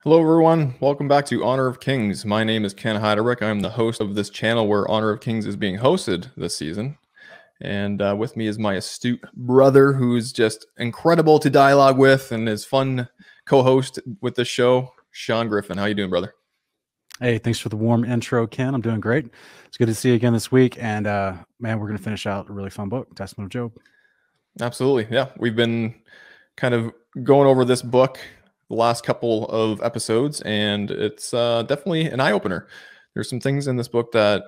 Hello, everyone. Welcome back to Honor of Kings. My name is Ken Heiderich. I'm the host of this channel where Honor of Kings is being hosted this season. And with me is my astute brother, who's just incredible to dialogue with and is fun co-host with this show, Sean Griffin. How you doing, brother? Hey, thanks for the warm intro, Ken. I'm doing great. It's good to see you again this week. And man, we're going to finish out a really fun book, Testament of Job. Absolutely. Yeah, we've been kind of going over this book the last couple of episodes, and it's definitely an eye-opener. There's some things in this book that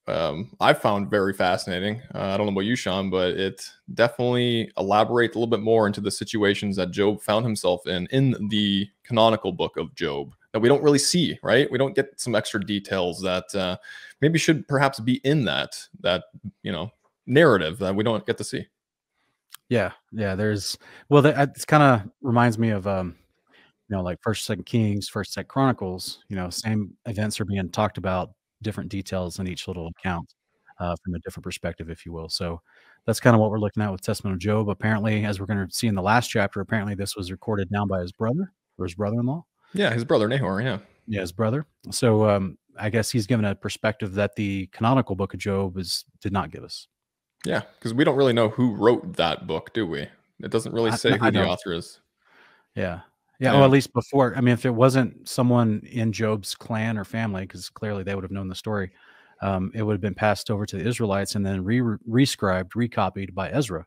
I found very fascinating. I don't know about you, Sean, but it definitely elaborates a little bit more into the situations that Job found himself in the canonical book of Job that we don't really see, right? We don't get some extra details that maybe should perhaps be in that narrative that we don't get to see. Yeah. There's it's kind of reminds me of like First, Second Kings, First, Second Chronicles. Same events are being talked about, different details in each little account from a different perspective, if you will. So that's kind of what we're looking at with Testament of Job. Apparently, as we're going to see in the last chapter, apparently this was recorded down by his brother or his brother-in-law. Yeah, his brother Nahor. Yeah, his brother. So I guess he's given a perspective that the canonical book of Job did not give us. Yeah, because we don't really know who wrote that book, do we? It doesn't really say who the author is. Yeah. Well, at least before. I mean, if it wasn't someone in Job's clan or family, because clearly they would have known the story, it would have been passed over to the Israelites and then rescribed, recopied by Ezra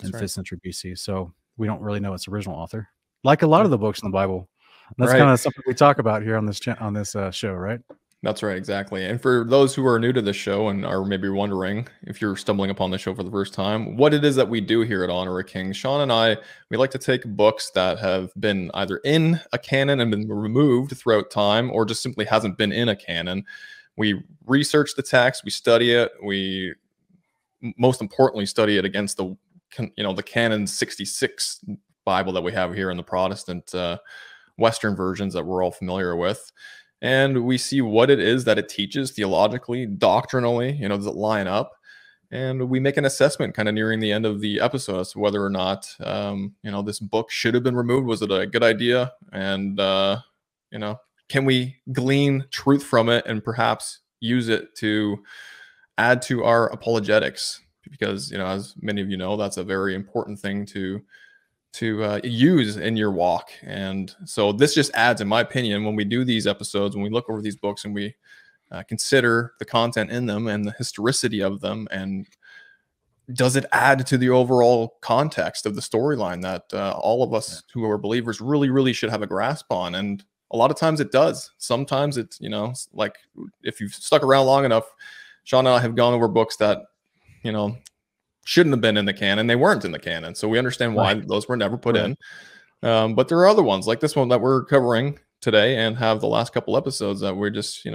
in 5th century BC. So we don't really know its original author, like a lot of the books in the Bible. That's kind of something we talk about here on this show, right? That's right, exactly. And for those who are new to the show and are maybe wondering if you're stumbling upon the show for the first time, what it is that we do here at Honor of Kings, Sean and I, we like to take books that have been either in a canon and been removed throughout time, or just simply hasn't been in a canon. We research the text, we study it, we most importantly study it against the canon 66 Bible that we have here in the Protestant Western versions that we're all familiar with. And we see what it is that it teaches theologically, doctrinally, does it line up? And we make an assessment kind of nearing the end of the episode as to whether or not, this book should have been removed. Was it a good idea? And, can we glean truth from it and perhaps use it to add to our apologetics? Because, as many of you know, that's a very important thing to use in your walk. And so this just adds, in my opinion, when we do these episodes, when we look over these books and we consider the content in them and the historicity of them, and does it add to the overall context of the storyline that all of us who are believers really should have a grasp on? And a lot of times it does. Sometimes it's, like if you've stuck around long enough, Sean and I have gone over books that, shouldn't have been in the canon. They weren't in the canon. So we understand why those were never put in. But there are other ones like this one that we're covering today and have the last couple episodes that we're just,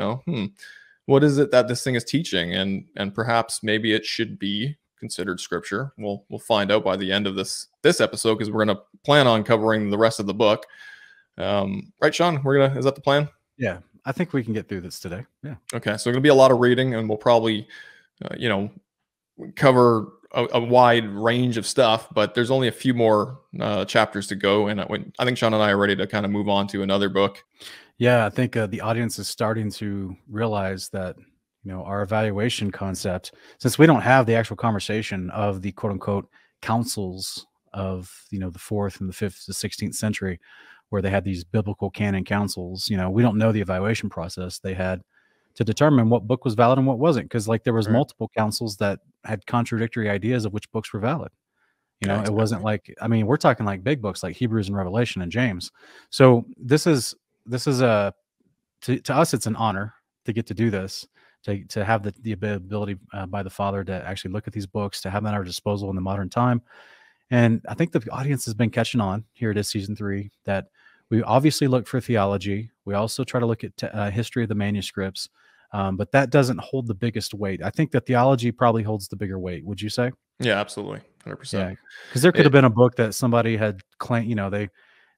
what is it that this thing is teaching? And perhaps maybe it should be considered scripture. We'll find out by the end of this episode, because we're going to plan on covering the rest of the book. Right, Sean? Is that the plan? Yeah, I think we can get through this today. Yeah. Okay. So going to be a lot of reading, and we'll probably, cover a wide range of stuff, but there's only a few more chapters to go. And I think Sean and I are ready to kind of move on to another book. Yeah, I think the audience is starting to realize that, our evaluation concept, since we don't have the actual conversation of the quote unquote councils of, the 4th and the 5th to 16th century, where they had these biblical canon councils, we don't know the evaluation process they had to determine what book was valid and what wasn't, because there was multiple councils that had contradictory ideas of which books were valid. It wasn't like, we're talking like big books like Hebrews and Revelation and James. So this is to us, it's an honor to get to do this, to have the ability by the Father to actually look at these books, to have them at our disposal in the modern time. And I think the audience has been catching on here. It is season 3 that we obviously look for theology. We also try to look at history of the manuscripts. But that doesn't hold the biggest weight. I think that theology probably holds the bigger weight. Would you say? Yeah, absolutely. 100%. Yeah. Because there could have been a book that somebody had claimed,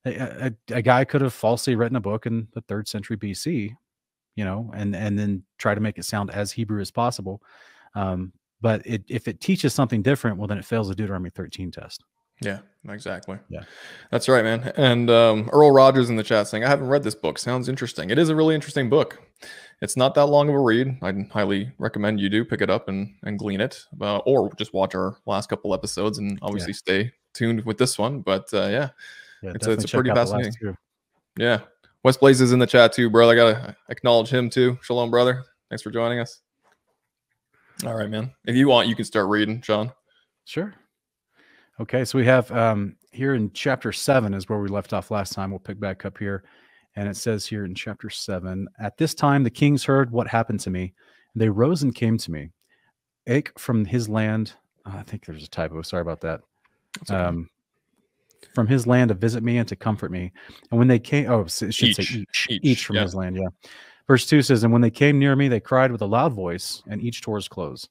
a guy could have falsely written a book in the 3rd century BC, and then try to make it sound as Hebrew as possible. But if it teaches something different, well, then it fails the Deuteronomy 13 test. Yeah, exactly. Yeah. That's right, man. And Earl Rogers in the chat saying, I haven't read this book. Sounds interesting. It is a really interesting book. It's not that long of a read. I'd highly recommend you do pick it up and glean it, or just watch our last couple episodes and obviously stay tuned with this one. But yeah, Yeah, it's definitely a check pretty out the last fascinating. two. Yeah. West Blaze is in the chat too, brother. I gotta acknowledge him too. Shalom, brother. Thanks for joining us. All right, man. If you want, you can start reading, Sean. Sure. Okay, so we have here in chapter 7 is where we left off last time. We'll pick back up here. And it says here in chapter 7, at this time the kings heard what happened to me. They rose and came to me. Ake from his land. I think there's a typo. Sorry about that. Okay. From his land to visit me and to comfort me. And when they came, it should say each from his land. Yeah. Verse 2 says, and when they came near me, they cried with a loud voice, and each tore his clothes.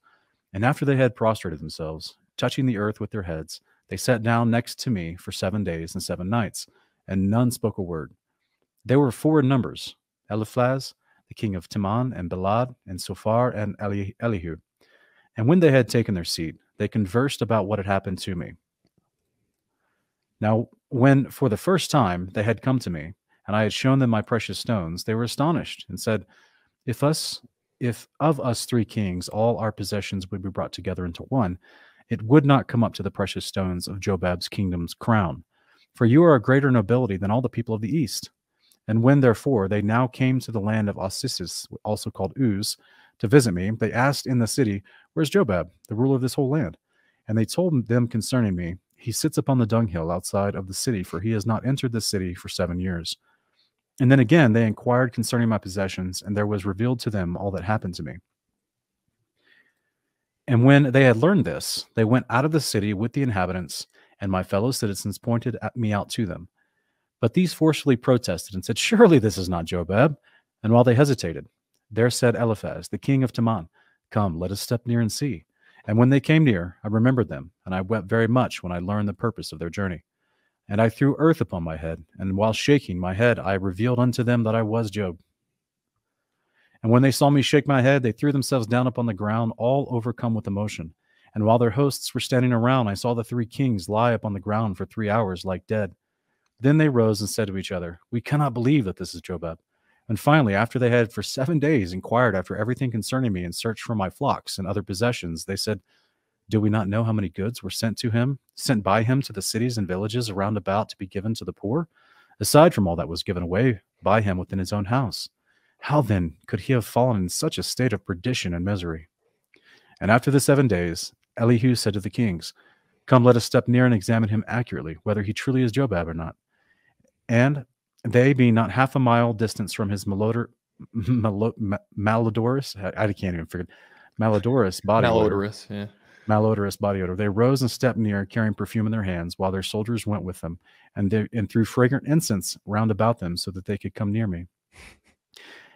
And after they had prostrated themselves, touching the earth with their heads, they sat down next to me for 7 days and 7 nights, and none spoke a word. They were 4 in numbers: Eliphaz, the king of Teman, and Bilad, and Sophar, and Elihu. And when they had taken their seat, they conversed about what had happened to me. Now, when for the first time they had come to me, and I had shown them my precious stones, they were astonished, and said, If of us 3 kings all our possessions would be brought together into one, it would not come up to the precious stones of Jobab's kingdom's crown. For you are a greater nobility than all the people of the east. And when, therefore, they now came to the land of Osisis, also called Uz, to visit me, they asked in the city, Where's Jobab, the ruler of this whole land? And they told them concerning me, He sits upon the dunghill outside of the city, for he has not entered the city for 7 years. And then again they inquired concerning my possessions, and there was revealed to them all that happened to me. And when they had learned this, they went out of the city with the inhabitants, and my fellow citizens pointed me out to them. But these forcefully protested and said, Surely this is not Jobab. And while they hesitated, there said Eliphaz, the king of Teman, Come, let us step near and see. And when they came near, I remembered them, and I wept very much when I learned the purpose of their journey. And I threw earth upon my head, and while shaking my head, I revealed unto them that I was Job. And when they saw me shake my head, they threw themselves down upon the ground, all overcome with emotion. And while their hosts were standing around, I saw the 3 kings lie upon the ground for 3 hours like dead. Then they rose and said to each other, We cannot believe that this is Jobab. And finally, after they had for 7 days inquired after everything concerning me and searched for my flocks and other possessions, they said, Do we not know how many goods were sent by him to the cities and villages around about to be given to the poor, aside from all that was given away by him within his own house? How then could he have fallen in such a state of perdition and misery? And after the 7 days, Elihu said to the kings, Come, let us step near and examine him accurately, whether he truly is Jobab or not. And they, being not half a mile distance from his malodorous, I can't even forget, malodorous body odor, they rose and stepped near, carrying perfume in their hands, while their soldiers went with them, and threw fragrant incense round about them, so that they could come near me.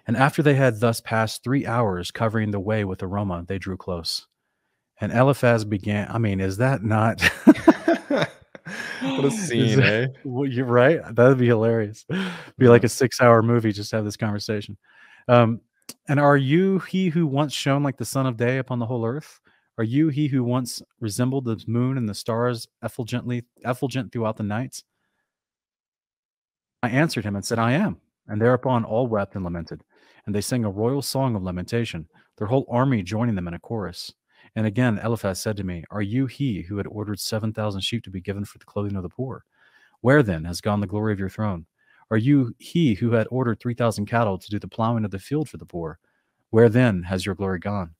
And after they had thus passed 3 hours, covering the way with aroma, they drew close. And Eliphaz began, is that not... What a scene, eh? Well, you're right. That would be hilarious. Be like a 6-hour movie, just have this conversation. And are you he who once shone like the son of day upon the whole earth? Are you he who once resembled the moon and the stars effulgent throughout the nights? I answered him and said, I am. And thereupon all wept and lamented. And they sang a royal song of lamentation, their whole army joining them in a chorus. And again Eliphaz said to me, Are you he who had ordered 7,000 sheep to be given for the clothing of the poor? Where then has gone the glory of your throne? Are you he who had ordered 3,000 cattle to do the plowing of the field for the poor? Where then has your glory gone?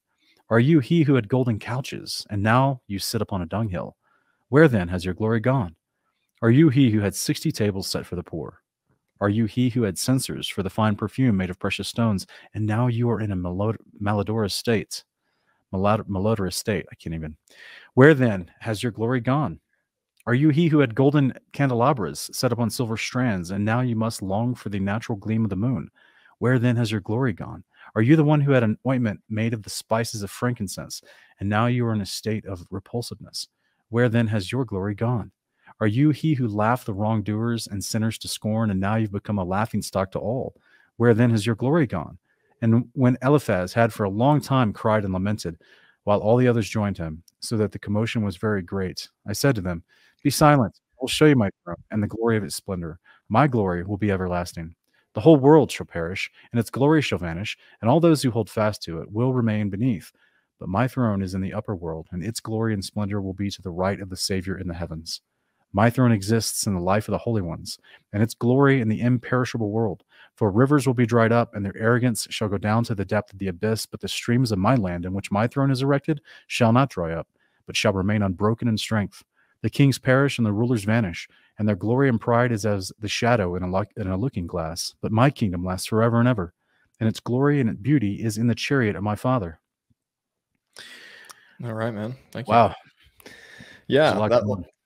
Are you he who had golden couches, and now you sit upon a dunghill? Where then has your glory gone? Are you he who had 60 tables set for the poor? Are you he who had censers for the fine perfume made of precious stones, and now you are in a malodorous state? Malodorous state, I can't even. Where then has your glory gone? Are you he who had golden candelabras set upon silver strands, and now you must long for the natural gleam of the moon? Where then has your glory gone? Are you the one who had an ointment made of the spices of frankincense, and now you are in a state of repulsiveness? Where then has your glory gone? Are you he who laughed the wrongdoers and sinners to scorn, and now you've become a laughingstock to all? Where then has your glory gone? And when Eliphaz had for a long time cried and lamented, while all the others joined him, so that the commotion was very great, I said to them, Be silent. I will show you my throne and the glory of its splendor. My glory will be everlasting. The whole world shall perish, and its glory shall vanish, and all those who hold fast to it will remain beneath. But my throne is in the upper world, and its glory and splendor will be to the right of the Savior in the heavens. My throne exists in the life of the holy ones, and its glory in the imperishable world. For rivers will be dried up, and their arrogance shall go down to the depth of the abyss. But the streams of my land, in which my throne is erected, shall not dry up, but shall remain unbroken in strength. The kings perish, and the rulers vanish, and their glory and pride is as the shadow in a looking glass. But my kingdom lasts forever and ever, and its glory and its beauty is in the chariot of my Father. All right, man. Thank you. Wow. Yeah,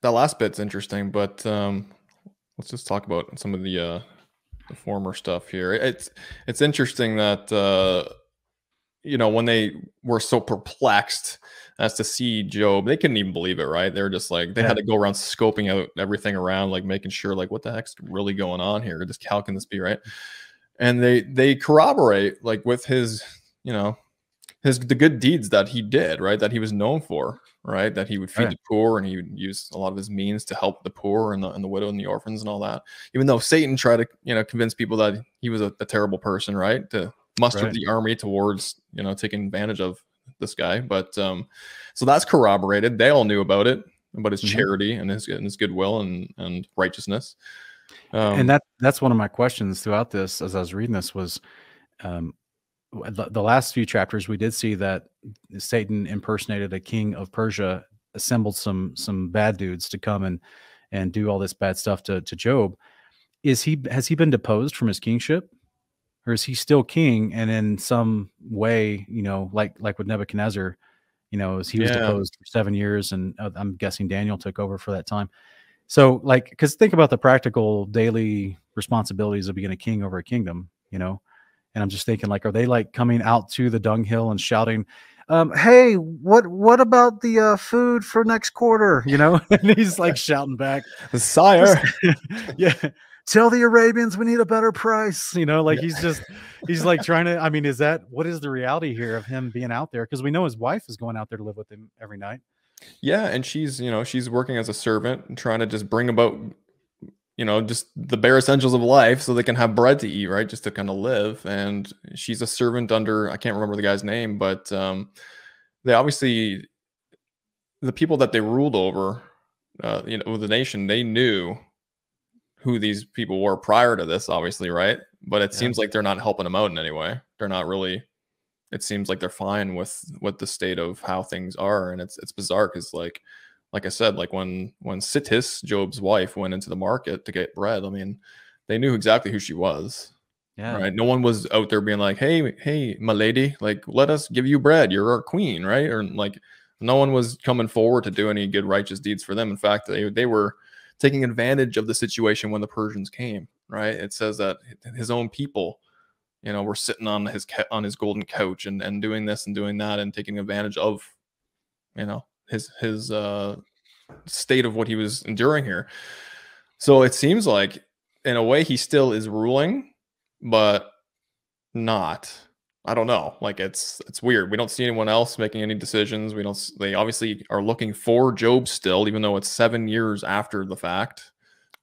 that last bit's interesting, but let's just talk about some of the former stuff here. It's interesting that you know, when they were so perplexed as to see Job, they couldn't even believe it, right? They're just like, they had to go around scoping out everything around, like making sure, like, what the heck's really going on here? How can this be, right? And they corroborate, like, with his, you know, the good deeds that he did, right? That he was known for, right? That he would feed the poor, and he would use a lot of his means to help the poor and the widow and the orphans and all that. Even though Satan tried to, you know, convince people that he was a terrible person, right? To muster the army towards, you know, taking advantage of this guy. But so that's corroborated. They all knew about it, about his charity and his goodwill and righteousness. And that's one of my questions throughout this, as I was reading this, was the last few chapters, we did see that Satan impersonated a king of Persia, assembled some bad dudes to come and do all this bad stuff to Job. Has he been deposed from his kingship, or is he still king? And in some way, you know, like with Nebuchadnezzar, you know, he was deposed for 7 years, and I'm guessing Daniel took over for that time. So, like, because think about the practical daily responsibilities of being a king over a kingdom, you know. And I'm just thinking, like, are they like coming out to the dunghill and shouting, "Hey, what about the food for next quarter?" You know, and he's like shouting back, "Sire, yeah, tell the Arabians we need a better price." You know, like he's like trying to. I mean, what is the reality here of him being out there? Because we know his wife is going out there to live with him every night. Yeah, and she's, you know, she's working as a servant and trying to just bring about, you know, just the bare essentials of life so they can have bread to eat, right? Just to kind of live. And she's a servant under, I can't remember the guy's name, but they obviously, the people that they ruled over, you know, the nation, they knew who these people were prior to this, obviously, right? But it seems like they're not helping them out in any way. They're not really, it seems like they're fine with the state of how things are. And it's bizarre because, like I said, like when Sittis, Job's wife, went into the market to get bread, I mean, they knew exactly who she was. Yeah. Right. No one was out there being like, hey, my lady, like, let us give you bread. You're our queen, right? Or like, no one was coming forward to do any good righteous deeds for them. In fact, they were taking advantage of the situation when the Persians came, right? It says that his own people, you know, were sitting on his golden couch and doing this and doing that and taking advantage of, you know, his state of what he was enduring here. So it seems like, in a way, he still is ruling, but not. I don't know. Like, it's weird. We don't see anyone else making any decisions. They obviously are looking for Job still, even though it's 7 years after the fact.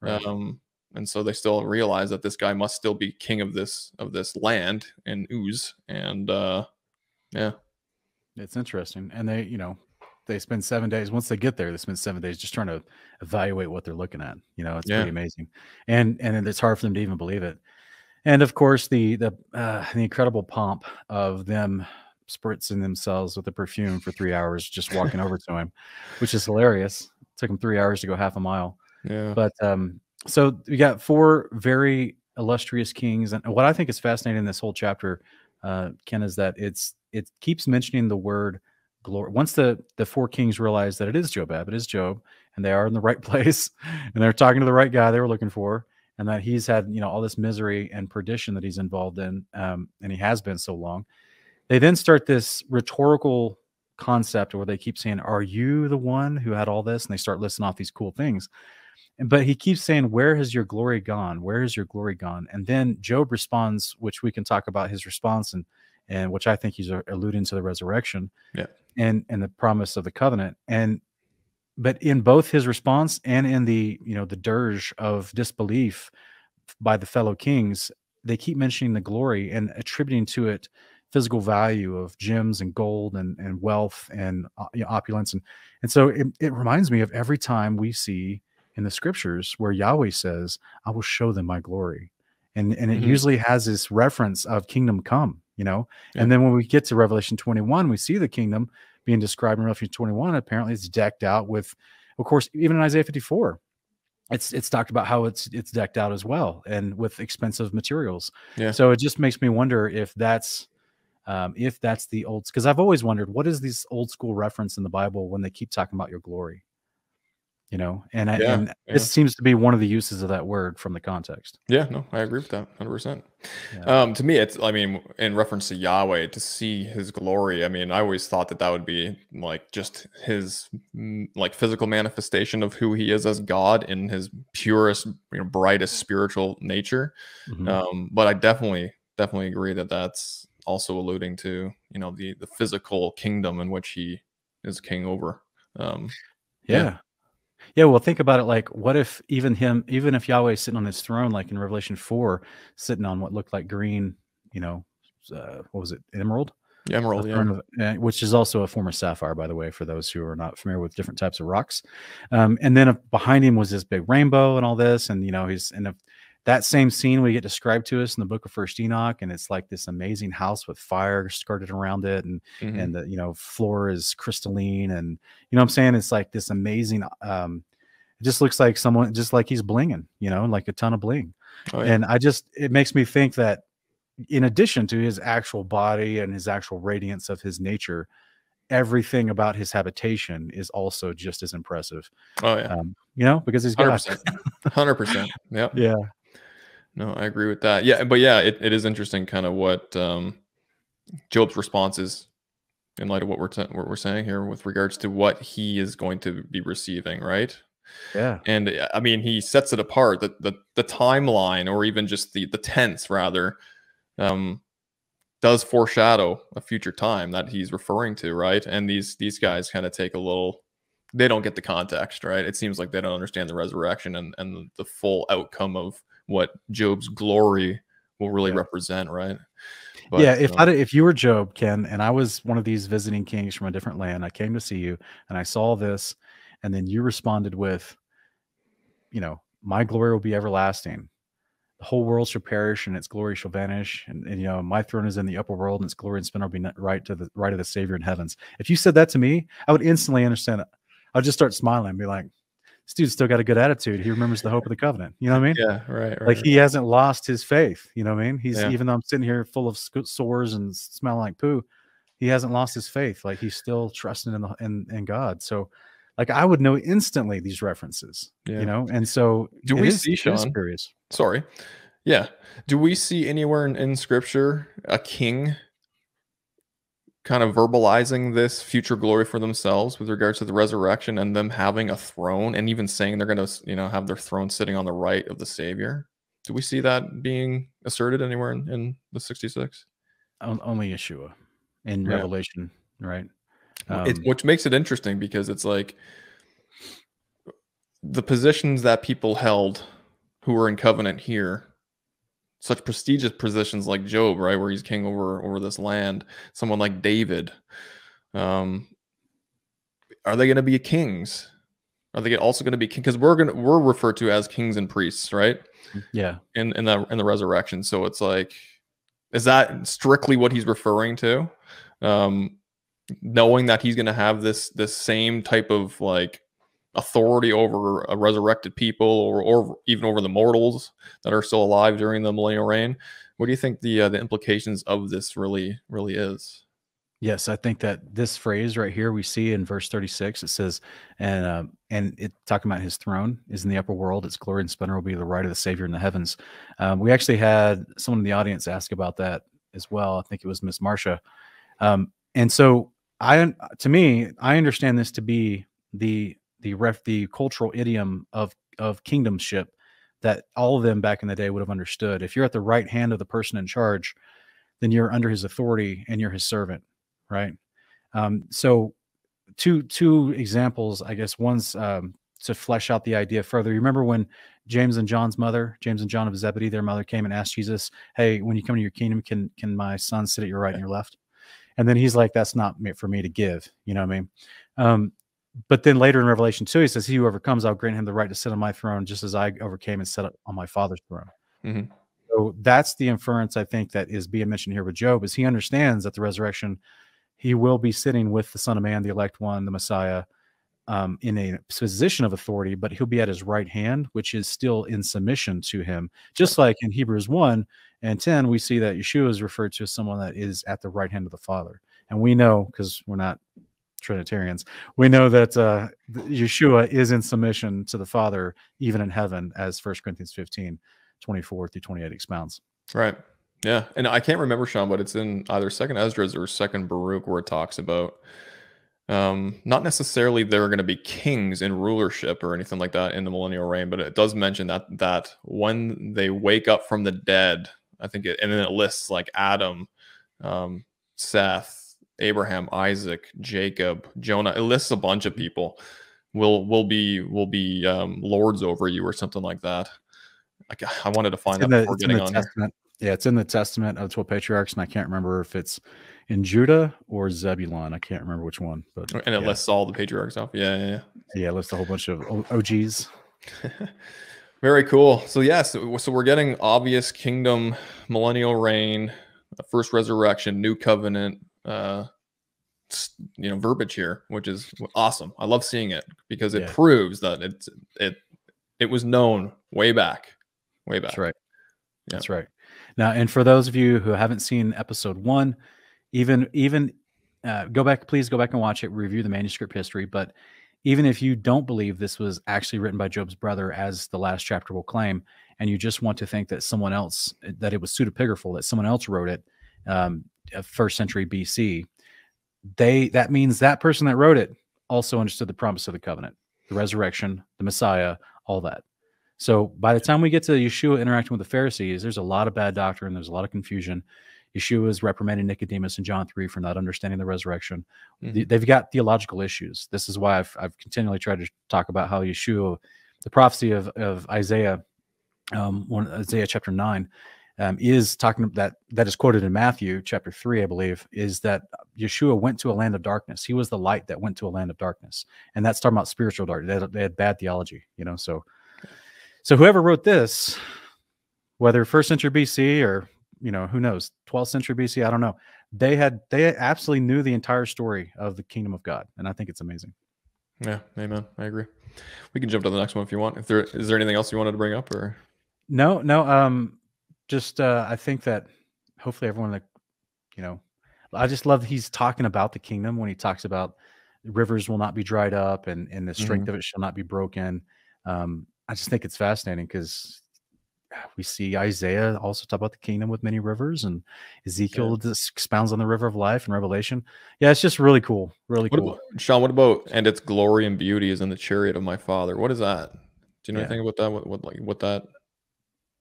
Right. And so they still realize that this guy must still be king of this land in Uz. And yeah, it's interesting. And they, you know, they spend 7 days. Once they get there, they spend 7 days just trying to evaluate what they're looking at. You know, it's pretty amazing. And it's hard for them to even believe it. And of course, the incredible pomp of them spritzing themselves with the perfume for 3 hours, just walking over to him, which is hilarious. It took them 3 hours to go half a mile. Yeah. But so we got 4 very illustrious kings, and what I think is fascinating in this whole chapter, Ken, is that it keeps mentioning the word glory. Once the 4 kings realize that it is Job, and they are in the right place, and they're talking to the right guy they were looking for, and that he's had, you know, all this misery and perdition that he's involved in, and he has been so long. They then start this rhetorical concept where they keep saying, "Are you the one who had all this?" And they start listing off these cool things. But he keeps saying, "Where has your glory gone? Where has your glory gone?" And then Job responds, which we can talk about his response, and which I think he's alluding to the resurrection, and the promise of the covenant. And but in both his response and in the, the dirge of disbelief by the fellow kings, they keep mentioning the glory and attributing to it physical value of gems and gold and wealth and opulence. And so it reminds me of every time we see in the scriptures where Yahweh says, I will show them my glory. And it Hmm. usually has this reference of kingdom come, Yeah. And then when we get to Revelation 21, we see the kingdom being described in Revelation 21. Apparently it's decked out with, of course, even in Isaiah 54, it's talked about how it's decked out as well and with expensive materials. Yeah. So it just makes me wonder if that's the old, because I've always wondered, what is this old school reference in the Bible when they keep talking about your glory? Yeah. And Yeah. this seems to be one of the uses of that word from the context. Yeah, no, I agree with that 100%. Yeah. To me, it's, I mean, in reference to Yahweh, to see his glory, I mean, I always thought that that would be like just his like physical manifestation of who he is as God in his purest, brightest spiritual nature. Mhm. But I definitely agree that that's also alluding to, the physical kingdom in which he is king over. Yeah. Yeah. Yeah, well, think about it. Like, what if even if Yahweh is sitting on his throne, like in Revelation 4, sitting on what looked like green, what was it, emerald? Yeah, A Emerald, yeah. throne of, which is also a form of sapphire, by the way, for those who are not familiar with different types of rocks. And then behind him was this big rainbow and all this, and he's in that same scene we get described to us in the book of First Enoch, and it's like this amazing house with fire skirted around it, and Hmm. the floor is crystalline, and what I'm saying, it's like this amazing. It just looks like someone, just like he's blinging, like a ton of bling, Oh, yeah. and it makes me think that in addition to his actual body and his actual radiance of his nature, everything about his habitation is also just as impressive. Oh, yeah. Because he's God. 100%. 100%. Yep. Yeah. No, I agree with that. Yeah, but yeah, it is interesting kind of what Job's response is in light of what we're saying here with regards to what he is going to be receiving, right? Yeah. And I mean, he sets it apart, the timeline, or even just the tense rather, um, does foreshadow a future time that he's referring to, right? And these guys kind of take a little, they don't get the context, right? It seems like they don't understand the resurrection and the full outcome of what Job's glory will really Yeah. represent, right? But Yeah. If you were Job, Ken, and I was one of these visiting kings from a different land, I came to see you and I saw this, and then you responded with, my glory will be everlasting. The whole world shall perish and its glory shall vanish. And my throne is in the upper world and its glory and splendor will be right to the right of the Savior in heavens. If you said that to me, I would instantly understand it. I'd just start smiling and be like, this dude's still got a good attitude. He remembers the hope of the covenant. You know what I mean? yeah, right, Like, right. he hasn't lost his faith. You know what I mean? Yeah. Even though I'm sitting here full of sores and smelling like poo, he hasn't lost his faith. Like, he's still trusting in God. So, like, I would know instantly these references, Yeah. and so Do we see, it is Sean? curious. Sorry. Yeah. Do we see anywhere in scripture a king kind of verbalizing this future glory for themselves with regards to the resurrection and them having a throne, and even saying they're going to, have their throne sitting on the right of the Savior? Do we see that being asserted anywhere in the 66? Only Yeshua in Yeah. Revelation, right? Which makes it interesting because it's like the positions that people held who were in covenant here, such prestigious positions like Job, right, where he's king over this land, someone like David, um, are they going to be kings? Are they also going to be king? Because we're referred to as kings and priests, right? Yeah. In the resurrection. So it's like, is that strictly what he's referring to? Um, Knowing that he's going to have this same type of like authority over a resurrected people, or even over the mortals that are still alive during the millennial reign. What do you think the implications of this really is? Yes, I think that this phrase right here we see in verse 36. It says, and it talking about his throne is in the upper world. Its glory and splendor will be the right of the Savior in the heavens. We actually had someone in the audience ask about that as well. I think it was Miss Marcia. And so to me, I understand this to be the cultural idiom of kingdomship that all of them back in the day would have understood. If you're at the right hand of the person in charge, then you're under his authority and you're his servant, right? So two examples, I guess. One's to flesh out the idea further. You remember when James and John's mother, James and John of Zebedee, their mother came and asked Jesus, "Hey, when you come to your kingdom, can my son sit at your right and your left?" And then he's like, "That's not for me to give." You know what I mean? But then later in Revelation 2, he says, "He who overcomes, I'll grant him the right to sit on my throne, just as I overcame and sat on my Father's throne." Mm-hmm. So that's the inference, I think, that is being mentioned here with Job, is he understands that the resurrection, he will be sitting with the Son of Man, the elect one, the Messiah, in a position of authority, but he'll be at his right hand, which is still in submission to him. Just like in Hebrews 1 and 10, we see that Yeshua is referred to as someone that is at the right hand of the Father. And we know, because we're not Trinitarians, we know that Yeshua is in submission to the Father, even in heaven, as 1 Corinthians 15, 24 through 28 expounds. Right. Yeah. And I can't remember, Sean, but it's in either Second Esdras or Second Baruch where it talks about not necessarily they're going to be kings in rulership or anything like that in the millennial reign, but it does mention that when they wake up from the dead, I think and then it lists like Adam, Seth, Abraham, Isaac, Jacob, Jonah. It lists a bunch of people will be lords over you or something like that. I wanted to find that before getting on here. Yeah, it's in the Testament of the 12 patriarchs, and I can't remember if it's in Judah or Zebulun. I can't remember which one. But and it lists all the patriarchs off. Yeah, it lists a whole bunch of OGs. Very cool. So yes, so we're getting obvious kingdom, millennial reign, first resurrection, new covenant, verbiage here, which is awesome. I love seeing it because it proves that it was known way back. That's right. Yeah. That's right. Now, and for those of you who haven't seen episode 1, even please go back and watch it, review the manuscript history. But even if you don't believe this was actually written by Job's brother, as the last chapter will claim, and you just want to think that someone else, that it was pseudepigraphal, that someone else wrote it, 1st century BC, that means that person that wrote it also understood the promise of the covenant, the resurrection, the Messiah, all that. So by the time we get to Yeshua interacting with the Pharisees, there's a lot of bad doctrine. There's a lot of confusion. Yeshua is reprimanding Nicodemus in John 3 for not understanding the resurrection. Mm-hmm. They've got theological issues. This is why I've continually tried to talk about how Yeshua, the prophecy of Isaiah, Isaiah chapter 9, is talking that is quoted in Matthew chapter 3, I believe, is that Yeshua went to a land of darkness. He was the light that went to a land of darkness. And that's talking about spiritual darkness. They had bad theology, So whoever wrote this, whether 1st century BC or, who knows, 12th century BC, I don't know. They absolutely knew the entire story of the kingdom of God. And I think it's amazing. Yeah, amen. I agree. We can jump to the next one if you want. Is there anything else you wanted to bring up, or? No. Just I think that hopefully everyone I just love he's talking about the kingdom when he talks about rivers will not be dried up and the strength of it shall not be broken. I just think it's fascinating because we see Isaiah also talk about the kingdom with many rivers, and Ezekiel expounds on the river of life and Revelation. Yeah, it's just really cool. Really cool. Sean, what about, and its glory and beauty is in the chariot of my father? What is that? Do you know anything about that? What that,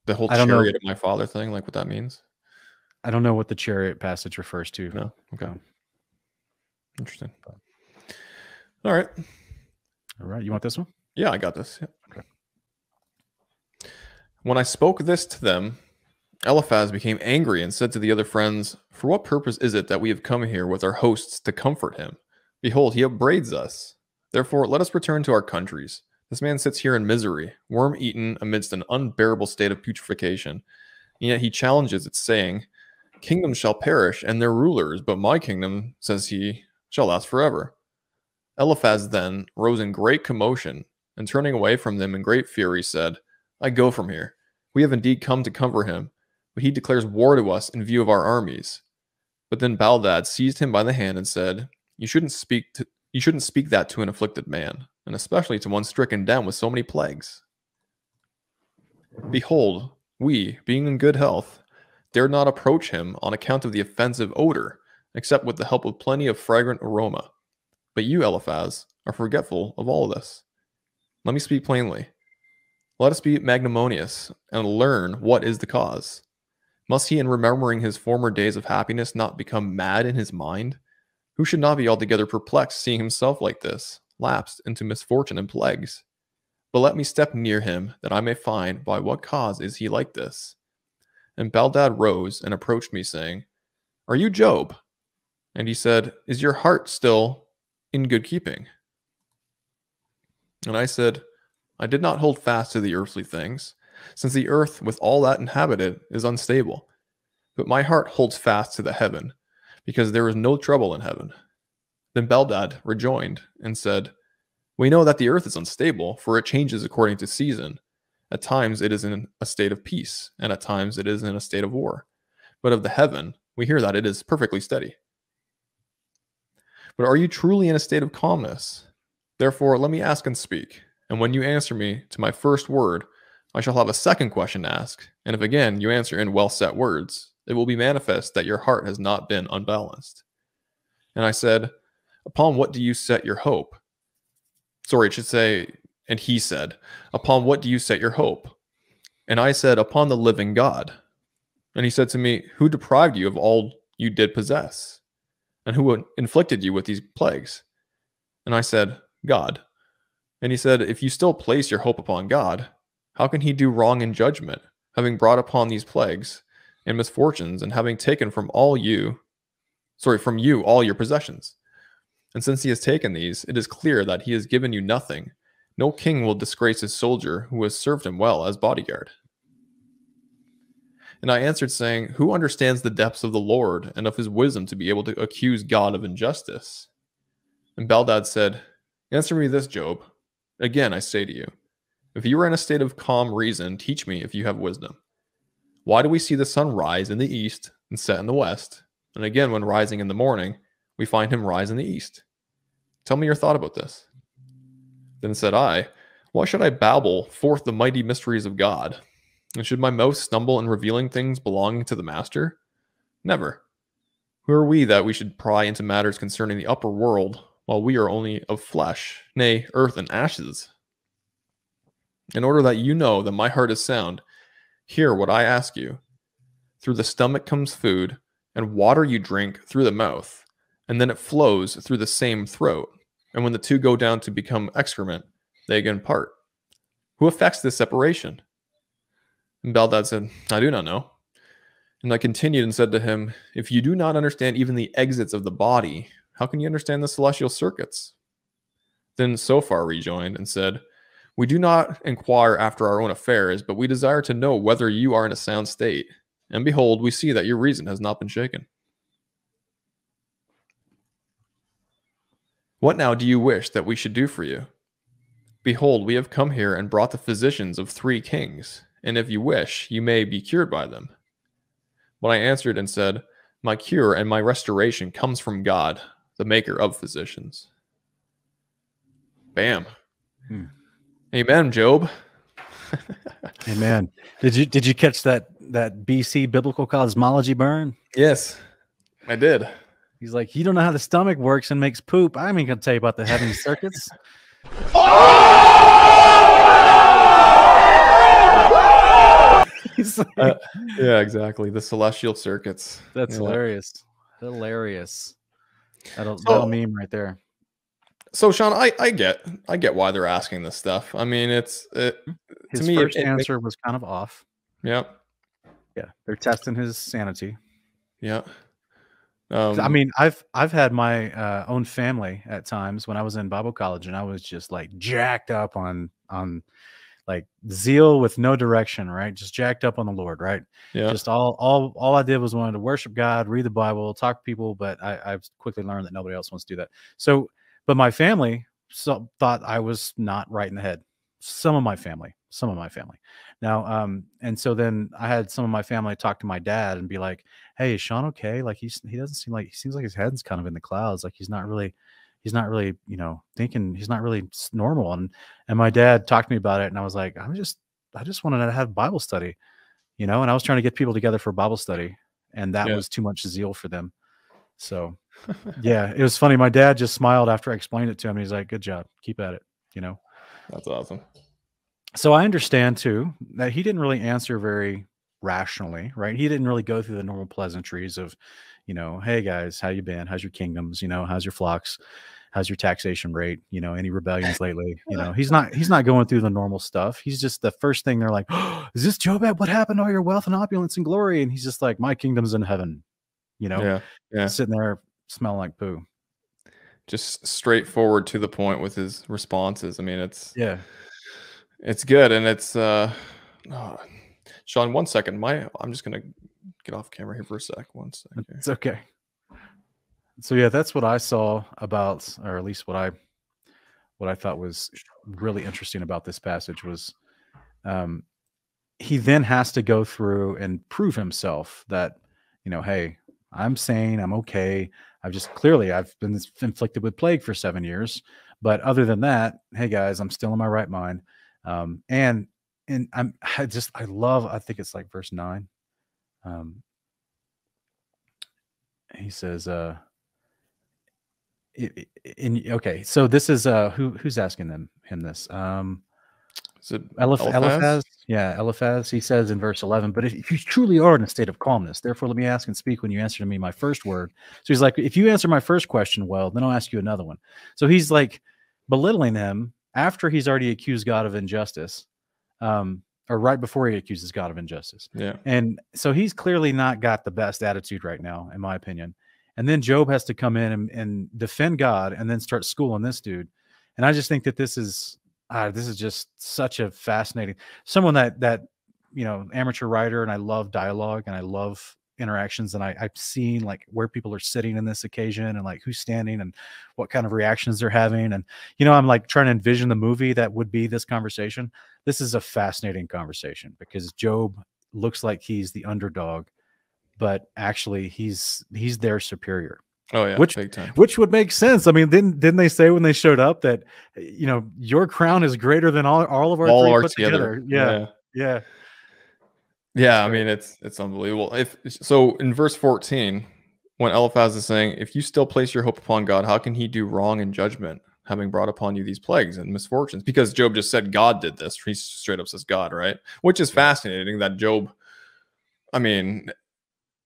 the whole chariot of my father thing, like what that means? I don't know what the chariot passage refers to. No. Okay. Interesting. All right. You want this one? Yeah, I got this. Yeah. Okay. When I spoke this to them, Eliphaz became angry and said to the other friends, "For what purpose is it that we have come here with our hosts to comfort him? Behold, he upbraids us. Therefore, let us return to our countries. This man sits here in misery, worm-eaten amidst an unbearable state of putrefaction. And yet he challenges it, saying, 'Kingdoms shall perish, and their rulers, but my kingdom, says he, shall last forever.' Eliphaz then rose in great commotion, and turning away from them in great fury, said, 'I go from here. We have indeed come to comfort him, but he declares war to us in view of our armies.' But then Baldad seized him by the hand and said, 'You shouldn't speak that to an afflicted man, and especially to one stricken down with so many plagues. Behold, we, being in good health, dared not approach him on account of the offensive odor, except with the help of plenty of fragrant aroma. But you, Eliphaz, are forgetful of all this. Let me speak plainly. Let us be magnanimous and learn what is the cause. Must he, in remembering his former days of happiness, not become mad in his mind? Who should not be altogether perplexed, seeing himself like this, lapsed into misfortune and plagues? But let me step near him, that I may find by what cause is he like this. And Baldad rose and approached me, saying, Are you Job? And he said, Is your heart still in good keeping? And I said, I did not hold fast to the earthly things, since the earth with all that inhabited is unstable. But my heart holds fast to the heaven, because there is no trouble in heaven. Then Baldad rejoined and said, We know that the earth is unstable, for it changes according to season. At times it is in a state of peace, and at times it is in a state of war. But of the heaven, we hear that it is perfectly steady. But are you truly in a state of calmness? Therefore, let me ask and speak. And when you answer me to my first word, I shall have a second question to ask. And if again you answer in well-set words, it will be manifest that your heart has not been unbalanced. And I said, Upon what do you set your hope? Sorry, it should say, and he said, Upon what do you set your hope? And I said, Upon the living God. And he said to me, Who deprived you of all you did possess? And who inflicted you with these plagues? And I said, God. And he said, If you still place your hope upon God, how can he do wrong in judgment, having brought upon these plagues and misfortunes, and having taken from you all your possessions? And since he has taken these, it is clear that he has given you nothing. No king will disgrace his soldier who has served him well as bodyguard. And I answered, saying, Who understands the depths of the Lord and of his wisdom to be able to accuse God of injustice? And Baldad said, Answer me this, Job. Again, I say to you, if you are in a state of calm reason, teach me if you have wisdom. Why do we see the sun rise in the east and set in the west? And again, when rising in the morning, we find him rise in the east. Tell me your thought about this. Then said I, Why should I babble forth the mighty mysteries of God? And should my mouth stumble in revealing things belonging to the Master? Never. Who are we that we should pry into matters concerning the upper world, while we are only of flesh, nay, earth and ashes? In order that you know that my heart is sound, hear what I ask you. Through the stomach comes food, and water you drink through the mouth, and then it flows through the same throat. And when the two go down to become excrement, they again part. Who effects this separation? And Baldad said, I do not know. And I continued and said to him, If you do not understand even the exits of the body, how can you understand the celestial circuits? Then Sophar rejoined and said, We do not inquire after our own affairs, but we desire to know whether you are in a sound state. And behold, we see that your reason has not been shaken. What now do you wish that we should do for you? Behold, we have come here and brought the physicians of 3 kings, and if you wish, you may be cured by them. But I answered and said, My cure and my restoration comes from God, the maker of physicians. Bam. Amen, Job. Amen. Did you catch that BC biblical cosmology burn? Yes, I did. He's like, you don't know how the stomach works and makes poop. I'm even going to tell you about the heavenly circuits. Like, yeah, exactly. The celestial circuits. That's hilarious. Hilarious. That'll meme right there. So, Sean, I get why they're asking this stuff. I mean, his first answer was kind of off. Yeah. Yeah. They're testing his sanity. Yeah. I mean, I've had my own family at times when I was in Bible college, and I was just like jacked up on like zeal with no direction, right? Just jacked up on the Lord, right? Yeah. Just all I did was wanted to worship God, read the Bible, talk to people, but I've quickly learned that nobody else wants to do that. So, but my family thought I was not right in the head. Some of my family. Now, and so then I had some of my family talk to my dad and be like, "Hey, is Sean okay? Like he seems like his head's kind of in the clouds. Like he's not really, thinking, he's not really normal." And my dad talked to me about it, and I was like, I just wanted to have Bible study, and I was trying to get people together for Bible study, and that was too much zeal for them. So yeah, it was funny. My dad just smiled after I explained it to him. He's like, "Good job, keep at it." That's awesome. So I understand too that he didn't really answer very rationally, right? He didn't really go through the normal pleasantries of, hey guys, how you been? How's your kingdoms? How's your flocks? How's your taxation rate? Any rebellions lately? He's not going through the normal stuff. He's just, the first thing they're like, oh, is this Job? What happened to all your wealth and opulence and glory? And he's just like, my kingdom's in heaven, Yeah. sitting there smelling like poo. Just straightforward to the point with his responses. I mean, it's good, and it's Sean, 1 second. I'm just gonna get off camera here for a sec. 1 second. It's okay. So yeah, that's what I saw about, or at least what I thought was really interesting about this passage was, he then has to go through and prove himself that, hey, I'm sane, I'm okay. I've been inflicted with plague for 7 years, but other than that, hey guys, I'm still in my right mind. And I think it's like verse 9. He says, okay, so this is who's asking him this? Is it Eliphaz? Yeah, Eliphaz. He says in verse 11, but if you truly are in a state of calmness, therefore let me ask and speak when you answer to me my first word. So he's like, if you answer my first question well, then I'll ask you another one. So he's like belittling him after he's already accused God of injustice, or right before he accuses God of injustice. Yeah. And so he's clearly not got the best attitude right now, in my opinion. And then Job has to come in and defend God and then start schooling this dude. And I just think that this is just such a fascinating, someone that amateur writer, and I love dialogue and I love interactions, and I've seen like where people are sitting in this occasion and like who's standing and what kind of reactions they're having. And, I'm like trying to envision the movie that would be this conversation. This is a fascinating conversation because Job looks like he's the underdog, but actually he's their superior. Oh yeah, which big time. Which would make sense. I mean, didn't they say when they showed up that your crown is greater than all of our three put together? Yeah. I mean, it's unbelievable. So in verse 14, when Eliphaz is saying, if you still place your hope upon God, how can he do wrong in judgment, having brought upon you these plagues and misfortunes? Because Job just said God did this. He straight up says God, right? Which is fascinating that Job, I mean,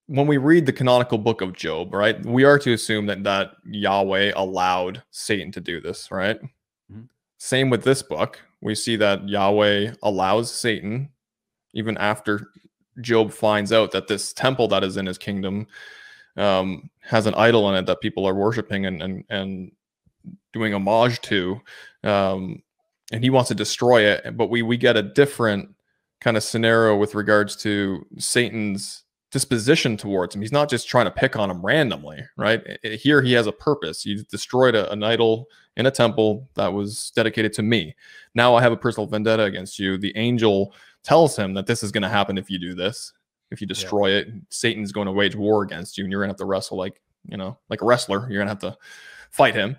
when we read the canonical book of Job, right, we are to assume that Yahweh allowed Satan to do this, right? Mm-hmm. Same with this book. We see that Yahweh allows Satan, even after Job finds out that this temple that is in his kingdom has an idol in it that people are worshiping and doing homage to, and he wants to destroy it. But we get a different kind of scenario with regards to Satan's disposition towards him. He's not just trying to pick on him randomly, right? Here he has a purpose. He destroyed an idol in a temple that was dedicated to me. Now I have a personal vendetta against you. The angel tells him that this is going to happen if you do this. If you destroy it, Satan's going to wage war against you, and you're going to have to wrestle like a wrestler. You're going to have to fight him.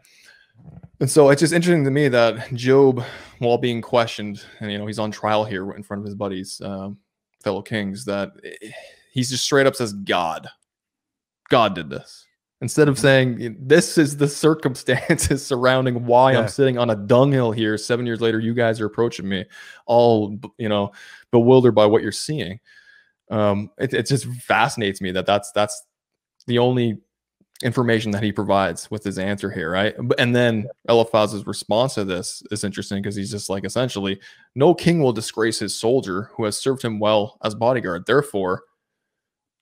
And so it's just interesting to me that Job, while being questioned, and he's on trial here in front of his buddies, fellow kings, that he's just straight up says God did this, instead of saying this is the circumstances surrounding why I'm sitting on a dunghill here 7 years later. You guys are approaching me all bewildered by what you're seeing. It just fascinates me that's the only information that he provides with his answer here, right? And then Eliphaz's response to this is interesting because he's just like, essentially, no king will disgrace his soldier who has served him well as bodyguard. Therefore,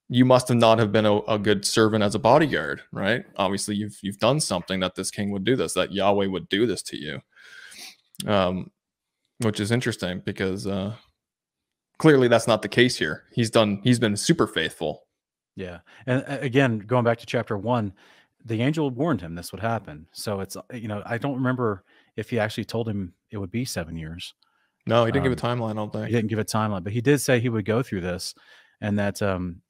you must not have been a good servant as a bodyguard, right? Obviously, you've done something that this king would do this, that Yahweh would do this to you, which is interesting because clearly that's not the case here. He's been super faithful. Yeah, and again, going back to chapter 1, the angel warned him this would happen. So it's I don't remember if he actually told him it would be 7 years. No, he didn't give a timeline. I don't think he didn't give a timeline, but he did say he would go through this. And that,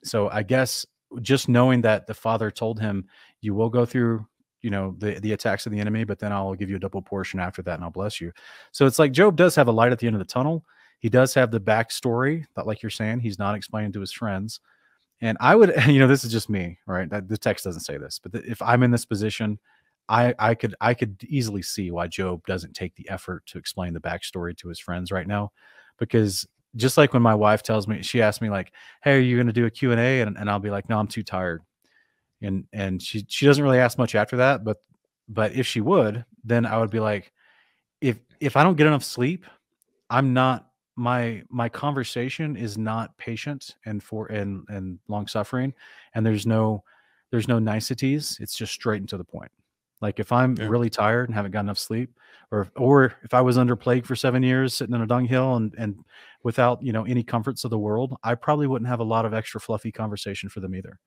so I guess just knowing that the Father told him, you will go through, the attacks of the enemy, but then I'll give you a double portion after that and I'll bless you. So it's like Job does have a light at the end of the tunnel. He does have the backstory that, like you're saying, he's not explaining to his friends. And I would, this is just me, right? The text doesn't say this, but if I'm in this position, I could easily see why Job doesn't take the effort to explain the backstory to his friends right now, because just like when my wife tells me, she asks me like, "Hey, are you going to do a Q&A?" And I'll be like, "No, I'm too tired." And she doesn't really ask much after that, but if she would, then I would be like, if I don't get enough sleep, I'm not my conversation is not patient and long suffering, and there's no niceties. It's just straight and to the point. Like if I'm Yeah. really tired and haven't got enough sleep, or if I was under plague for 7 years sitting in a dunghill and without any comforts of the world, I probably wouldn't have a lot of extra fluffy conversation for them either.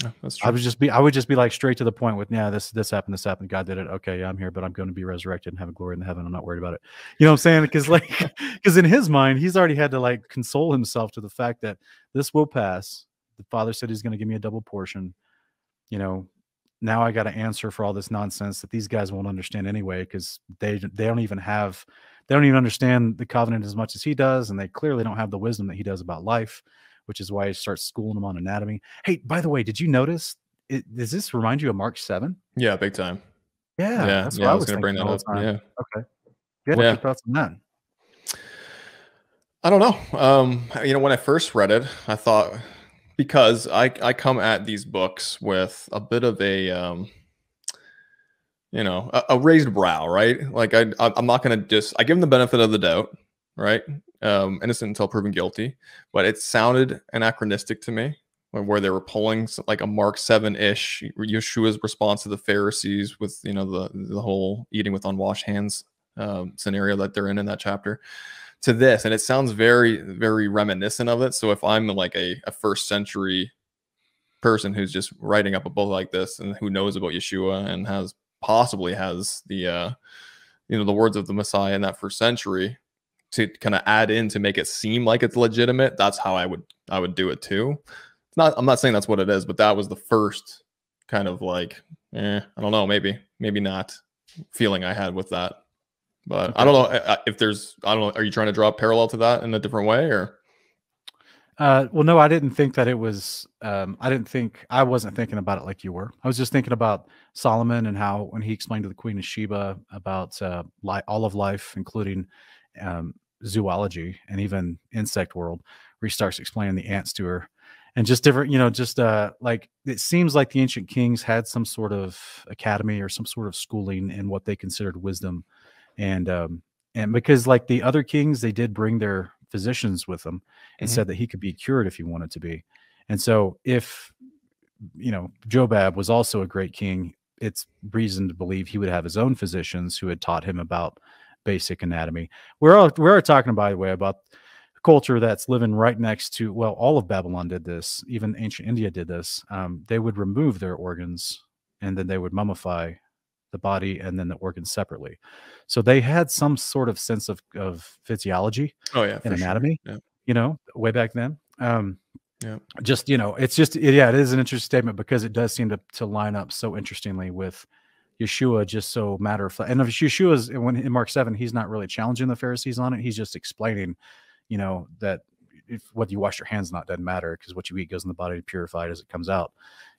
Yeah, that's I true. would just be like straight to the point with, yeah, this happened, God did it. Okay, yeah, I'm here, but I'm going to be resurrected and have a glory in heaven. I'm not worried about it. You know what I'm saying? Because because in his mind, he's already had to like console himself to the fact that this will pass. The Father said he's going to give me a double portion. You know, now I got to answer for all this nonsense that these guys won't understand anyway, because they don't even understand the covenant as much as he does, and they clearly don't have the wisdom that he does about life, which is why he starts schooling them on anatomy. Hey, by the way, did you notice? Does this remind you of Mark 7? Yeah, big time. Yeah, Yeah, that's what yeah, I I was was gonna bring thinking the that whole up. time. Yeah. Okay. Yeah, what's Yeah. your thoughts on that? I don't know. When I first read it, I thought, because I come at these books with a bit of a raised brow, right? Like I'm not gonna just, I give them the benefit of the doubt, right? Innocent until proven guilty, but it sounded anachronistic to me, where they were pulling like a Mark 7-ish Yeshua's response to the Pharisees with the whole eating with unwashed hands scenario that they're in that chapter, to this, and it sounds very, very reminiscent of it. So if I'm like a first century person who's just writing up a book like this and who knows about Yeshua and possibly has the words of the Messiah in that first century to kind of add in to make it seem like it's legitimate, that's how I would do it too. I'm not saying that's what it is, but that was the first kind of like, I don't know, maybe not feeling I had with that. But I Okay. don't know if there's, I don't know, are you trying to draw a parallel to that in a different way, or? Well, no, I didn't think that it was. I wasn't thinking about it like you were. I was just thinking about Solomon and how when he explained to the Queen of Sheba about all of life, including zoology and even insect world, where he starts explaining the ants to her, and just different, like it seems like the ancient kings had some sort of academy or some sort of schooling in what they considered wisdom, and because like the other kings, they did bring their physicians with them and Mhm. said that he could be cured if he wanted to be. And so if Jobab was also a great king, it's reason to believe he would have his own physicians who had taught him about basic anatomy. We're talking, by the way, about a culture that's living right next to, well, all of Babylon did this, even ancient India did this. They would remove their organs and then they would mummify the body and then the organs separately. So they had some sort of sense of physiology Oh yeah, and for sure. anatomy, Yeah. way back then. Yeah. It is an interesting statement because it does seem to line up so interestingly with Yeshua, just so matter of fact. And if Yeshua's, when in Mark 7, he's not really challenging the Pharisees on it. He's just explaining, that if whether you wash your hands or not doesn't matter, because what you eat goes in the body to purify it as it comes out.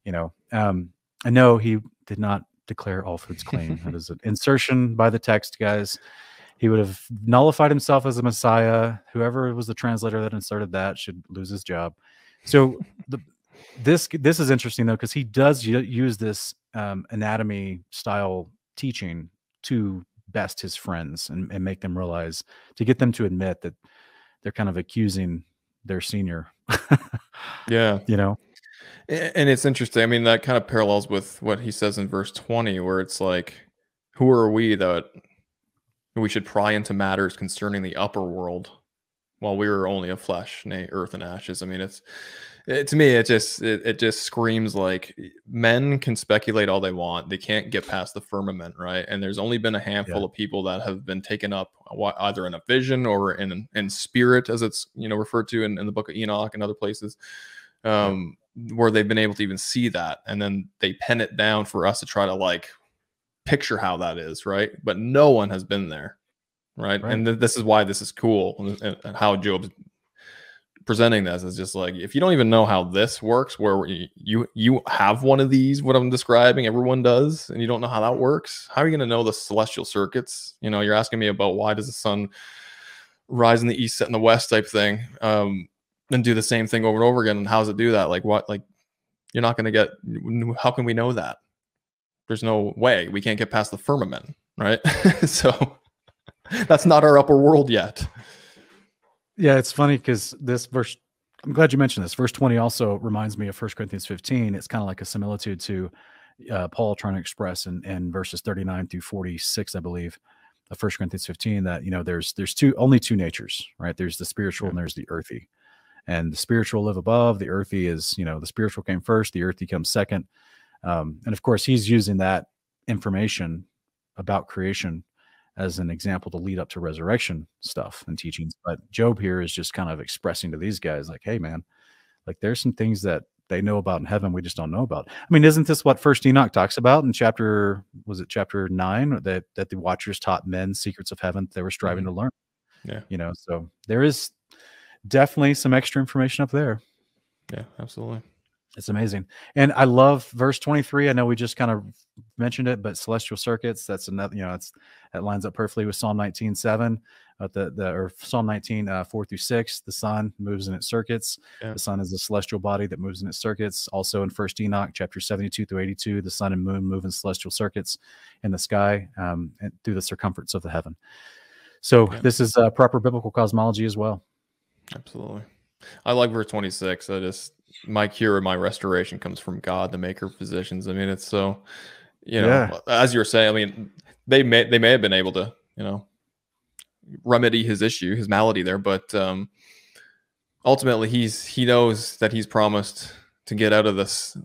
I know he did not declare all foods clean. That is an insertion by the text, guys. He would have nullified himself as a Messiah. Whoever was the translator that inserted that should lose his job. So this is interesting though, because he does use this anatomy style teaching to best his friends and make them realize, to get them to admit that they're kind of accusing their senior. Yeah. you know And it's interesting. I mean, that kind of parallels with what he says in verse 20, where it's like, who are we that we should pry into matters concerning the upper world while we were only of flesh, nay, earth and ashes? I mean, to me, it just screams like men can speculate all they want. They can't get past the firmament, right? And there's only been a Yeah. handful of people that have been taken up either in a vision or in spirit, as it's referred to in the book of Enoch and other places. Where they've been able to even see that, and then they pen it down for us to try to like picture how that is, right? But no one has been there, right? Right. And this is why this is cool, and how Job's presenting this is just like, if you don't even know how this works, where you have one of these, what I'm describing, everyone does, and you don't know how that works, how are you going to know the celestial circuits? You're asking me about why does the sun rise in the east, set in the west type thing, and do the same thing over and over again. And how does it do that? Like what? Like you're not going to get. How can we know that? There's no way. We can't get past the firmament, right? So that's not our upper world yet. Yeah, it's funny because this verse, I'm glad you mentioned this. Verse 20 also reminds me of 1 Corinthians 15. It's kind of like a similitude to Paul trying to express in verses 39 through 46, I believe, of 1 Corinthians 15, that, you know, there's only two natures, right? There's the spiritual and there's the earthy. And the spiritual live above, the earthy is, you know, the spiritual came first, the earthy comes second. And of course, he's using that information about creation as an example to lead up to resurrection stuff and teachings. But Job here is just kind of expressing to these guys like, hey, man, like there's some things that they know about in heaven we just don't know about. I mean, isn't this what First Enoch talks about in chapter 9, that the watchers taught men secrets of heaven they were striving to learn? Yeah. You know, so there is definitely some extra information up there. Yeah, absolutely. It's amazing. And I love verse 23. I know we just kind of mentioned it, but celestial circuits, that's another, you know, that lines up perfectly with Psalm 19:7, or Psalm 19, 4-6. The sun moves in its circuits. Yeah. The sun is a celestial body that moves in its circuits. Also in First Enoch, chapter 72-82, the sun and moon move in celestial circuits in the sky, and through the circumference of the heaven. So this is proper biblical cosmology as well. Absolutely. I like verse 26. My cure and my restoration comes from God, the maker of physicians. I mean, it's so, you know, as you were saying, I mean, they may have been able to, you know, remedy his issue, his malady there, but ultimately he knows that he's promised to get out of this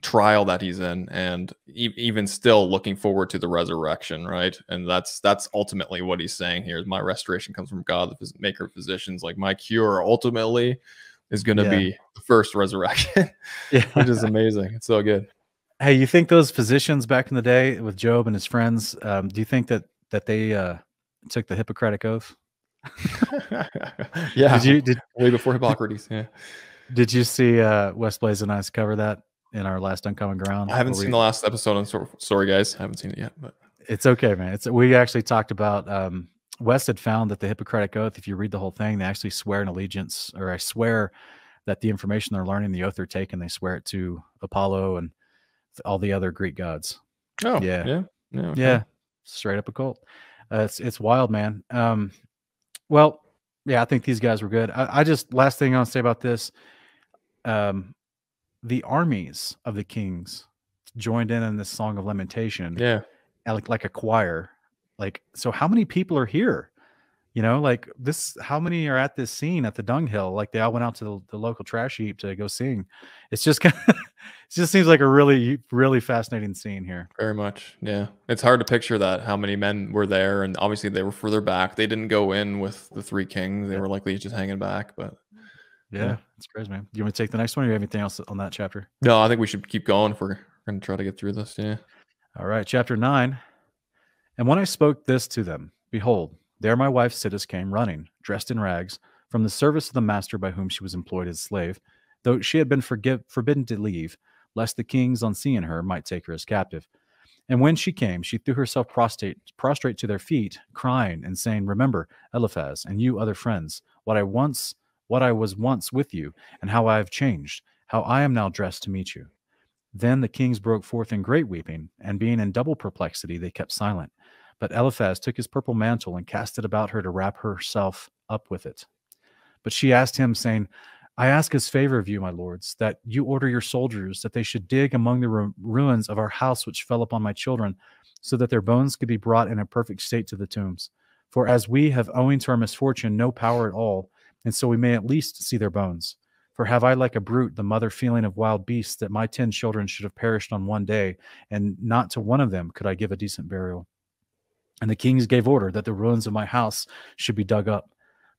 trial that he's in, and even still looking forward to the resurrection, right? And that's ultimately what he's saying here. My restoration comes from God, the maker of physicians. Like my cure ultimately is going to be the first resurrection, which is amazing. It's so good. Hey, you think those physicians back in the day with Job and his friends, do you think that they took the Hippocratic Oath? Yeah. Way before Hippocrates. Yeah. Did you see Wes Blaze and I's cover that in our last Uncommon Ground? I haven't seen the last episode. Sorry, guys. I haven't seen it yet, but it's okay, man. We actually talked about Wes had found that the Hippocratic Oath, if you read the whole thing, they actually swear an allegiance, or I swear that the information they're learning, the oath they're taking, they swear it to Apollo and all the other Greek gods. Oh, yeah. Straight up a cult. It's wild, man. Well, yeah, I think these guys were good. I just, last thing I'll say about this, the armies of the kings joined in this song of lamentation. Yeah. Like a choir. Like, so how many people are here? You know, like this, how many are at this scene at the dunghill? Like they all went out to the local trash heap to go sing. It's just kind of, it just seems like a really, really fascinating scene here. Very much. Yeah. It's hard to picture that, how many men were there. And obviously they were further back. They didn't go in with the three kings. They were likely just hanging back, but yeah, it's crazy, man. Do you want to take the next one, or you have anything else on that chapter? No, I think we should keep going if we're going to try to get through this. Yeah. All right. Chapter 9. And when I spoke this to them, behold, there my wife Sidis came running, dressed in rags, from the service of the master by whom she was employed as slave, though she had been forbidden to leave, lest the kings, on seeing her, might take her as captive. And when she came, she threw herself prostrate to their feet, crying and saying, Remember, Eliphaz, and you other friends, what I was once with you, and how I have changed, how I am now dressed to meet you. Then the kings broke forth in great weeping, and being in double perplexity, they kept silent. But Eliphaz took his purple mantle and cast it about her to wrap herself up with it. But she asked him, saying, I ask as favor of you, my lords, that you order your soldiers, that they should dig among the ruins of our house which fell upon my children, so that their bones could be brought in a perfect state to the tombs. For as we have, owing to our misfortune, no power at all, and so we may at least see their bones. For have I, like a brute, the mother feeling of wild beasts, that my 10 children should have perished on one day, and not to one of them could I give a decent burial? And the kings gave order that the ruins of my house should be dug up.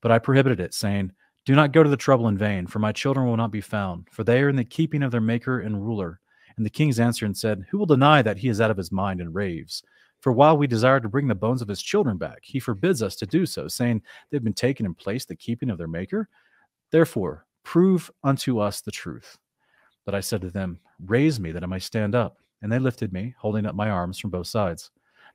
But I prohibited it, saying, Do not go to the trouble in vain, for my children will not be found, for they are in the keeping of their maker and ruler. And the kings answered and said, Who will deny that he is out of his mind and raves? For while we desire to bring the bones of his children back, he forbids us to do so, saying, They've been taken in place the keeping of their maker. Therefore, prove unto us the truth. But I said to them, Raise me, that I may stand up. And they lifted me, holding up my arms from both sides.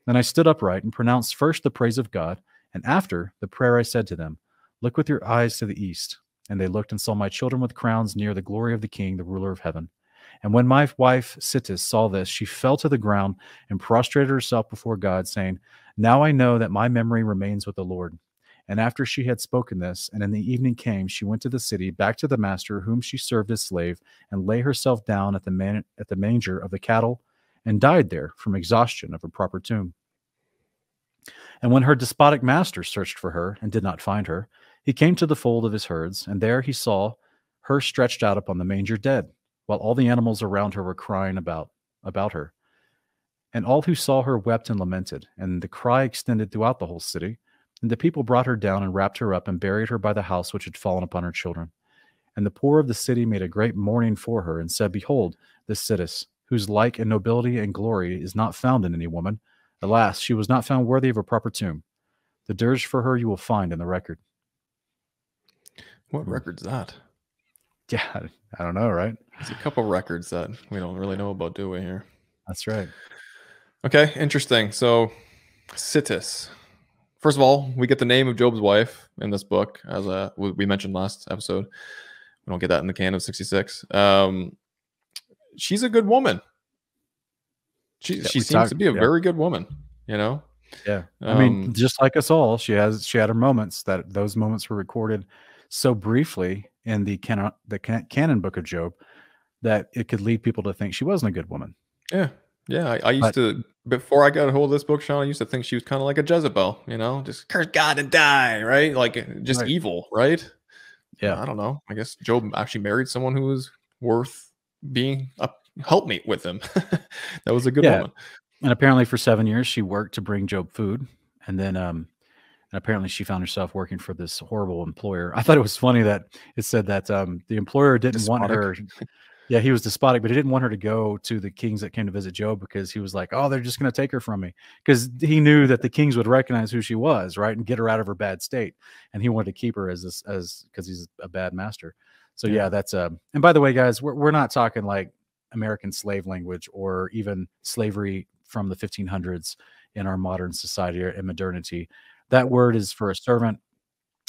Then I stood upright and pronounced first the praise of God, And after the prayer I said to them, look with your eyes to the east. And they looked and saw my children with crowns near the glory of the king, the ruler of heaven. And when my wife Sittis saw this, she fell to the ground and prostrated herself before God, saying, now I know that my memory remains with the Lord. And after she had spoken this, and in the evening came, she went to the city, back to the master whom she served as slave, and lay herself down at the manger of the cattle, and died there from exhaustion of a proper tomb. And when her despotic master searched for her and did not find her, he came to the fold of his herds, and there he saw her stretched out upon the manger dead, while all the animals around her were crying about her. And all who saw her wept and lamented, and the cry extended throughout the whole city. And the people brought her down and wrapped her up and buried her by the house which had fallen upon her children. And the poor of the city made a great mourning for her, and said, behold, this Sittis, whose like and nobility and glory is not found in any woman. Alas, she was not found worthy of a proper tomb. The dirge for her you will find in the record. What record's that? Yeah, I don't know, right? There's a couple records that we don't really know about, do we, here? That's right. Okay, interesting. So, Sittis. First of all, we get the name of Job's wife in this book, as we mentioned last episode. We don't get that in the canon of 66. She's a good woman. She seems to be a very good woman, you know? Yeah. I mean, just like us all, she had her moments. Those moments were recorded so briefly in the canon book of Job that it could lead people to think she wasn't a good woman. Yeah. Yeah. I used to, before I got a hold of this book, Sean, I used to think she was kind of like a Jezebel, you know, just curse God and die, right? Like just evil, right? Yeah. I don't know. I guess Job actually married someone who was worth being a helpmate with him. That was a good woman. And apparently for 7 years she worked to bring Job food, and then and apparently she found herself working for this horrible employer. I thought it was funny that it said that the employer didn't want her. Yeah, he was despotic, but he didn't want her to go to the kings that came to visit Job, because he was like, oh, they're just going to take her from me, because he knew that the kings would recognize who she was, right, and get her out of her bad state, and he wanted to keep her as because he's a bad master. So yeah, that's and by the way, guys, we're not talking like American slave language or even slavery from the 1500s in our modern society or in modernity. That word is for a servant.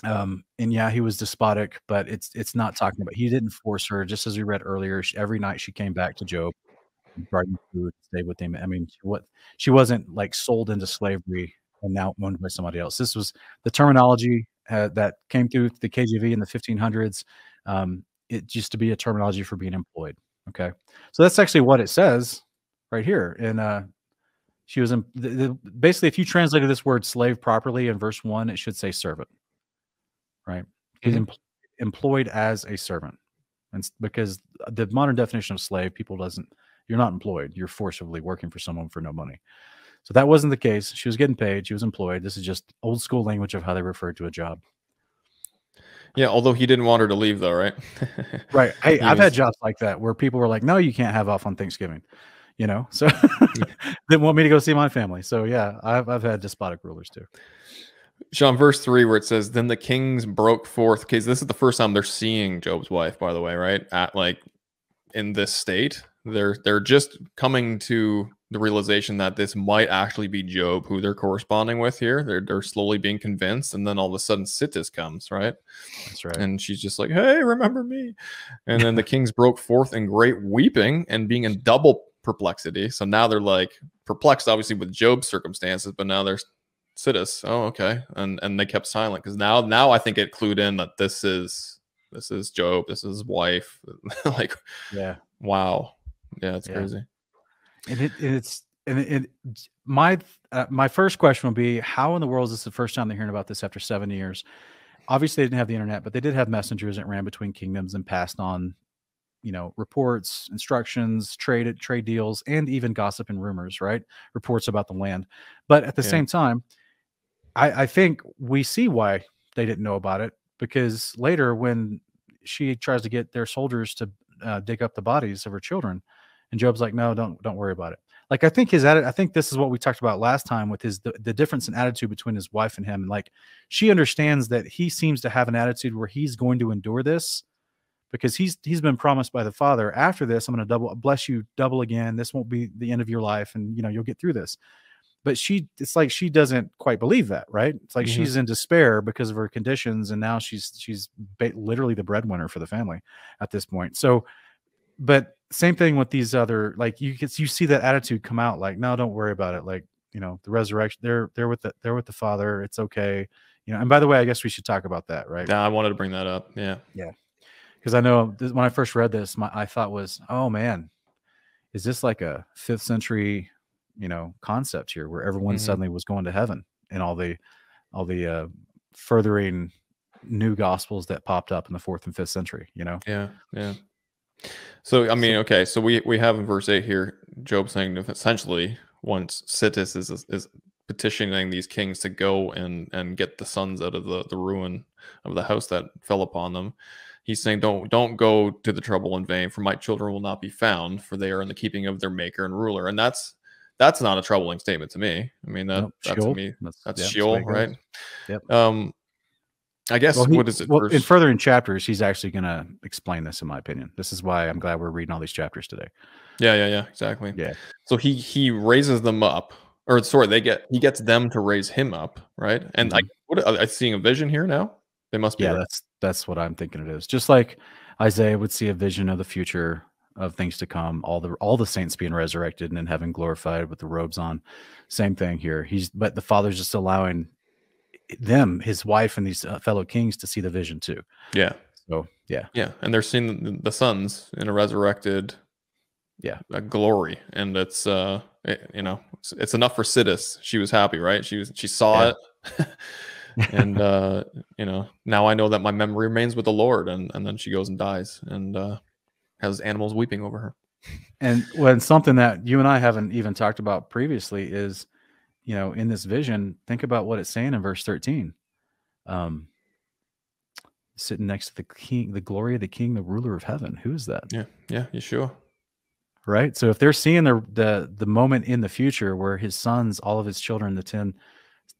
And yeah, he was despotic, but it's not talking about, he didn't force her. Just as we read earlier, every night she came back to Job and brought him food, stayed with him. I mean, she wasn't like sold into slavery and now owned by somebody else. This was the terminology that came through the KJV in the 1500s. It used to be a terminology for being employed. Okay, so that's actually what it says right here. And she was basically, if you translated this word slave properly in verse 1, it should say servant. Right, he's employed as a servant, and because the modern definition of slave, you're not employed, you're forcibly working for someone for no money. So that wasn't the case. She was getting paid, she was employed. This is just old school language of how they referred to a job. Yeah, although he didn't want her to leave, though, right? Right. Hey, I've had jobs like that where people were like, no, you can't have off on Thanksgiving, you know, so didn't want me to go see my family. So yeah, I've had despotic rulers too. Sean, verse 3, where it says, then the kings broke forth. Okay, this is the first time they're seeing Job's wife, by the way, right? At like in this state, they're just coming to the realization that this might actually be Job who they're corresponding with here. They're slowly being convinced, and then all of a sudden Sittis comes, right? That's right. And she's just like, hey, remember me. And then the kings broke forth in great weeping and being in double perplexity. So now they're like perplexed, obviously, with Job's circumstances, but now they're Sittis. Oh, okay. And they kept silent, because now I think it clued in that this is Job, this is his wife. Like, yeah, wow, yeah, it's crazy. And my first question would be, how in the world is this the first time they're hearing about this after 7 years? Obviously, they didn't have the internet, but they did have messengers that ran between kingdoms and passed on, you know, reports, instructions, trade deals, and even gossip and rumors, right? Reports about the land. But at the same time, I think we see why they didn't know about it, because later when she tries to get their soldiers to dig up the bodies of her children, and Job's like, no, don't worry about it. Like, I think this is what we talked about last time with the difference in attitude between his wife and him. And like, she understands that he seems to have an attitude where he's going to endure this, because he's been promised by the Father, after this, I'm going to bless you double again. This won't be the end of your life, and you know, you'll get through this. but it's like she doesn't quite believe that, right? It's like Hmm. she's in despair because of her conditions, and now she's literally the breadwinner for the family at this point. So, but same thing with these other, like you see that attitude come out, like, no, don't worry about it, like, the resurrection, they're with the Father, it's okay, And by the way, I guess we should talk about that, right? Yeah, I wanted to bring that up. Yeah. Yeah, because I know when I first read this, I thought was, oh man, is this like a 5th century, concept here where everyone Hmm. suddenly was going to heaven, and all the furthering new gospels that popped up in the 4th and 5th century. Yeah. Yeah. So I mean, So okay, so we have in verse 8 here, Job saying that essentially once Sittis is petitioning these kings to go and get the sons out of the ruin of the house that fell upon them. He's saying, don't go to the trouble in vain, for my children will not be found, for they are in the keeping of their maker and ruler. And that's not a troubling statement to me. I mean, nope, that to Sheol. me, that's That's the way Sheol, it right? goes. Yep. Um, I Well, guess what is it, in verse? furthering chapters, he's actually going to explain this, in my opinion. This is why I'm glad we're reading all these chapters today. Yeah, exactly. Yeah. So he raises them up, or sorry, he gets them to raise him up, right? And Mhm. what are I seeing a vision here now? They must be Yeah, right. that's what I'm thinking it is. Just like Isaiah would see a vision of the future, of things to come, all the saints being resurrected and in heaven glorified with the robes on. Same thing here. But the Father's just allowing them, his wife, and these fellow kings to see the vision too. Yeah, So yeah, yeah, and they're seeing the sons in a resurrected yeah, glory, and it's enough for Sidis. She was happy, right? She saw yeah. it, and now I know that my memory remains with the Lord, and then she goes and dies, and has animals weeping over her. And when something that you and I haven't even talked about previously is, in this vision, think about what it's saying in verse 13. Um, Sitting next to the king, the glory of the king, the ruler of heaven. Who is that? Yeah, Yeshua. Right. So if they're seeing the moment in the future where his sons, all of his children, the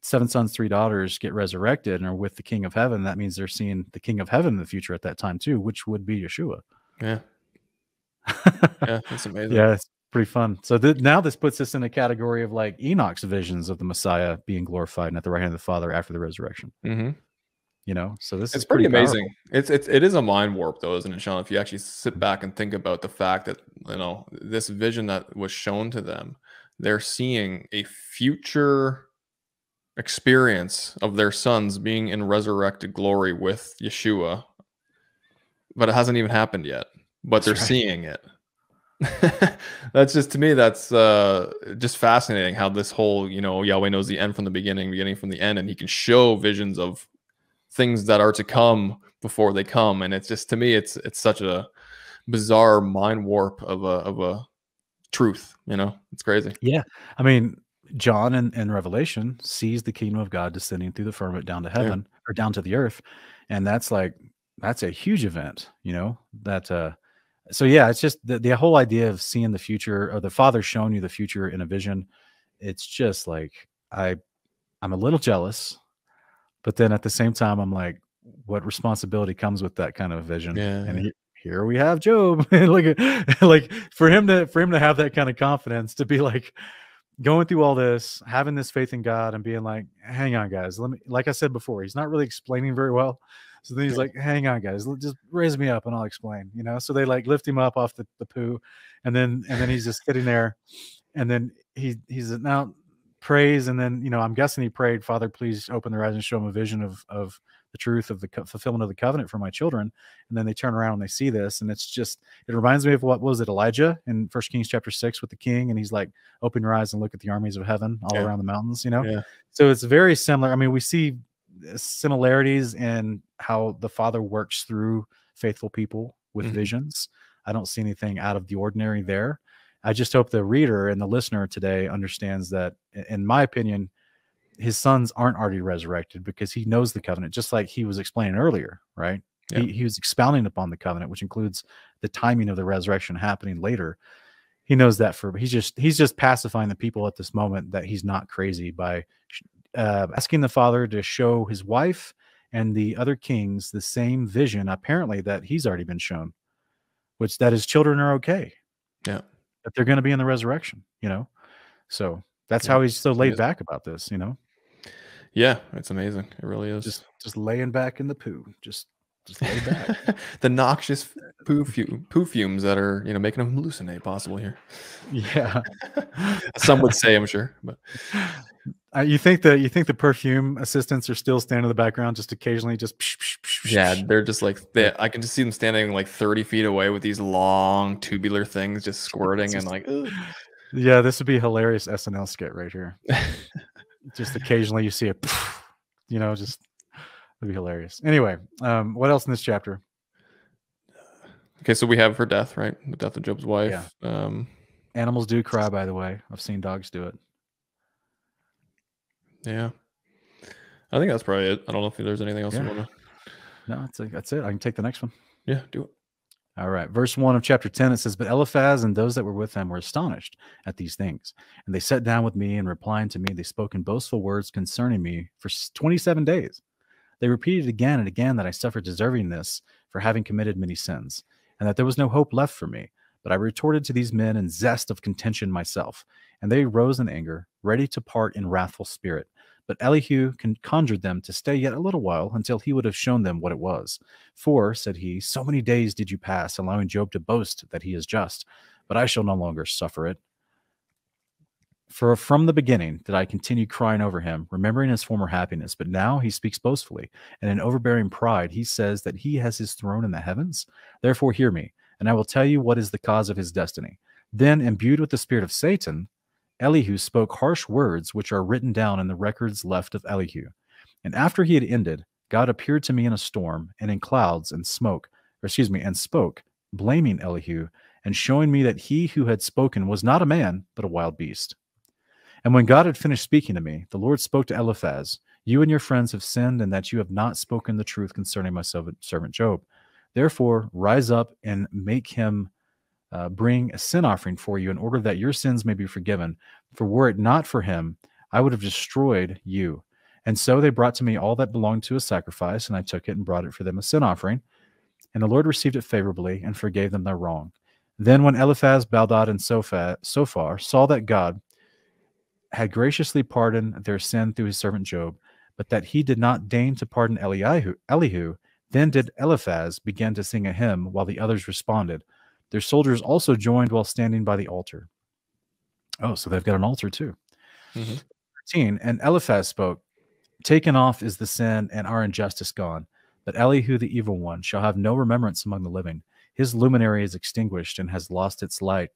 7 sons, 3 daughters, get resurrected and are with the king of heaven, that means they're seeing the king of heaven in the future at that time too, which would be Yeshua. Yeah, yeah, that's amazing. Yeah, it's pretty fun. So now this puts us in a category of like Enoch's visions of the Messiah being glorified and at the right hand of the Father after the resurrection. Hmm. So this It's is pretty pretty amazing. powerful. It is a mind warp though, isn't it, Sean? If you actually sit back and think about the fact that this vision that was shown to them, they're seeing a future experience of their sons being in resurrected glory with Yeshua, but it hasn't even happened yet. But they're That's right. seeing it. That's just, to me, that's just fascinating how this whole, Yahweh knows the end from the beginning from the end, and he can show visions of things that are to come before they come. And it's just, to me, it's such a bizarre mind warp of a truth. It's crazy. Yeah. I mean, John in Revelation sees the kingdom of God descending through the firmament down to Yeah. heaven, or down to the earth. And that's a huge event, so yeah, it's just the whole idea of seeing the future, or the Father showing you the future in a vision. It's just like, I'm a little jealous, but then at the same time, I'm like, what responsibility comes with that kind of vision? And Yeah. here we have Job, like for him to have that kind of confidence, to be like going through all this, having this faith in God, and being like, hang on, guys, let me, like I said before, he's not really explaining very well. So then he's Yeah. like, hang on, guys, just raise me up and I'll explain, So they like lift him up off the poo, and then he's just sitting there, and then he's now prays, and then I'm guessing he prayed, Father, please open their eyes and show them a vision of the truth of the fulfillment of the covenant for my children. And then they turn around and they see this, and it reminds me of what was it, Elijah in 1 Kings chapter 6 with the king, and he's like, open your eyes and look at the armies of heaven all Yeah. around the mountains. Yeah. So it's very similar. I mean, we see similarities in how the Father works through faithful people with Mhm. visions. I don't see anything out of the ordinary there. I just hope the reader and the listener today understands that, in my opinion, his sons aren't already resurrected, because he knows the covenant, just like he was explaining earlier, right? Yeah. He was expounding upon the covenant, which includes the timing of the resurrection happening later. He knows that he's just pacifying the people at this moment, that he's not crazy by asking the Father to show his wife and the other kings the same vision, apparently, that he's already been shown, that his children are okay, Yeah. that they're going to be in the resurrection. So That's Yeah, how he's so laid amazing. back about this, you know? Yeah, it's amazing. It really is. Just laying back in the poo. Just lay back. The noxious poo fumes that are, making him hallucinate possibly here. Yeah. Some would say, I'm sure, but You think the perfume assistants are still standing in the background, just occasionally just psh, psh, psh, psh, yeah, psh. they're just like I can just see them standing like 30 feet away with these long tubular things just squirting and like, ugh. Yeah, this would be a hilarious SNL skit right here. Just occasionally you see a, just it'd be hilarious. Anyway, what else in this chapter? Okay, so we have her death, right? The death of Job's wife. Animals do cry, by the way. I've seen dogs do it. Yeah. I think that's probably it. I don't know if there's anything else you want to. No, that's it. I can take the next one. Yeah, do it. All right. Verse 1 of chapter 10, it says, But Eliphaz and those that were with him were astonished at these things. And they sat down with me, and replying to me, they spoke in boastful words concerning me for 27 days. They repeated again and again that I suffered deserving this for having committed many sins, and that there was no hope left for me. But I retorted to these men in zest of contention myself, and they rose in anger, ready to part in wrathful spirit. But Elihu conjured them to stay yet a little while until he would have shown them what it was. For, said he, so many days did you pass, allowing Job to boast that he is just, but I shall no longer suffer it. For from the beginning did I continue crying over him, remembering his former happiness. But now he speaks boastfully, and in overbearing pride he says that he has his throne in the heavens. Therefore hear me, and I will tell you what is the cause of his destiny. Then, imbued with the spirit of Satan, Elihu spoke harsh words which are written down in the records left of Elihu. And after he had ended, God appeared to me in a storm and in clouds and spoke, blaming Elihu and showing me that he who had spoken was not a man, but a wild beast. And when God had finished speaking to me, the Lord spoke to Eliphaz, You and your friends have sinned, and that you have not spoken the truth concerning my servant Job. Therefore, rise up and make him bring a sin offering for you in order that your sins may be forgiven. For were it not for him, I would have destroyed you. And so they brought to me all that belonged to a sacrifice, and I took it and brought it for them a sin offering. And the Lord received it favorably and forgave them their wrong. Then when Eliphaz, Bildad, and Sophar saw that God had graciously pardoned their sin through his servant Job, but that he did not deign to pardon Elihu, then did Eliphaz begin to sing a hymn while the others responded. Their soldiers also joined while standing by the altar. Oh, so they've got an altar too. 13, and Eliphaz spoke, Taken off is the sin and our injustice gone, but Elihu the evil one shall have no remembrance among the living. His luminary is extinguished and has lost its light.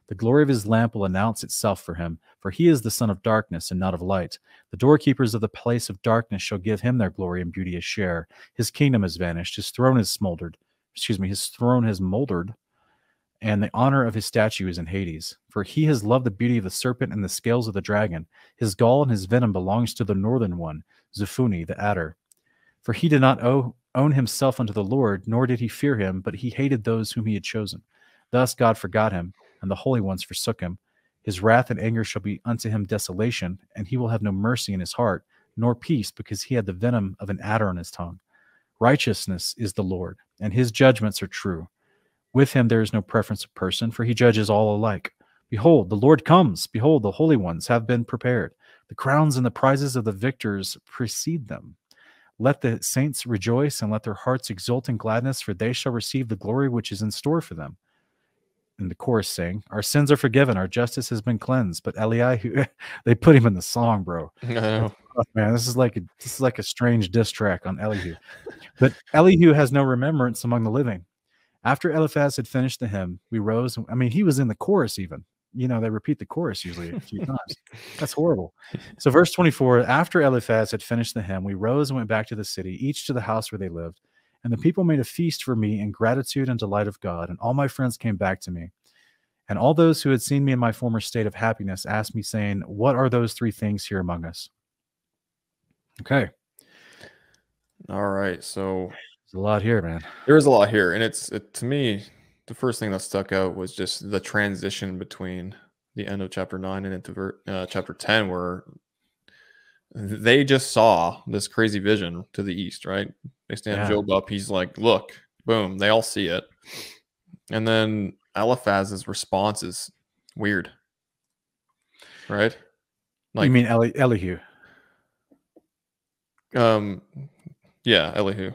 The glory of his lamp will announce itself for him, for he is the son of darkness and not of light. The doorkeepers of the place of darkness shall give him their glory and beauty as share. His kingdom has vanished, his throne has moldered, and the honor of his statue is in Hades. For he has loved the beauty of the serpent and the scales of the dragon. His gall and his venom belongs to the northern one, Zephuni the adder. For he did not own himself unto the Lord, nor did he fear him, but he hated those whom he had chosen. Thus God forgot him, and the holy ones forsook him. His wrath and anger shall be unto him desolation, and he will have no mercy in his heart, nor peace, because he had the venom of an adder on his tongue. Righteousness is the Lord, and his judgments are true. With him there is no preference of person, for he judges all alike. Behold, the Lord comes. Behold, the holy ones have been prepared. The crowns and the prizes of the victors precede them. Let the saints rejoice, and let their hearts exult in gladness, for they shall receive the glory which is in store for them. And the chorus sang, Our sins are forgiven, our justice has been cleansed. But Elihu, they put him in the song, bro. I know. Man, this is like a strange diss track on Elihu. But Elihu has no remembrance among the living. After Eliphaz had finished the hymn, we rose. I mean, he was in the chorus even. They repeat the chorus usually a few times. That's horrible. So verse 24, after Eliphaz had finished the hymn, we rose and went back to the city, each to the house where they lived. And the people made a feast for me in gratitude and delight of God. And all my friends came back to me. And all those who had seen me in my former state of happiness asked me, saying, What are those three things here among us? Okay. All right. So there's a lot here, man. There is a lot here. And to me, the first thing that stuck out was just the transition between the end of chapter 9 and into chapter 10, where they just saw this crazy vision to the east, right? They stand Job up. He's like, look, boom. They all see it. And then Eliphaz's response is weird, right? You Like, mean Elihu? um, yeah, Elihu.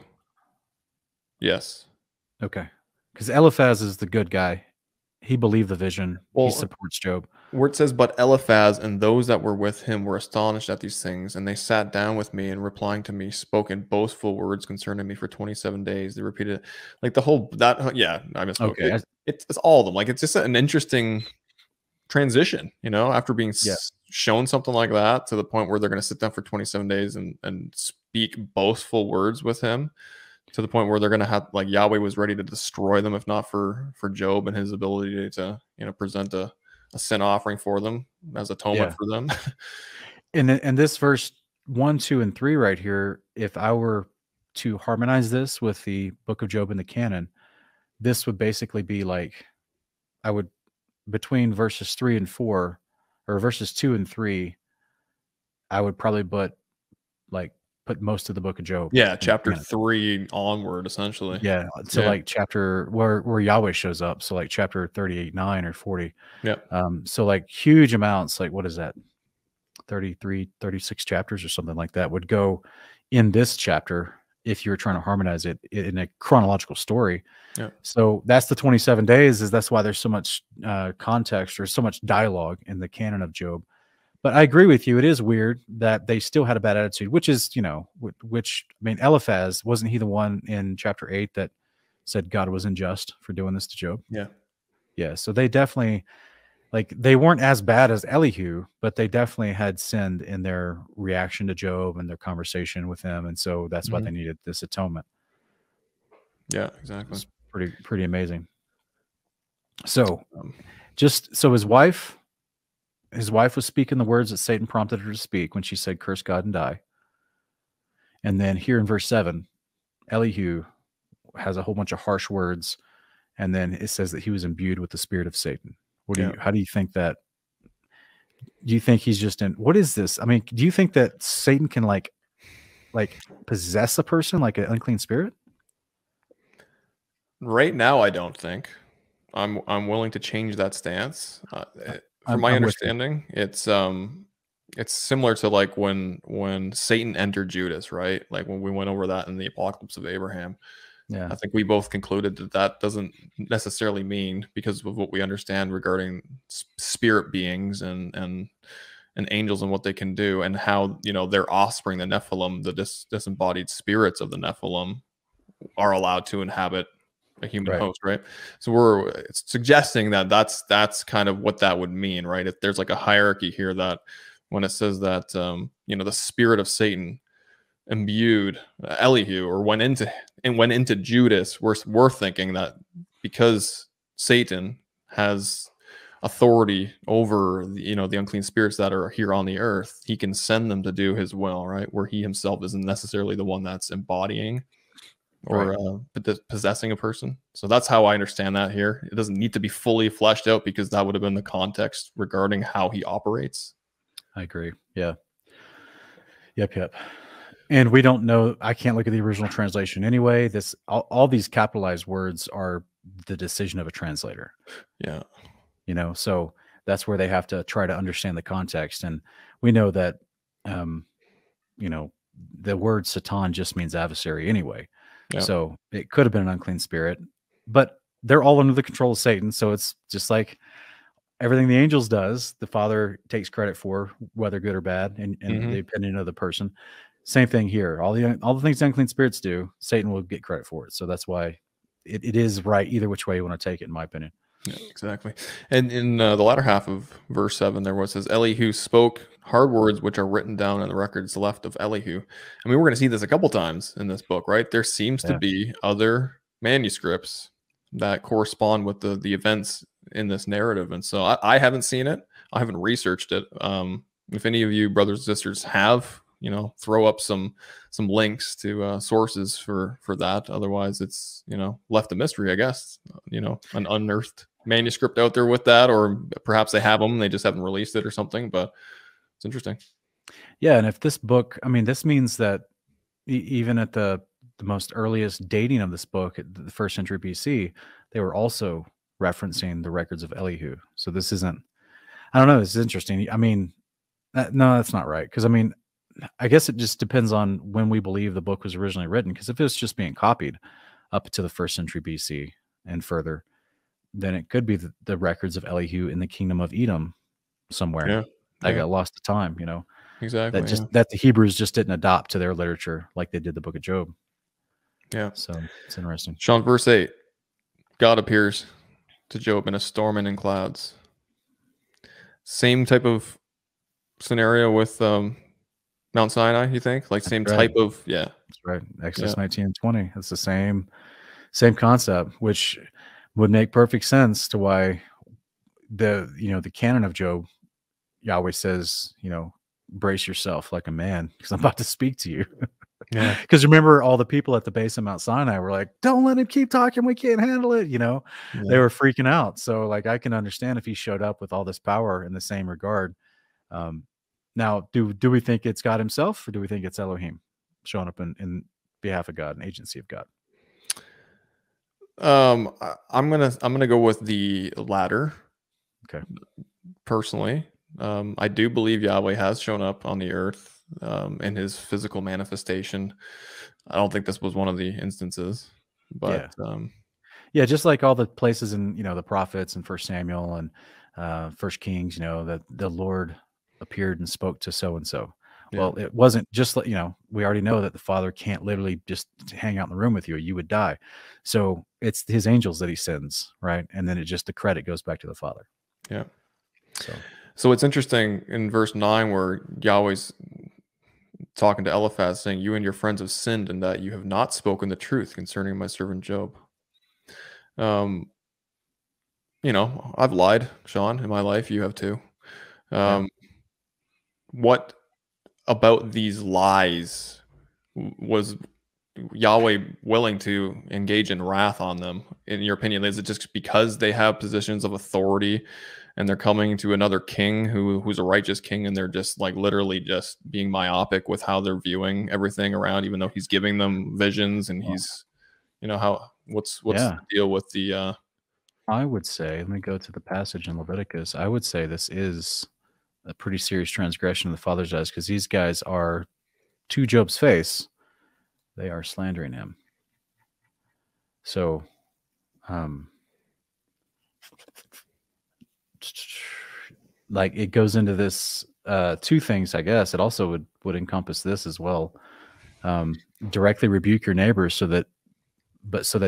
Yes. Okay, because Eliphaz is the good guy. He believed the vision. He Well, supports Job. where it says, "But Eliphaz and those that were with him were astonished at these things, and they sat down with me, and replying to me, spoke in boastful words concerning me for 27 days." They repeated it. Like the whole that yeah, I misspoke. Okay, It's all of them. Like it's just an interesting transition, after being yeah, shown something like that to the point where they're going to sit down for 27 days and speak boastful words with him to the point where they're going to have like Yahweh was ready to destroy them if not for Job and his ability to present a sin offering for them as atonement yeah. for them. In this verse 1, 2, and 3 right here, if I were to harmonize this with the Book of Job in the canon, this would basically be like I would between verses 3 and 4, or verses 2 and 3, I would probably put most of the Book of Job Yeah, in the chapter canon. 3 onward essentially. Yeah, to Yeah. like chapter where Yahweh shows up. So like chapter 38, 9 or 40. Yeah. So like huge amounts, like what is that? 33, 36 chapters or something like that would go in this chapter if you were trying to harmonize it in a chronological story. Yeah. So that's the 27 days. That's why there's so much context or so much dialogue in the canon of Job. But I agree with you. It is weird that they still had a bad attitude, which is, which I mean, Eliphaz, wasn't he the one in chapter 8 that said God was unjust for doing this to Job? Yeah. Yeah. So they definitely, like, they weren't as bad as Elihu, but they definitely had sinned in their reaction to Job and their conversation with him. And so that's why they needed this atonement. Yeah, exactly. It's pretty amazing. So Um, so his wife was speaking the words that Satan prompted her to speak when she said, "Curse God and die." And then here in verse 7, Elihu has a whole bunch of harsh words, and then it says that he was imbued with the spirit of Satan. How do you think that? Do you think he's just in? What is this? I mean, do you think that Satan can like possess a person like an unclean spirit? Right now, I don't think. I'm willing to change that stance. From my I'm with you. understanding, it's similar to like when Satan entered Judas, right? Like when we went over that in the Apocalypse of Abraham. Yeah. I think we both concluded that doesn't necessarily mean, because of what we understand regarding spirit beings and angels and what they can do, and how their offspring, the Nephilim, the disembodied spirits of the Nephilim, are allowed to inhabit a human Right. host, right? So it's suggesting that that's kind of what that would mean, right? If there's like a hierarchy here, that when it says that the spirit of Satan imbued Elihu or went into Judas, we're thinking that because Satan has authority over the unclean spirits that are here on the earth, he can send them to do his will, right? Where he himself isn't necessarily the one that's embodying or possessing a person. So that's how I understand that here. It doesn't need to be fully fleshed out, because that would have been the context regarding how he operates. I agree. Yeah. Yep. And we don't know. I can't look at the original translation anyway. All these capitalized words are the decision of a translator. Yeah. So that's where they have to try to understand the context. And we know that, the word Satan just means adversary anyway. Yeah. So it could have been an unclean spirit, but they're all under the control of Satan. So it's just like everything the angels does, the Father takes credit for, whether good or bad, in the opinion of the person. Same thing here. All the things the unclean spirits do, Satan will get credit for it. So that's why it is right either which way you want to take it, in my opinion. Yeah, exactly. And in the latter half of verse 7, there was says, Elihu spoke hard words which are written down in the records left of Elihu. I mean, we're going to see this a couple times in this book, right? There seems to be other manuscripts that correspond with the events in this narrative. And so I haven't seen it. I haven't researched it. If any of you brothers and sisters have, throw up some links to sources for that. Otherwise, it's left a mystery, I guess. An unearthed manuscript out there with that, or perhaps they have them, they just haven't released it or something. But it's interesting. Yeah, and if this book, I mean, this means that even at the most earliest dating of this book, at the 1st century BC, they were also referencing the records of Elihu. So this isn't. I don't know. This is interesting. I mean, No, that's not right. Because I mean, I guess it just depends on when we believe the book was originally written. Because if it was just being copied up to the 1st century BC and further, then it could be the records of Elihu in the kingdom of Edom somewhere Yeah, that yeah, got lost to time. You know, exactly. Yeah, that the Hebrews just didn't adopt to their literature like they did the book of Job. yeah. So it's interesting. Sean, verse 8. God appears to Job in a storm and in clouds. Same type of scenario with Mount Sinai, you think? Like That's same right. type of, yeah, That's right. yeah, Exodus 19 and 20. It's the same concept, which would make perfect sense to why the canon of Job, Yahweh says, brace yourself like a man because I'm about to speak to you. yeah, Because remember, all the people at the base of Mount Sinai were like, "Don't let him keep talking. We can't handle it." They yeah. were freaking out. So, like, I can understand if he showed up with all this power in the same regard. Um, Now, do we think it's God Himself, or do we think it's Elohim showing up in behalf of God, an agency of God? I'm gonna go with the latter Okay. personally. I do believe Yahweh has shown up on the earth in His physical manifestation. I don't think this was one of the instances, but Yeah. Yeah, just like all the places in, the prophets and First Samuel and First Kings, that the Lord appeared and spoke to so and so. yeah, Well, it wasn't just like, we already know that the Father can't literally just hang out in the room with you, you would die. So it's his angels that he sends, right? And then the credit goes back to the Father. yeah. So So it's interesting in verse 9 where Yahweh's talking to Eliphaz, saying, "You and your friends have sinned, in that you have not spoken the truth concerning my servant Job." Um, I've lied, Sean, in my life. You have too. yeah. Um, what about these lies was Yahweh willing to engage in wrath on them? In your opinion, is it just because they have positions of authority and they're coming to another king who's a righteous king, and they're just like literally just being myopic with how they're viewing everything around, even though he's giving them visions and Well, he's, how what's yeah. the deal with the I would say, let me go to the passage in Leviticus. I would say this is a pretty serious transgression in the Father's eyes because these guys are, to Job's face, they are slandering him. So, um, like it goes into this two things, I guess. It also would encompass this as well. Directly rebuke your neighbor so that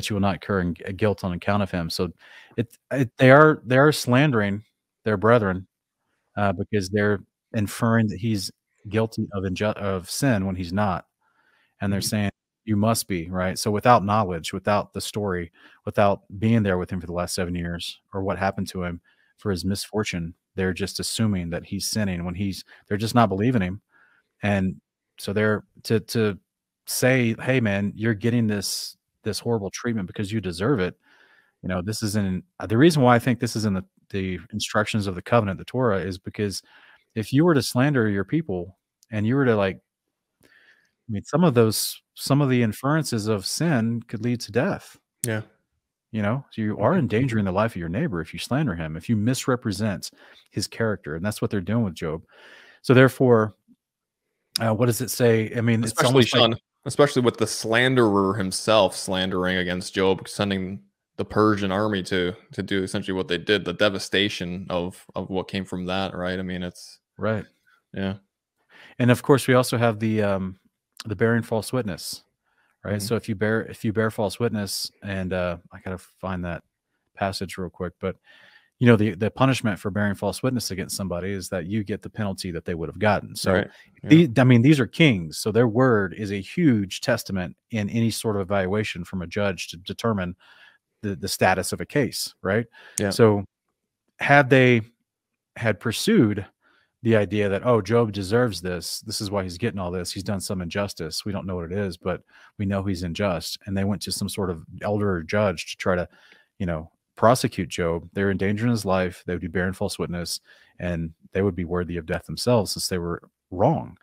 you will not incur guilt on account of him. So they are slandering their brethren because they're inferring that he's guilty of sin when he's not. And they're saying you must be, right? So without knowledge, without the story, without being there with him for the last 7 years, or what happened to him for his misfortune, they're just assuming that he's sinning when they're just not believing him. And so they're to say, hey man, you're getting this horrible treatment because you deserve it. This isn't the reason why I think this is in the instructions of the covenant, the Torah, is because if you were to slander your people and you were to, like, I mean, some of the inferences of sin could lead to death. yeah. So you are endangering the life of your neighbor if you slander him, if you misrepresent his character, and that's what they're doing with Job. So therefore, what does it say? I mean, it's Especially almost like, Sean, especially with the slanderer himself slandering against Job, sending the Persian army to do essentially what they did, the devastation of what came from that, right? I mean, it's right. yeah. And of course, we also have the bearing false witness, right? Mhm. So if you bear false witness, and I gotta find that passage real quick, but the punishment for bearing false witness against somebody is that you get the penalty that they would have gotten. So Right. Yeah. I mean, these are kings, so their word is a huge testament in any sort of evaluation from a judge to determine the status of a case, right? Yeah. So had they had pursued the idea that, oh, Job deserves this is why he's getting all this, he's done some injustice, we don't know what it is, but we know he's unjust, and they went to some sort of elder or judge to try to prosecute Job, they're endangering his life, they would be bearing false witness, and they would be worthy of death themselves since they were wrong.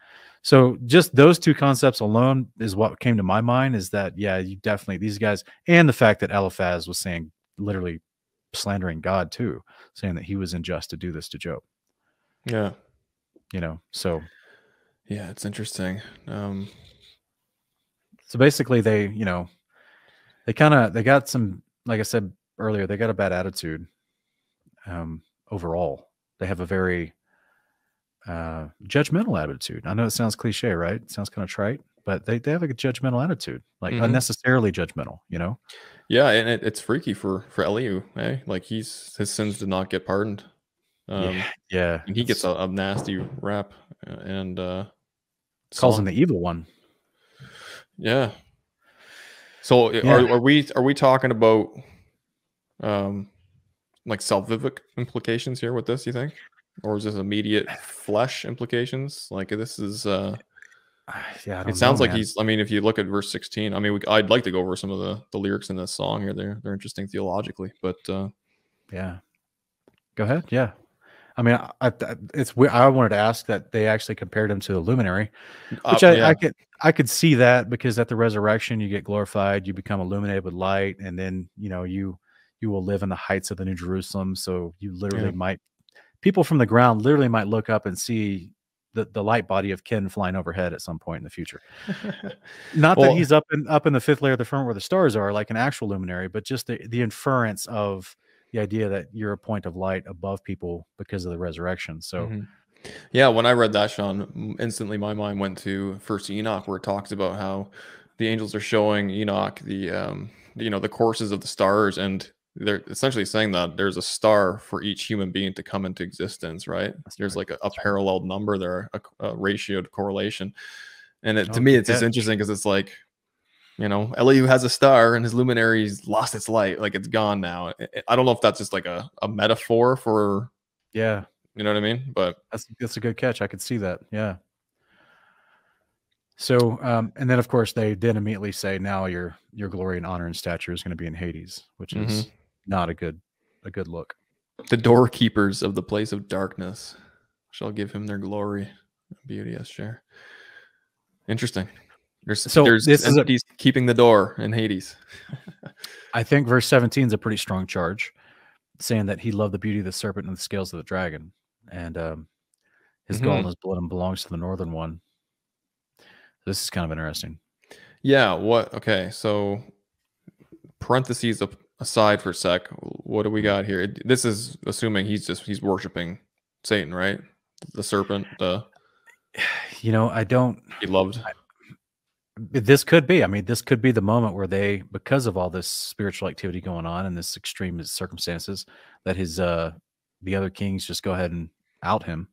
So just those two concepts alone is what came to my mind, is that, yeah, you definitely, these guys, and the fact that Eliphaz was saying, literally slandering God too, saying that he was unjust to do this to Job. Yeah. So Yeah, it's interesting. basically they got some, like I said earlier, they got a bad attitude. Overall, they have a very judgmental attitude. I know it sounds cliche, right? It sounds kind of trite, but they have a judgmental attitude, like mhm. unnecessarily judgmental. Yeah, and it's freaky for Elihu, eh? Like his sins did not get pardoned. Yeah, Um, yeah. and he gets It's a nasty rap and calls him song. the evil one. Yeah. So Yeah. are we talking about um like salvific implications here with this, you think? Or is this immediate flesh implications? Like this is Yeah, I it don't know, sounds like man. he's I mean, if you look at verse 16, I mean, I'd like to go over some of the lyrics in this song here. They're interesting theologically, but Yeah. Go ahead. Yeah. I mean, it's weird. I wanted to ask that they actually compared him to the luminary, which yeah. I could see that, because at the resurrection you get glorified, you become illuminated with light, and then you will live in the heights of the New Jerusalem. So you literally Yeah. might people from the ground literally might look up and see the light body of Ken flying overhead at some point in the future. Not that Well, he's up in the fifth layer of the firmament where the stars are, like an actual luminary, but just the inference of the idea that you're a point of light above people because of the resurrection. So mhm. Yeah, when I read that, Sean, instantly my mind went to First Enoch, where it talks about how the angels are showing Enoch the courses of the stars, and they're essentially saying that there's a star for each human being to come into existence, right? that's There's right. like a That's right. paralleled number there, a ratioed correlation, and to Oh, me, good it's just catch. interesting because it's like Elihu has a star and his luminary's lost its light, like it's gone now. I don't know if that's just like a metaphor for Yeah, you know what I mean, but that's a good catch. I could see that. Yeah. So, and then of course they then immediately say, now your glory and honor and stature is going to be in Hades, which mhm. is not a good look. The doorkeepers of the place of darkness shall give him their glory and beauty as share. Interesting. So There's this is entities keeping the door in Hades. I think verse 17 is a pretty strong charge, saying that he loved the beauty of the serpent and the scales of the dragon, and his gall and Hmm. his blood belongs to the northern one. This is kind of interesting. Yeah. What? Okay. So parentheses aside for a sec. What do we got here? This is assuming he's worshiping Satan, right? The serpent. I don't. He loved. This could be. I mean, this could be the moment where they, because of all this spiritual activity going on and this extreme circumstances, that the other kings just go ahead and out him.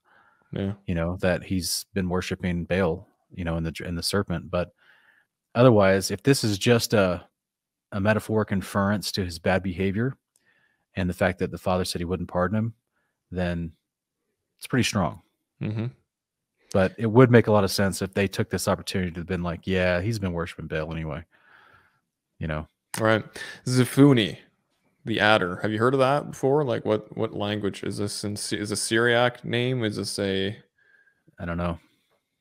Yeah. That he's been worshiping Baal, in the serpent. But otherwise, if this is just a metaphoric inference to his bad behavior and the fact that the father said he wouldn't pardon him, then it's pretty strong. Hmm. But it would make a lot of sense if they took this opportunity to have been like, yeah, he's been worshiping Baal anyway. All right. Zifuni, the adder. Have you heard of that before? Like what language is this? Is a Syriac name? Is this a? I don't know.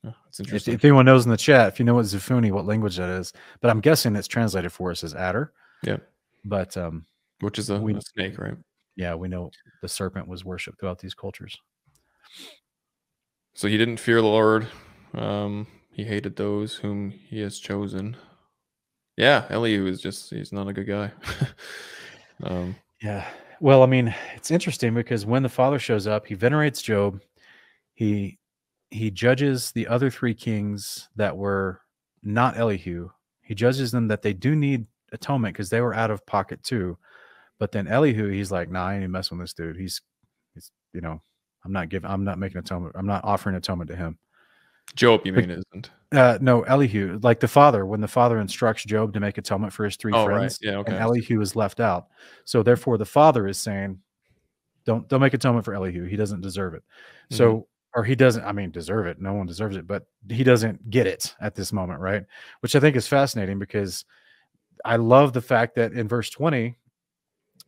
Oh, that's interesting. If anyone knows in the chat, if you know what Zifuni, what language that is, but I'm guessing it's translated for us as adder. Yeah. But Which is we, a snake, right? yeah, we know the serpent was worshipped throughout these cultures. So he didn't fear the Lord. He hated those whom he has chosen. Yeah, Elihu is he's not a good guy. Yeah. Well, I mean, it's interesting because when the father shows up, he venerates Job. He judges the other three kings that were not Elihu. He judges them that they do need atonement because they were out of pocket too. But then Elihu, he's like, nah, I ain't messing with this dude. He's I'm not making atonement. I'm not offering atonement to him. Job, you mean, isn't? No, Elihu, like the father, when the father instructs Job to make atonement for his three Oh, right. friends, Yeah, and okay. Elihu is left out. So therefore, the father is saying, don't make atonement for Elihu. He doesn't deserve it. Mhm. So, or he doesn't, I mean, deserve it. No one deserves it, but he doesn't get it at this moment, right? Which I think is fascinating because I love the fact that in verse 20,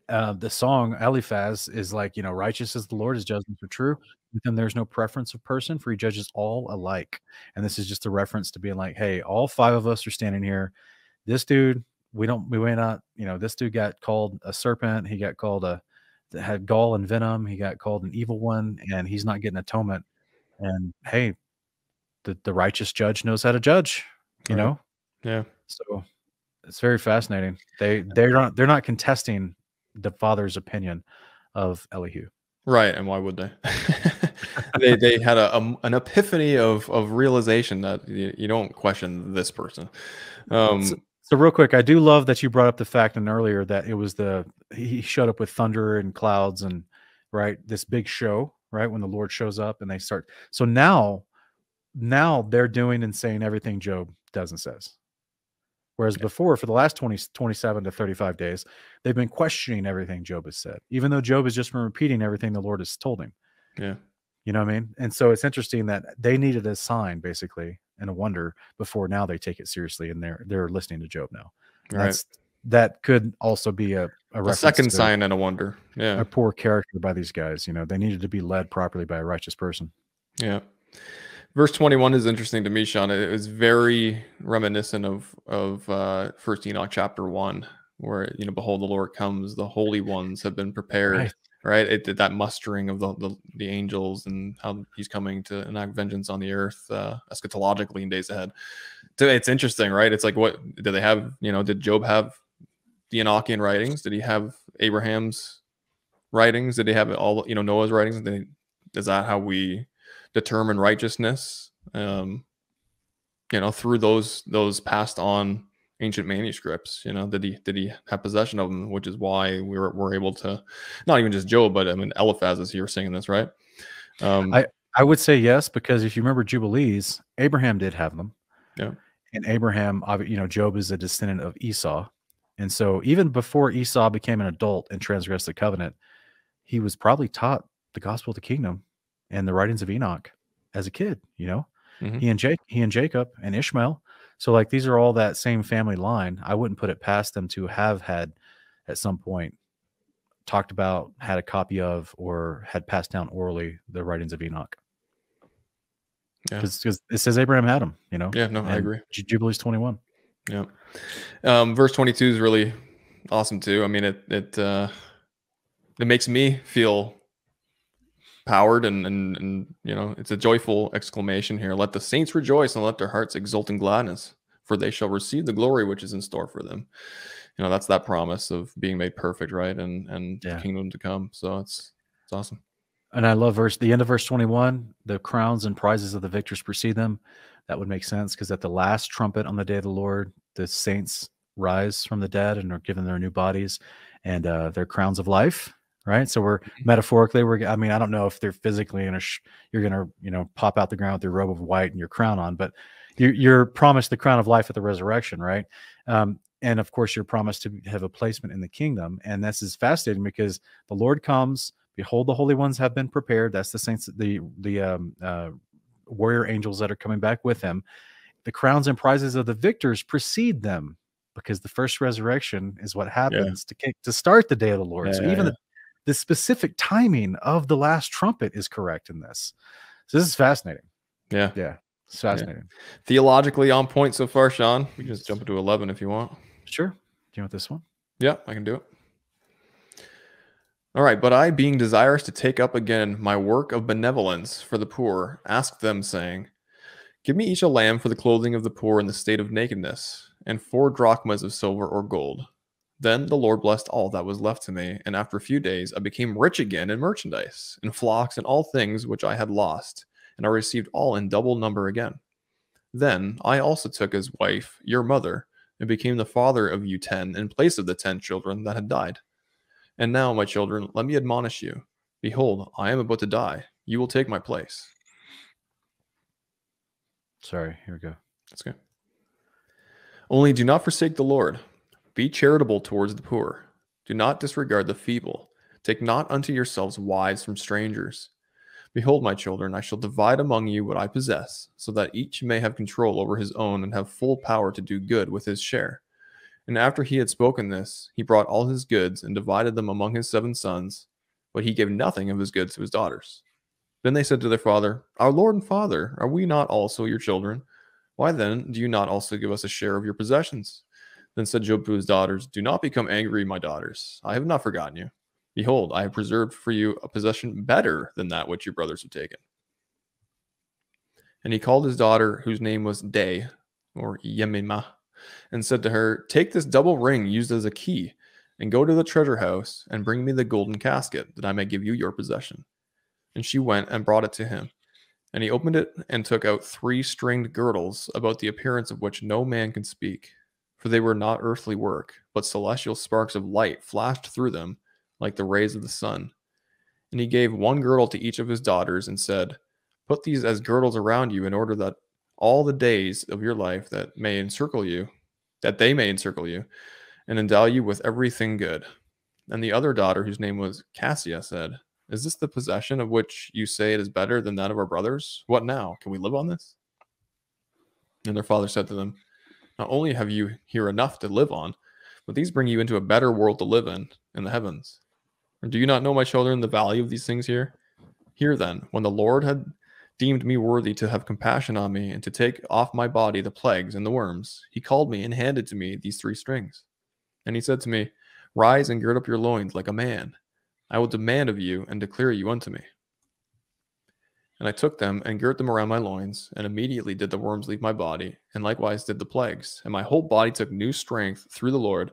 the song Eliphaz is like, righteous as the Lord, his judgments are true. With him, there's no preference of person, for he judges all alike. And this is just a reference to being like, hey, all five of us are standing here. This dude, we may not, this dude got called a serpent. He got called had gall and venom. He got called an evil one, and he's not getting atonement. And hey, the righteous judge knows how to judge, you Right. know? Yeah. So it's very fascinating. They're not contesting the father's opinion of Elihu. Right, and why would they? They had an epiphany of realization that you don't question this person. So, Um, so real quick, I do love that you brought up the fact and earlier that it was he showed up with thunder and clouds and right this big show, right, when the Lord shows up and they start. So now they're doing and saying everything Job does and says. Whereas before, for the last 27 to 35 days, they've been questioning everything Job has said, even though Job has just been repeating everything the Lord has told him. yeah, You know what I mean? And so it's interesting that they needed a sign, basically, and a wonder before now they take it seriously and they're listening to Job now. And right. that could also be a A reference second to sign and a wonder. Yeah, a poor character by these guys. You know, they needed to be led properly by a righteous person. yeah. Verse 21 is interesting to me, Sean. It was very reminiscent of First Enoch chapter 1, where behold, the Lord comes, the holy ones have been prepared. Right. Right, that mustering of the angels and how he's coming to enact vengeance on the earth eschatologically in days ahead. So it's interesting, right? It's like, what did they have? Did Job have the Enochian writings? Did he have Abraham's writings? Did he have all Noah's writings? Is that how we determine righteousness? Through those passed on ancient manuscripts. Did he have possession of them? Which is why we're able to, not even just Job, but I mean Eliphaz is here singing this, right? I would say yes, because if you remember Jubilees, Abraham did have them. Yeah. And Abraham, Job is a descendant of Esau. And so even before Esau became an adult and transgressed the covenant, he was probably taught the gospel of the kingdom and the writings of Enoch as a kid, Mm-hmm. he and Jacob and Ishmael. So like these are all that same family line. I wouldn't put it past them to have had at some point talked about, had a copy of, or had passed down orally the writings of Enoch. Yeah. Because it says Abraham had them, Yeah, no, I agree. Jubilees 21. Yeah. Verse 22 is really awesome too. I mean, it makes me feel powered and it's a joyful exclamation here. Let the saints rejoice and let their hearts exult in gladness, for they shall receive the glory which is in store for them. That's that promise of being made perfect, right? And the kingdom to come. So it's awesome. And I love the end of verse 21, the crowns and prizes of the victors precede them. That would make sense because at the last trumpet on the day of the Lord, the saints rise from the dead and are given their new bodies and their crowns of life. Right. So we're metaphorically, I don't know if they're physically you're going to, pop out the ground with your robe of white and your crown on, but you're promised the crown of life at the resurrection. Right. And of course, you're promised to have a placement in the kingdom. And this is fascinating because the Lord comes. Behold, the holy ones have been prepared. That's the saints, the warrior angels that are coming back with him. The crowns and prizes of the victors precede them, because the first resurrection is what happens to start the day of the Lord. Yeah, so even the specific timing of the last trumpet is correct in this. So this is fascinating. Yeah, it's fascinating. Yeah. Theologically on point so far, Sean. We can just jump into 11 if you want. Sure. Do you want this one? Yeah, I can do it. All right, but I, being desirous to take up again my work of benevolence for the poor, asked them, saying, give me each a lamb for the clothing of the poor in the state of nakedness, and 4 drachmas of silver or gold. Then the Lord blessed all that was left to me, and after a few days I became rich again in merchandise, in flocks, and all things which I had lost, and I received all in double number again. Then I also took as wife your mother, and became the father of you 10 in place of the 10 children that had died. And now, my children, let me admonish you. Behold, I am about to die. You will take my place. Sorry, here we go. That's good. Only do not forsake the Lord. Be charitable towards the poor. Do not disregard the feeble. Take not unto yourselves wives from strangers. Behold, my children, I shall divide among you what I possess, so that each may have control over his own and have full power to do good with his share. And after he had spoken this, he brought all his goods and divided them among his 7 sons, but he gave nothing of his goods to his daughters. Then they said to their father, our Lord and Father, are we not also your children? Why then do you not also give us a share of your possessions? Then said Job to his daughters, do not become angry, my daughters. I have not forgotten you. Behold, I have preserved for you a possession better than that which your brothers have taken. And he called his daughter, whose name was Day, or Yemima, and said to her, "Take this double ring used as a key, and go to the treasure house, and bring me the golden casket, that I may give you your possession." And she went and brought it to him. And he opened it and took out 3 stringed girdles, about the appearance of which no man can speak, for they were not earthly work, but celestial sparks of light flashed through them, like the rays of the sun. And he gave 1 girdle to each of his daughters, and said, "Put these as girdles around you, in order that all the days of your life that they may encircle you, and endow you with everything good." And the other daughter, whose name was Cassia, said, "Is this the possession of which you say it is better than that of our brothers? What now? Can we live on this?" And their father said to them, "Not only have you here enough to live on, but these bring you into a better world to live in the heavens. Or do you not know, my children, the value of these things here? Here then, when the Lord had deemed me worthy to have compassion on me, and to take off my body the plagues and the worms, he called me and handed to me these 3 strings. And he said to me, 'Rise and gird up your loins like a man. I will demand of you, and declare you unto me.' And I took them and girt them around my loins, and immediately did the worms leave my body, and likewise did the plagues. And my whole body took new strength through the Lord,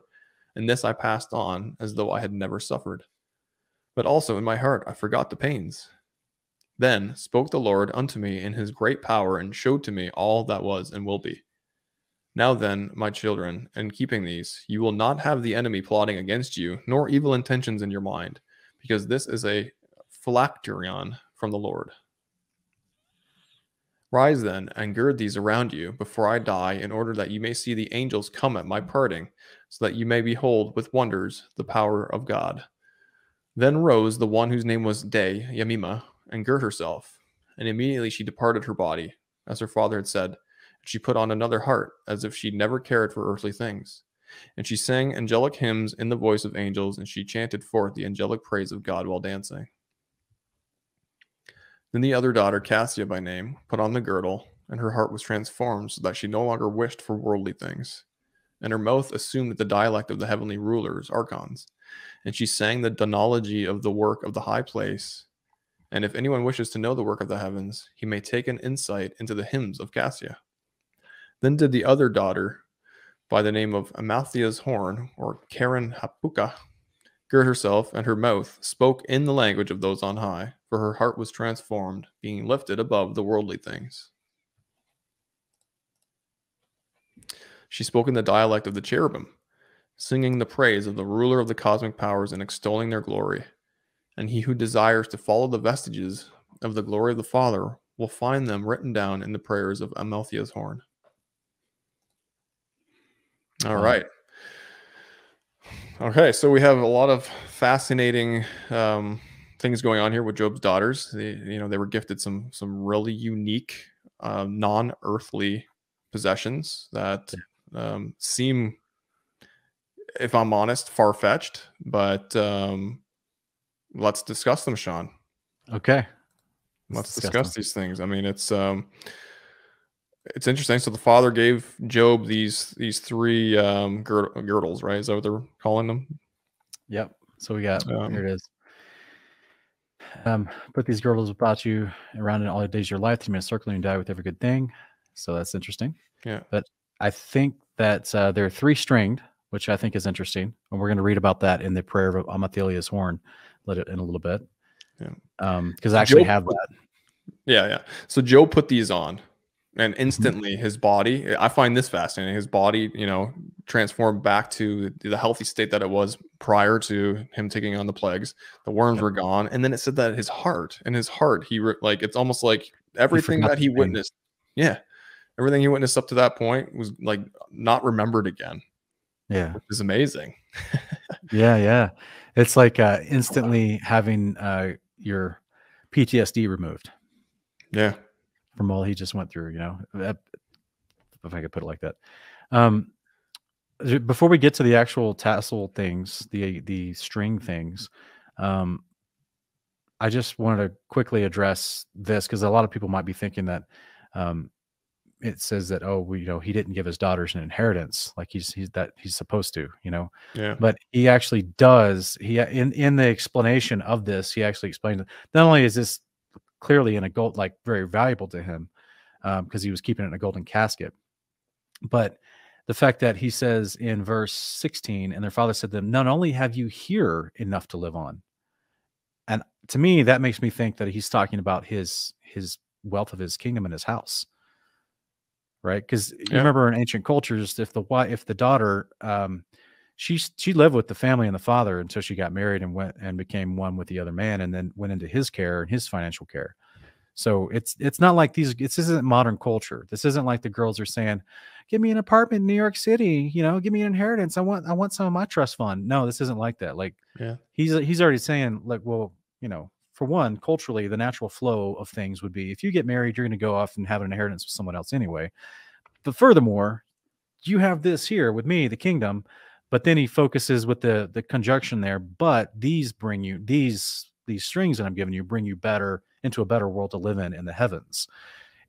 and this I passed on as though I had never suffered. But also in my heart I forgot the pains. Then spoke the Lord unto me in his great power, and showed to me all that was and will be. Now then, my children, in keeping these, you will not have the enemy plotting against you, nor evil intentions in your mind, because this is a phylacterion from the Lord. Rise then, and gird these around you before I die, in order that you may see the angels come at my parting, so that you may behold with wonders the power of God." Then rose the one whose name was Day, Yemima, and girt herself, and immediately she departed her body, as her father had said. She put on another heart, as if she never cared for earthly things. And she sang angelic hymns in the voice of angels, and she chanted forth the angelic praise of God while dancing. Then the other daughter, Cassia by name, put on the girdle, and her heart was transformed, so that she no longer wished for worldly things. And her mouth assumed the dialect of the heavenly rulers, archons. And she sang the donology of the work of the high place. And if anyone wishes to know the work of the heavens, he may take an insight into the hymns of Cassia. Then did the other daughter, by the name of Amalthea's horn, or Karen Hapuka, gird herself, and her mouth spoke in the language of those on high, for her heart was transformed, being lifted above the worldly things. She spoke in the dialect of the cherubim, singing the praise of the ruler of the cosmic powers and extolling their glory. And he who desires to follow the vestiges of the glory of the Father will find them written down in the prayers of Amalthea's horn. All right. Okay, so we have a lot of fascinating things going on here with Job's daughters. They were gifted some really unique, non-earthly possessions that seem, if I'm honest, far-fetched. But let's discuss them, Sean. Okay, let's discuss these things. I mean, it's interesting. So the father gave Job these 3 girdles, right? Is that what they're calling them? Yep. So we got here it is. Put these girdles about you around in all the days of your life, you may circle and die with every good thing. So that's interesting. Yeah. But I think that they're 3-stringed, which I think is interesting, and we're going to read about that in the prayer of Amalthea's horn in a little bit. Yeah. Because I actually have that. Yeah. So Job put these on, and instantly his body, I find this fascinating, his body, transformed back to the healthy state that it was prior to him taking on the plagues. The worms were gone. And then it said that his heart, it's almost like everything that he witnessed. Yeah. Everything he witnessed up to that point was like not remembered again. Yeah. Which is amazing. Yeah. It's like instantly having your PTSD removed. Yeah. From all he just went through, if I could put it like that. Before we get to the actual tassel things, the string things, I just wanted to quickly address this, because a lot of people might be thinking that it says that, he didn't give his daughters an inheritance like he's supposed to, Yeah. But he actually does. He in the explanation of this, he actually explained that not only is this clearly in a gold, like very valuable to him, because he was keeping it in a golden casket. But the fact that he says in verse 16, and their father said to them, not only have you here enough to live on, and to me, that makes me think that he's talking about his wealth of his kingdom and his house, right? Because you remember in ancient cultures, if the daughter, she lived with the family and the father until she got married and went and became one with the other man, and then went into his care and his financial care. So it's not like this isn't modern culture. This isn't like the girls are saying, give me an apartment in New York City, give me an inheritance. I want some of my trust fund. No, this isn't like that. Like he's already saying, like, well, for one, culturally, the natural flow of things would be if you get married, you're going to go off and have an inheritance with someone else anyway. But furthermore, you have this here with me, the kingdom. But then he focuses with the conjunction there. But these bring you these strings that I'm giving you bring you into a better world to live in the heavens.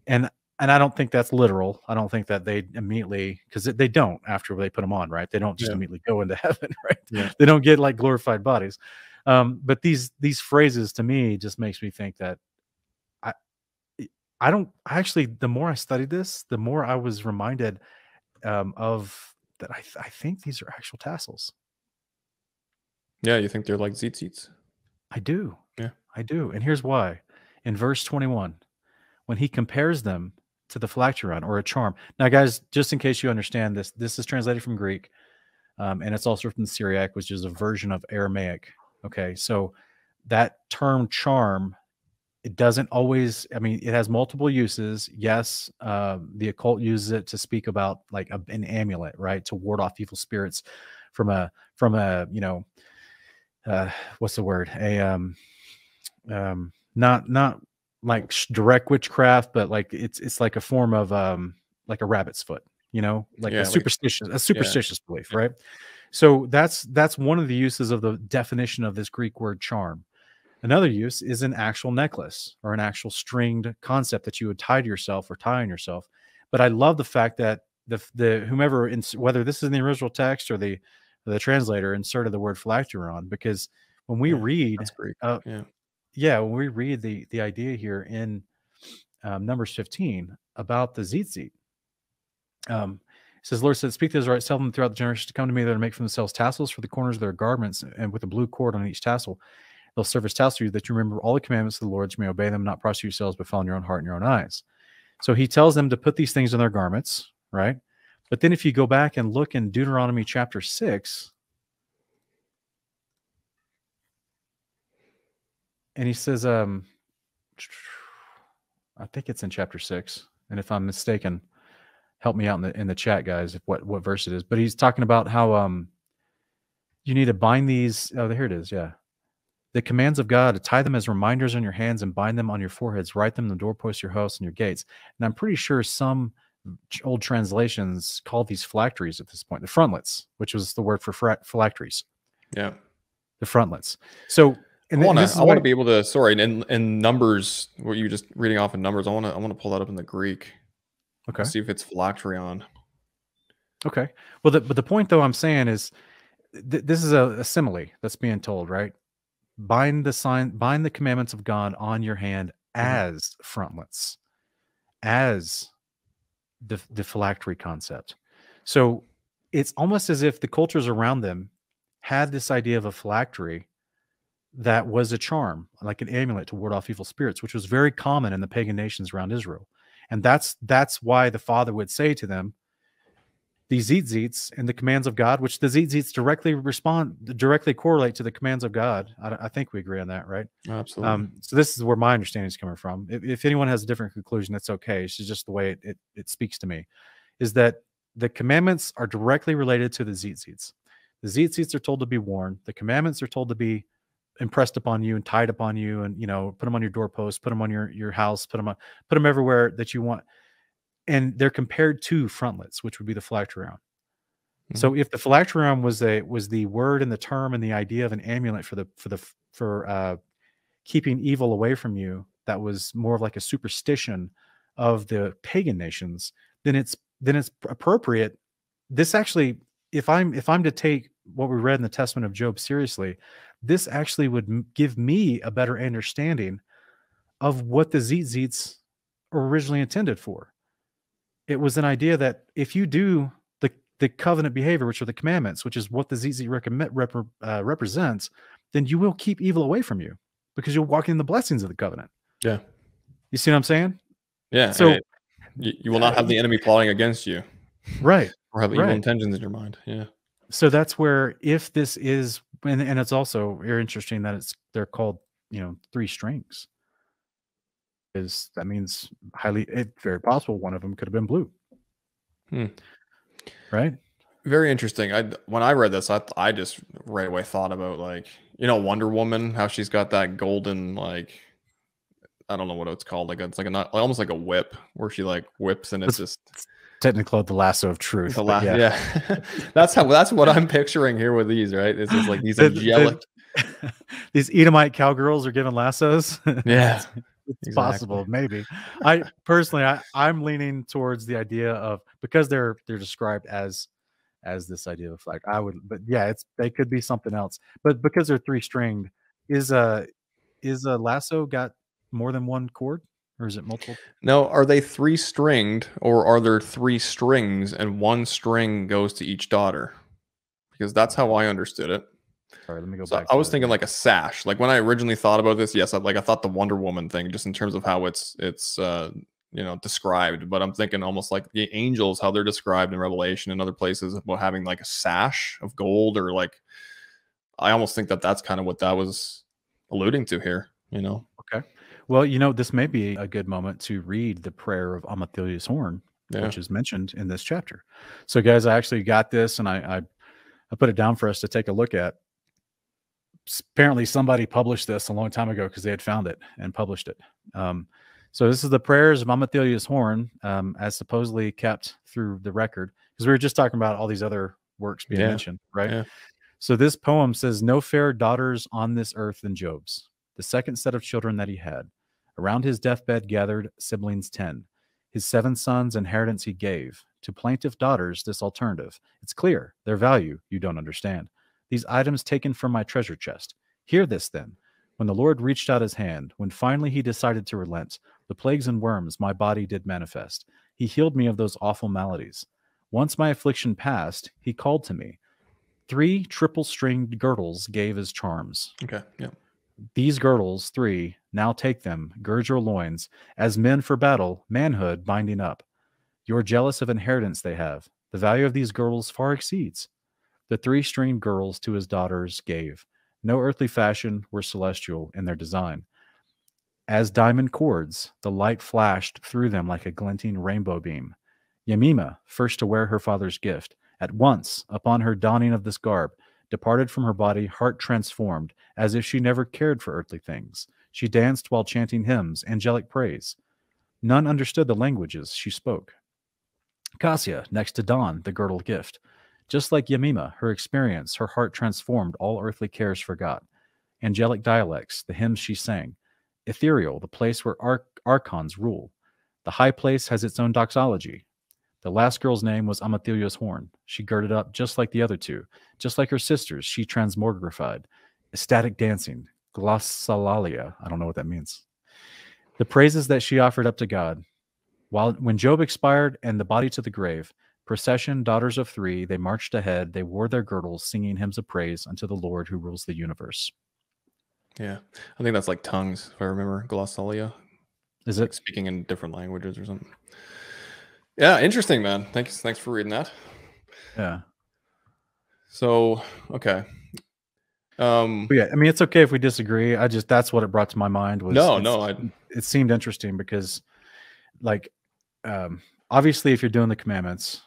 And I don't think that's literal. I don't think that they immediately, because they don't after they put them on, right? They don't just immediately go into heaven, right? Yeah. They don't get like glorified bodies. But these phrases to me just makes me think that the more I studied this, the more I was reminded of that. I think these are actual tassels. Yeah, you think they're like tzitzits? I do. Yeah, I do. And here's why. In verse 21, when he compares them to the phylacteron or a charm. Now, guys, just in case you understand this, this is translated from Greek, and it's also from the Syriac, which is a version of Aramaic. Okay, so that term charm, it doesn't always, it has multiple uses. Yes, the occult uses it to speak about like an amulet, right? To ward off evil spirits from a what's the word? Not like direct witchcraft, but like it's like a form of like a rabbit's foot, like a superstitious belief, right? So that's one of the uses of the definition of this Greek word charm. Another use is an actual necklace or an actual stringed concept that you would tie to yourself or tie on yourself. But I love the fact that the whomever, whether this is in the original text or the translator, inserted the word phylacteron, because when we read, that's Greek. when we read the idea here in Numbers 15 about the tzitzit, it says, Lord said, speak to Israelites, tell them throughout the generations to come to me, that are make for themselves tassels for the corners of their garments, and with a blue cord on each tassel. They'll serve as tassels to you, that you remember all the commandments of the Lord, you may obey them, not prostitute yourselves, but follow in your own heart and your own eyes. So he tells them to put these things in their garments, right? But then if you go back and look in Deuteronomy chapter 6, and he says, I think it's in chapter 6, and if I'm mistaken, help me out in the chat, guys, if what verse it is. But he's talking about how you need to bind these. Oh, here it is. Yeah. The commands of God, to tie them as reminders on your hands and bind them on your foreheads, write them on the doorposts, your house, and your gates. And I'm pretty sure some old translations call these phylacteries at this point, the frontlets, which was the word for phylacteries. Yeah. The frontlets. So I want to be able to, sorry, in Numbers, what you just reading off in Numbers, I want to pull that up in the Greek. Okay. See if it's phylacterion. Okay. Well, but the point though I'm saying is this is a simile that's being told, right? Bind the commandments of God on your hand as frontlets, as the phylactery concept. So it's almost as if the cultures around them had this idea of a phylactery that was a charm, like an amulet to ward off evil spirits, which was very common in the pagan nations around Israel. And that's why the father would say to them, these tzitzits and the commands of God, which the tzitzits directly correlate to the commands of God. I think we agree on that, right? Absolutely. So this is where my understanding is coming from. If anyone has a different conclusion, that's okay. It's just the way it speaks to me, is that the commandments are directly related to the tzitzits. The tzitzits are told to be worn. The commandments are told to be impressed upon you and tied upon you, and put them on your doorpost, put them on your house, put them everywhere that you want. And they're compared to frontlets, which would be the phylacterion. So if the phylacterion was the word and the term and the idea of an amulet for keeping evil away from you, that was more of like a superstition of the pagan nations, then it's appropriate. This actually, if I'm to take what we read in the Testament of Job seriously, this actually would give me a better understanding of what the tzitzits originally intended for. It was an idea that if you do the covenant behavior, which are the commandments, which is what the ZZ represents, then you will keep evil away from you because you'll walk in the blessings of the covenant. Yeah. You see what I'm saying? Yeah. So You will not have the enemy plotting against you. right. Or have evil Right. intentions in your mind. Yeah. So that's where, if this is, and it's also very interesting that they're called, three strings. Is that means it's very possible one of them could have been blue. Right? Very interesting. When I read this, I just right away thought about, like, Wonder Woman, how she's got that golden, like, I don't know what it's called, like it's like almost like a whip where she like whips and it's just technically called the lasso of truth. Yeah. that's what I'm picturing here with these, right? It's just like these angelic these Edomite cowgirls are given lassos. Yeah. It's exactly possible, maybe. I personally, I'm leaning towards the idea of, because they're described as this idea of flag. But yeah, they could be something else. But because they're three stringed, is a lasso got more than one cord, or is it multiple? No, are they three stringed, or are there three strings and one string goes to each daughter? Because that's how I understood it. Sorry, let me go back. I was thinking like a sash. Like when I originally thought about this, yes, I thought the Wonder Woman thing, just in terms of how it's described. But I'm thinking almost like the angels, how they're described in Revelation and other places, about having like a sash of gold, or like, I almost think that's kind of what that was alluding to here. Okay. Well, this may be a good moment to read the prayer of Amathilius Horn, which is mentioned in this chapter. So, guys, I actually got this, and I put it down for us to take a look at. Apparently somebody published this a long time ago because they had found it and published it. So this is the prayers of Amathilius Horn, as supposedly kept through the record, because we were just talking about all these other works being mentioned, right? Yeah. So this poem says, "No fairer daughters on this earth than Job's, the second set of children that he had. Around his deathbed gathered siblings 10. His 7 sons inheritance he gave. To plaintive daughters this alternative. It's clear, their value you don't understand. These items taken from my treasure chest. Hear this then. When the Lord reached out his hand, when finally he decided to relent, the plagues and worms my body did manifest. He healed me of those awful maladies. Once my affliction passed, he called to me. 3 triple-stringed girdles gave his charms. Okay, yeah. These girdles, 3, now take them, gird your loins, as men for battle, manhood binding up. You're jealous of inheritance they have. The value of these girdles far exceeds. The 3-stringed girdles to his daughters gave. No earthly fashion were celestial in their design. As diamond cords, the light flashed through them like a glinting rainbow beam. Yemima, first to wear her father's gift, at once, upon her donning of this garb, departed from her body, heart transformed, as if she never cared for earthly things. She danced while chanting hymns, angelic praise. None understood the languages she spoke. Cassia, next to don the girdle gift. Just like Yemima, her experience, her heart transformed, all earthly cares forgot. Angelic dialects, the hymns she sang. Ethereal, the place where archons rule. The high place has its own doxology. The last girl's name was Amathilius Horn. She girded up just like the other 2. Just like her sisters, she transmogrified. Ecstatic dancing, glossolalia. I don't know what that means. The praises that she offered up to God. When Job expired and the body to the grave, procession, daughters of 3, they marched ahead. They wore their girdles, singing hymns of praise unto the Lord who rules the universe. Yeah, I think that's like tongues, if I remember. Glossolalia. Is it? Like speaking in different languages or something. Yeah, interesting, man. Thanks for reading that. Yeah. So, okay. Yeah, I mean, it's okay if we disagree. That's what it brought to my mind. It seemed interesting because, like, obviously, if you're doing the commandments,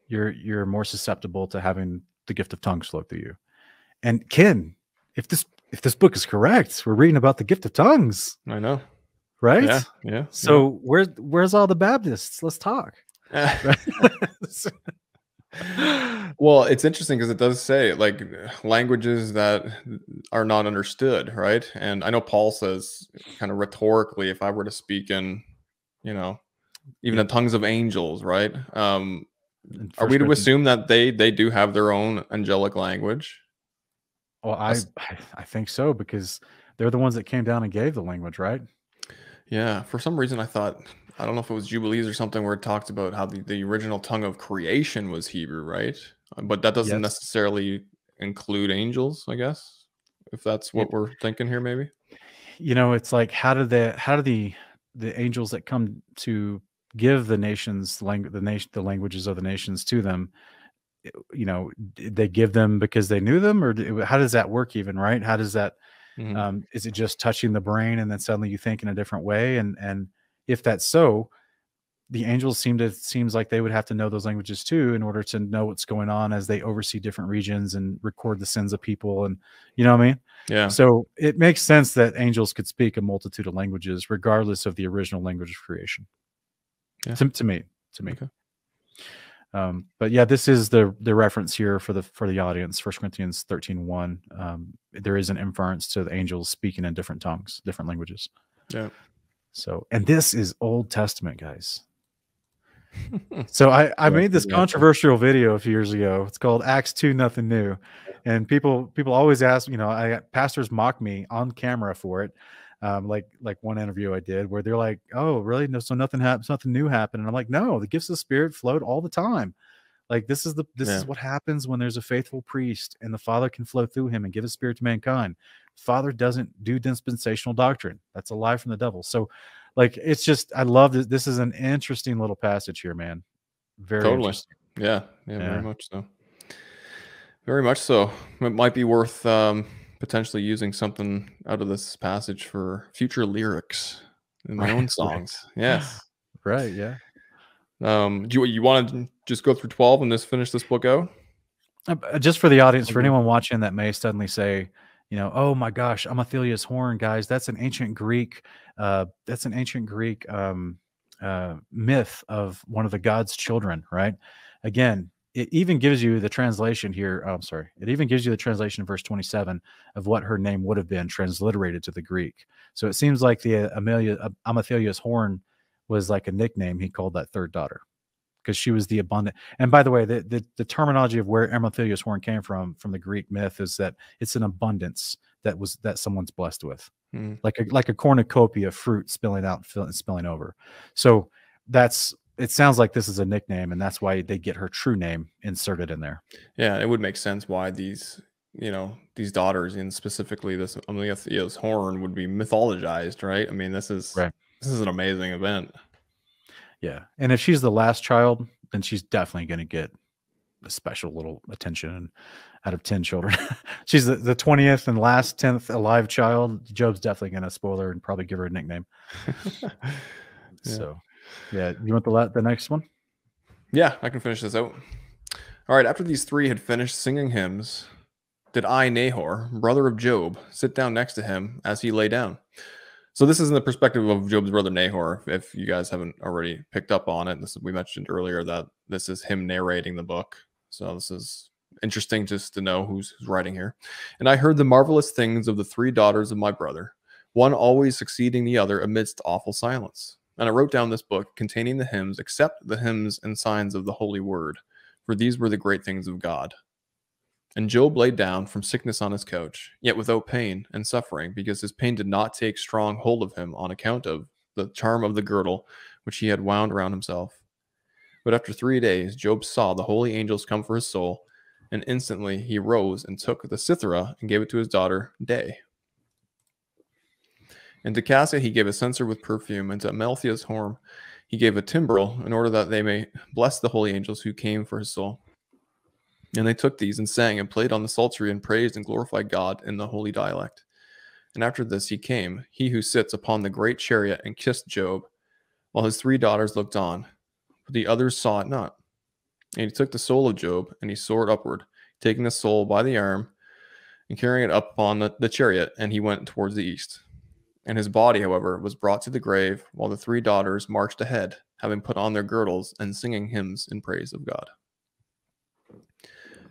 you're more susceptible to having the gift of tongues flow through you. And Ken, if this book is correct, we're reading about the gift of tongues. I know, right? Yeah. So where's all the Baptists? Let's talk. Well, it's interesting because it does say like languages that are not understood, right? And I know Paul says kind of rhetorically, if I were to speak in, even the tongues of angels, right? Are we to assume that they do have their own angelic language? Well, I think so, because they're the ones that came down and gave the language, right? Yeah. For some reason, I thought I don't know if it was Jubilees or something where it talked about how the original tongue of creation was Hebrew, right? But that doesn't Yes. necessarily include angels, I guess, if that's It, what we're thinking here, maybe. it's like how do the angels that come to give the nations the languages of the nations to them, did they give them because they knew them, or how does that work even, right? How does that Hmm. is it just touching the brain and then suddenly you think in a different way? And if that's so, the angels seems like they would have to know those languages too in order to know what's going on as they oversee different regions and record the sins of people, and you know what I mean? Yeah, So it makes sense that angels could speak a multitude of languages regardless of the original language of creation. yeah, To me. okay, But yeah, this is the reference here for the audience. 1 Corinthians 13:1. There is an inference to the angels speaking in different tongues, different languages. yeah. So, and this is Old Testament, guys. So I Yeah, made this exactly. controversial video a few years ago. It's called Acts 2 Nothing New. And people always ask, pastors mock me on camera for it. Like one interview I did where they're like, "Oh, really? No, so nothing happens, nothing new happened." And I'm like, "No, the gifts of the Spirit flowed all the time. Like this Yeah, is what happens when there's a faithful priest and the Father can flow through him and give his spirit to mankind. The Father doesn't do dispensational doctrine. That's a lie from the devil." So like it's just I love this. This is an interesting little passage here, man. Very totally. interesting. Yeah, yeah, very Yeah. much so. Very much so. It might be worth potentially using something out of this passage for future lyrics in my own Right. songs. Right. Yes. Right. Yeah. Do you want to just go through 12 and just finish this book out? Just for the audience, for Okay. anyone watching that may suddenly say, "Oh my gosh, Amathilia's horn, guys, that's an ancient Greek, myth of one of the god's children," right? Again, it even gives you the translation here. Oh, I'm sorry. It even gives you the translation in verse 27 of what her name would have been transliterated to the Greek. So it seems like the Amathilia's horn was like a nickname he called that third daughter because she was the abundant. And by the way, the terminology of where Amathilia's horn came from the Greek myth is that it's an abundance that someone's blessed with, Mm. like a cornucopia of fruit spilling out, spilling over. So it sounds like this is a nickname, and that's why they get her true name inserted in there. Yeah, it would make sense why these daughters, and specifically this Amethea's horn, would be mythologized, right? I mean, Right. this is an amazing event. Yeah. And if she's the last child, then she's definitely going to get a special little attention out of 10 children. She's the 20th and last 10th alive child. Job's definitely going to spoil her and probably give her a nickname. Yeah. So, yeah. You want the next one? Yeah, I can finish this out. All right, after these three had finished singing hymns, did I, Nahor, brother of Job, sit down next to him as he lay down. So this is in the perspective of Job's brother Nahor. If you guys haven't already picked up on it, we mentioned earlier that this is him narrating the book. So this is interesting just to know who's writing here. And I heard the marvelous things of the three daughters of my brother, one always succeeding the other amidst awful silence. And I wrote down this book containing the hymns, except the hymns and signs of the holy word, for these were the great things of God. And Job laid down from sickness on his couch, yet without pain and suffering, because his pain did not take strong hold of him on account of the charm of the girdle which he had wound around himself. But after 3 days, Job saw the holy angels come for his soul, and instantly he rose and took the cithara and gave it to his daughter Day. And to Cassia he gave a censer with perfume, and to Amalthea's horn he gave a timbrel, in order that they may bless the holy angels who came for his soul. And they took these and sang and played on the psaltery and praised and glorified God in the holy dialect. And after this he came, he who sits upon the great chariot, and kissed Job, while his three daughters looked on. But the others saw it not. And he took the soul of Job, and he soared upward, taking the soul by the arm, and carrying it up upon the chariot, and he went towards the east. And his body, however, was brought to the grave, while the three daughters marched ahead, having put on their girdles and singing hymns in praise of God.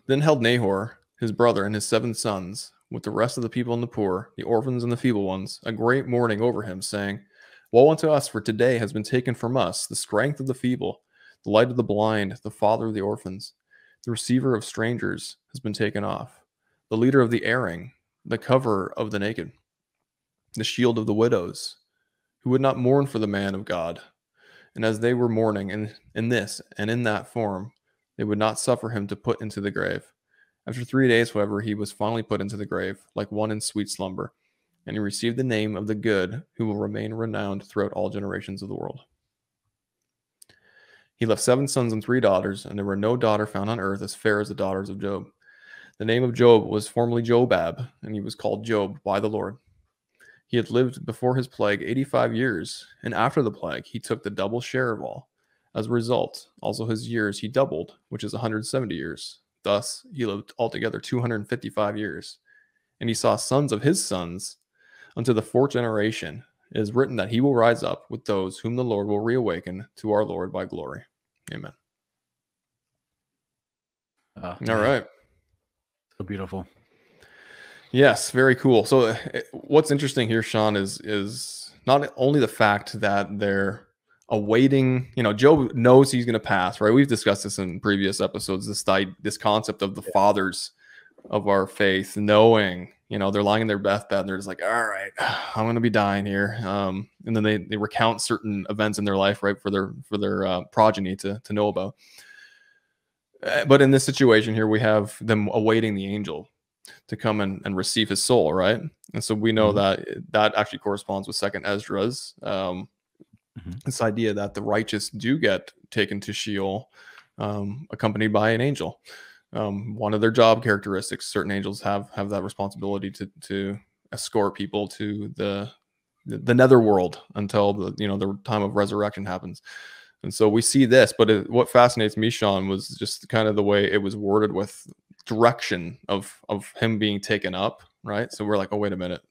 Then held Nahor, his brother, and his 7 sons, with the rest of the people and the poor, the orphans and the feeble ones, a great mourning over him, saying, Woe unto us, for today has been taken from us the strength of the feeble, the light of the blind, the father of the orphans, the receiver of strangers has been taken off, the leader of the erring, the coverer of the naked, the shield of the widows, who would not mourn for the man of God, And as they were mourning in this and in that form, they would not suffer him to put into the grave. After 3 days, however, he was finally put into the grave, like one in sweet slumber, and he received the name of the good, who will remain renowned throughout all generations of the world. He left 7 sons and 3 daughters, and there were no daughter found on earth as fair as the daughters of Job. The name of Job was formerly Jobab, and he was called Job by the Lord. He had lived before his plague 85 years, and after the plague, he took the double share of all. As a result, also his years he doubled, which is 170 years. Thus, he lived altogether 255 years. And he saw sons of his sons unto the 4th generation. It is written that he will rise up with those whom the Lord will reawaken to our Lord by glory. Amen. All right. So beautiful. Yes, very cool. So what's interesting here, Sean, is not only the fact that they're awaiting, Job knows he's going to pass, right? We've discussed this in previous episodes, this concept of the fathers of our faith, knowing, they're lying in their deathbed and they're just like, all right, I'm going to be dying here. And then they recount certain events in their life, right, for their progeny to know about. But in this situation here, we have them awaiting the angel to come and receive his soul, right? And so we know that actually corresponds with Second Esdras, this idea that the righteous do get taken to Sheol, accompanied by an angel. One of their job characteristics, certain angels have that responsibility to escort people to the netherworld until the time of resurrection happens. And so we see this, but what fascinates me, Sean, was just kind of the way it was worded with direction of him being taken up, right? So we're like, oh, wait a minute,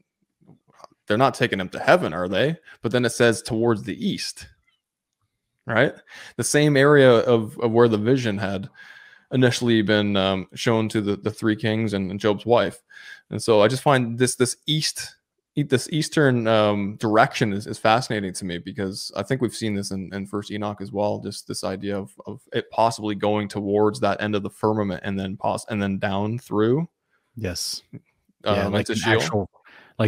they're not taking him to heaven, are they? But then it says towards the east, right? The same area of where the vision had initially been shown to the 3 kings and Job's wife. And so I just find this eastern direction is fascinating to me, because I think we've seen this in First Enoch as well. Just this idea of it possibly going towards that end of the firmament and then down through. Yes. Like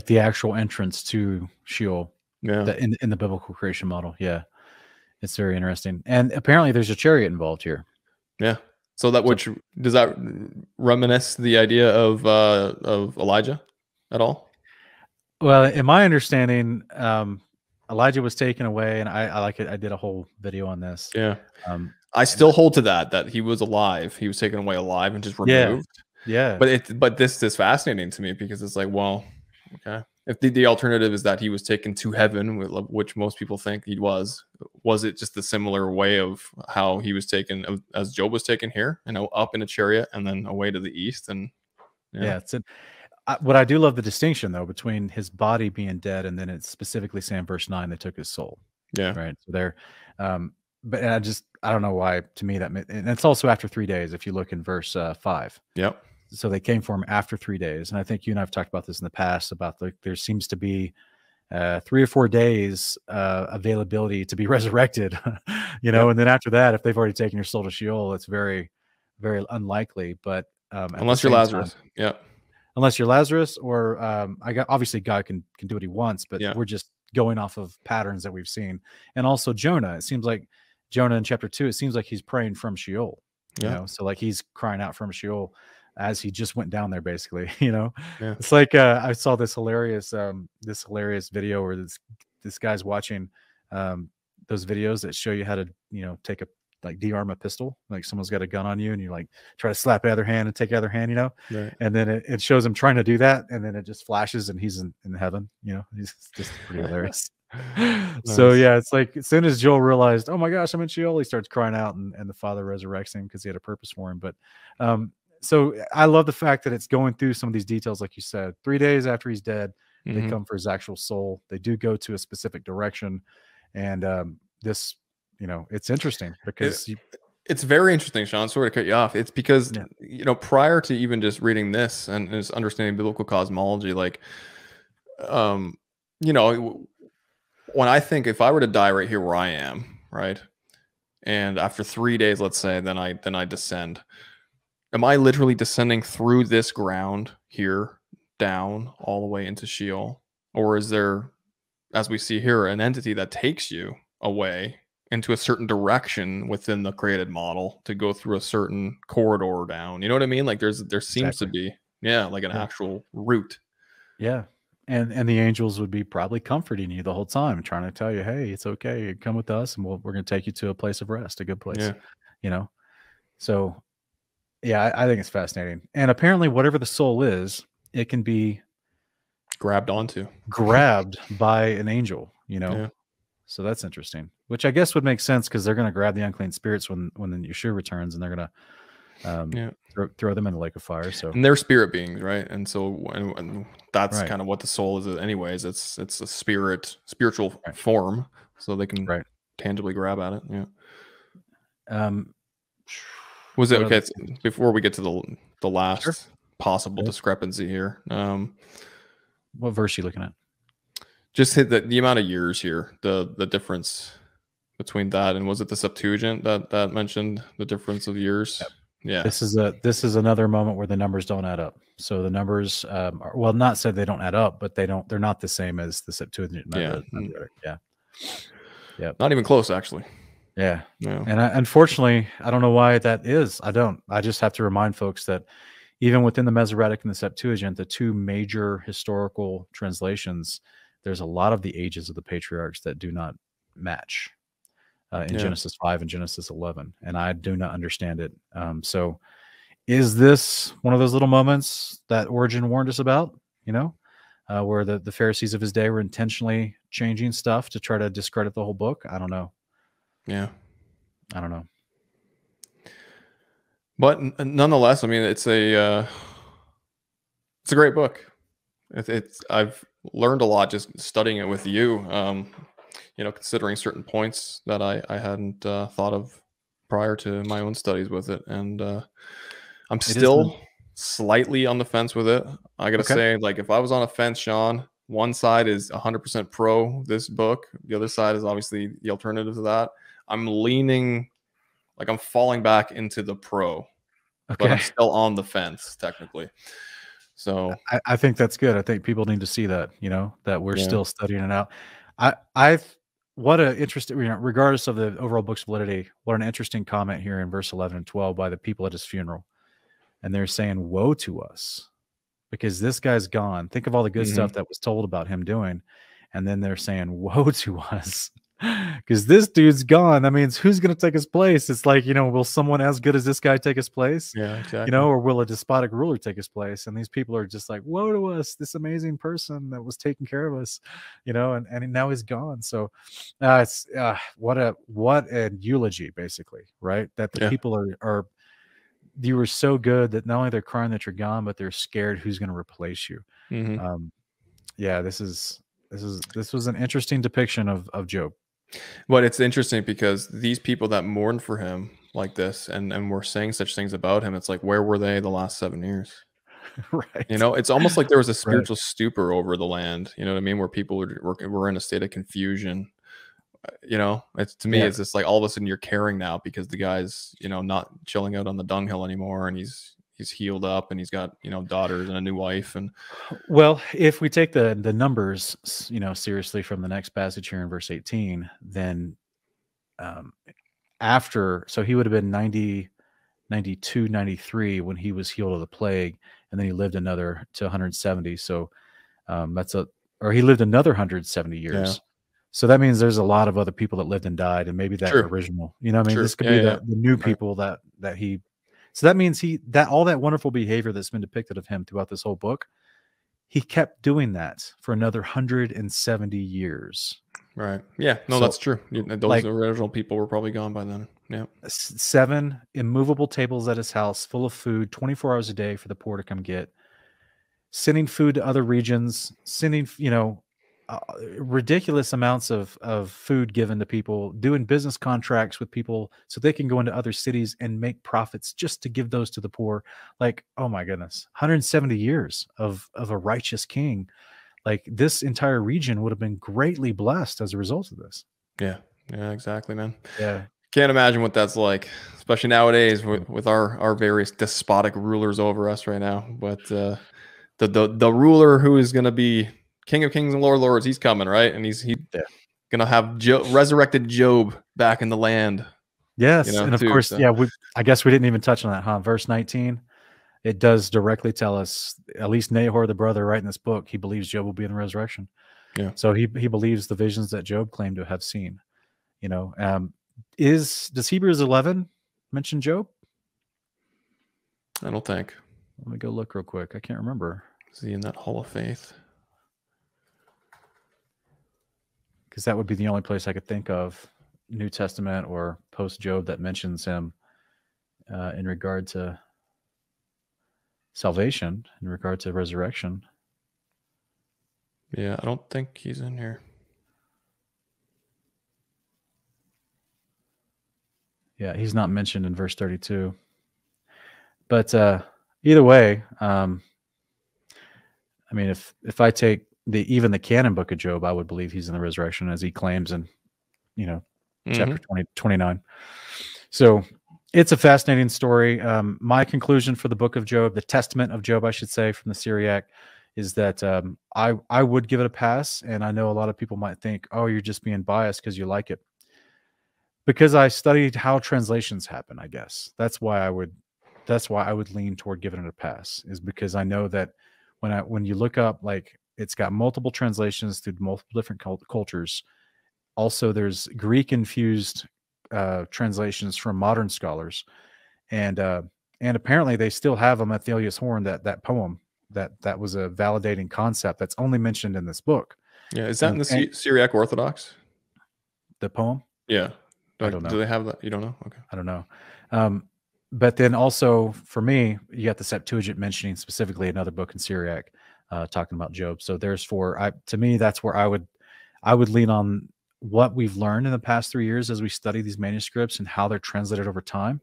the actual entrance to Sheol. Yeah. In the biblical creation model. Yeah. It's very interesting. And apparently there's a chariot involved here. Yeah. So does that reminisce the idea of Elijah at all? Well, in my understanding, Elijah was taken away, and I like it. I did a whole video on this. Yeah. I still hold to that he was alive. He was taken away alive and just removed. Yeah. But this is fascinating to me, because it's like, well, okay. If the alternative is that he was taken to heaven, which most people think he was it just a similar way of how he was taken, as Job was taken here, up in a chariot and then away to the east? And what I do love the distinction, though, between his body being dead and then it's specifically saying verse 9, they took his soul. Yeah. Right. So there, but I don't know why, to me, and it's also after 3 days. If you look in verse 5. Yep. So they came for him after 3 days. And I think you and I have talked about this in the past, about there seems to be 3 or 4 days availability to be resurrected, and then after that, if they've already taken your soul to Sheol, it's very, very unlikely. But unless you're Lazarus. Yeah. Unless you're Lazarus, or obviously God can do what he wants, but we're just going off of patterns that we've seen. And also Jonah, it seems like Jonah in chapter 2, it seems like he's praying from Sheol, so like he's crying out from Sheol as he just went down there, basically. It's like I saw this hilarious video where this guy's watching those videos that show you how to take de-arm a pistol. Like someone's got a gun on you and you like try to slap the other hand and take the other hand, right. And then it shows him trying to do that, and then it just flashes and he's in heaven. He's just pretty hilarious. Nice. So yeah, it's like as soon as Joel realized, oh my gosh, I'm in Sheol, he starts crying out, and the Father resurrects him because he had a purpose for him. But so I love the fact that it's going through some of these details, like you said. 3 days after he's dead, they come for his actual soul. They do go to a specific direction, and this, it's interesting because it's very interesting, Sean. Sorry to cut you off. It's because prior to even just reading this and just understanding biblical cosmology, like when I think, if I were to die right here where I am, right, and after 3 days, let's say, then I descend. Am I literally descending through this ground here down all the way into Sheol? Or is there, as we see here, an entity that takes you away into a certain direction within the created model to go through a certain corridor down. You know what I mean? Like there seems to Exactly. be, yeah, like an Yeah. actual route. Yeah. And the angels would be probably comforting you the whole time, trying to tell you, "Hey, it's okay. Come with us, and we're going to take you to a place of rest, a good place." Yeah. You know. So, yeah, I think it's fascinating. And apparently, whatever the soul is, it can be Grabbed onto. grabbed by an angel. You know. Yeah. So that's interesting. Which I guess would make sense because they're going to grab the unclean spirits when the Yeshua returns, and they're going to Yeah. throw them in the lake of fire. So And they're spirit beings, right? And so and that's right, kind of what the soul is anyways. It's a spiritual right, form, so they can right. tangibly grab at it. Yeah. Um, Was it what okay? other? Before we get to the Sure. last possible Yeah. discrepancy here, What verse are you looking at? just hit the amount of years here, the difference between that, and was it the Septuagint that mentioned the difference of years? Yep. Yeah. This is another moment where the numbers don't add up. So the numbers, are, well, not said they don't add up, but they're not the same as the Septuagint. Yeah. Yeah. Yeah. Not even close, actually. Yeah. No. And unfortunately, I don't know why that is. I just have to remind folks that even within the Masoretic and the Septuagint, the two major historical translations, there's a lot of the ages of the patriarchs that do not match in Yeah. Genesis 5 and Genesis 11. And I do not understand it. So is this one of those little moments that Origen warned us about, where the Pharisees of his day were intentionally changing stuff to try to discredit the whole book? I don't know. Yeah. I don't know. But nonetheless, I mean, it's a great book. I've learned a lot just studying it with you. Considering certain points that I hadn't thought of prior to my own studies with it, and I'm It is still slightly on the fence with it. I gotta okay. say, like, if I was on a fence, Sean, one side is 100% pro this book, the other side is obviously the alternative to that. I'm leaning, like, I'm falling back into the pro, but I'm Okay. still on the fence technically. So I think that's good. I think people need to see that, that we're yeah, still studying it out. I've what a interesting, regardless of the overall book's validity, what an interesting comment here in verse 11 and 12 by the people at his funeral. And they're saying, "Woe to us, because this guy's gone." Think of all the good hmm stuff that was told about him doing. And then they're saying, "Woe to us." Because this dude's gone. That means who's going to take his place? It's like, will someone as good as this guy take his place? yeah, exactly. Or will a despotic ruler take his place? And these people are just like, "Woe to us, this amazing person that was taking care of us," and now he's gone. So it's what a eulogy, basically, right? That the Yeah. people are you were so good that not only they're crying that you're gone, but they're scared who's going to replace you. hmm Yeah, this was an interesting depiction of Job. But it's interesting because these people that mourn for him like this and were saying such things about him, it's like, where were they the last 7 years? Right. It's almost like there was a Right. spiritual stupor over the land. You know what I mean? Where people were in a state of confusion. It's, to me, Yeah. it's just like all of a sudden you're caring now because the guy's, not chilling out on the dunghill anymore, and he's healed up and he's got, daughters and a new wife. And Well, if we take the numbers, seriously from the next passage here in verse 18, then um, so he would have been 90, 92, 93 when he was healed of the plague, and then he lived another to 170. So or he lived another 170 yeah, years. So that means there's a lot of other people that lived and died, and maybe that true, original, what I mean, true. this could Yeah, be yeah, the new right. people that he. So that means that all that wonderful behavior that's been depicted of him throughout this whole book, he kept doing that for another 170 years. Right. Yeah. No, So, that's true. Those like, original people were probably gone by then. Yeah. 7 immovable tables at his house full of food 24 hours a day for the poor to come get, sending food to other regions, sending, ridiculous amounts of food given to people, doing business contracts with people so they can go into other cities and make profits just to give those to the poor. Like, oh my goodness, 170 years of a righteous king. Like, this entire region would have been greatly blessed as a result of this. Yeah. Yeah, exactly, man. Yeah. Can't imagine what that's like, especially nowadays with our various despotic rulers over us right now. But the ruler who is going to be King of Kings and Lord of Lords, he's coming, right? And he Yeah. gonna have resurrected Job back in the land. Yes, and of too. course, So. yeah. I guess we didn't even touch on that, huh? Verse 19. It does directly tell us, at least Nahor, the brother, writing this book, he believes Job will be in the resurrection. Yeah. So he believes the visions that Job claimed to have seen. Does Hebrews 11 mention Job? I don't think. Let me go look real quick. I can't remember. Is he in that Hall of Faith? Because that would be the only place I could think of, New Testament or post Job, that mentions him in regard to salvation, in regard to resurrection. Yeah, I don't think he's in here. Yeah, he's not mentioned in verse 32. But either way, I mean, if I take even the canon book of Job, I would believe he's in the resurrection, as he claims in, chapter 29. So it's a fascinating story. My conclusion for the book of Job, the Testament of Job, I should say, from the Syriac, is that I would give it a pass. And I know a lot of people might think, oh, you're just being biased because you like it. Because I studied how translations happen, I guess. That's why I would lean toward giving it a pass, is because I know that when you look up, like, it's got multiple translations through multiple different cultures. Also, there's Greek infused translations from modern scholars, and apparently they still have a Matthias Horn, that poem that was a validating concept that's only mentioned in this book. Yeah, is that in the Syriac Orthodox? The poem? Yeah. I don't know. Do they have that? You don't know? Okay. I don't know. But then also for me, you got the Septuagint mentioning specifically another book in Syriac talking about Job. So to me, that's where I would lean on what we've learned in the past 3 years as we study these manuscripts and how they're translated over time.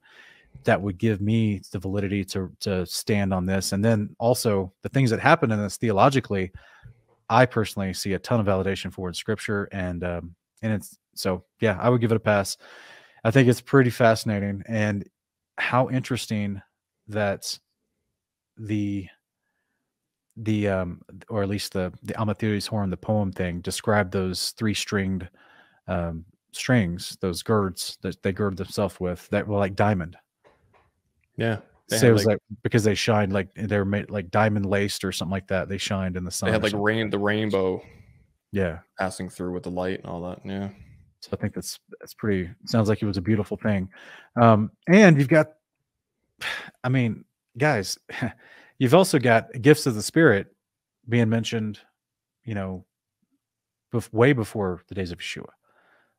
That would give me the validity to stand on this. And then also the things that happen in this theologically, I personally see a ton of validation for in Scripture, and it's so, yeah, I would give it a pass. I think it's pretty fascinating, and how interesting that or at least the Amatheri's horn, the poem thing, described those 3-stringed strings, those girds that they gird themselves with, that were like diamond. Yeah. So it was like because they shined, like they're made like diamond laced or something like that. They shined in the sun. They had like the rainbow. Yeah. Passing through with the light and all that. Yeah. So I think that's pretty, sounds like it was a beautiful thing. And you've got, I mean, guys, you've also got gifts of the Spirit being mentioned, way before the days of Yeshua.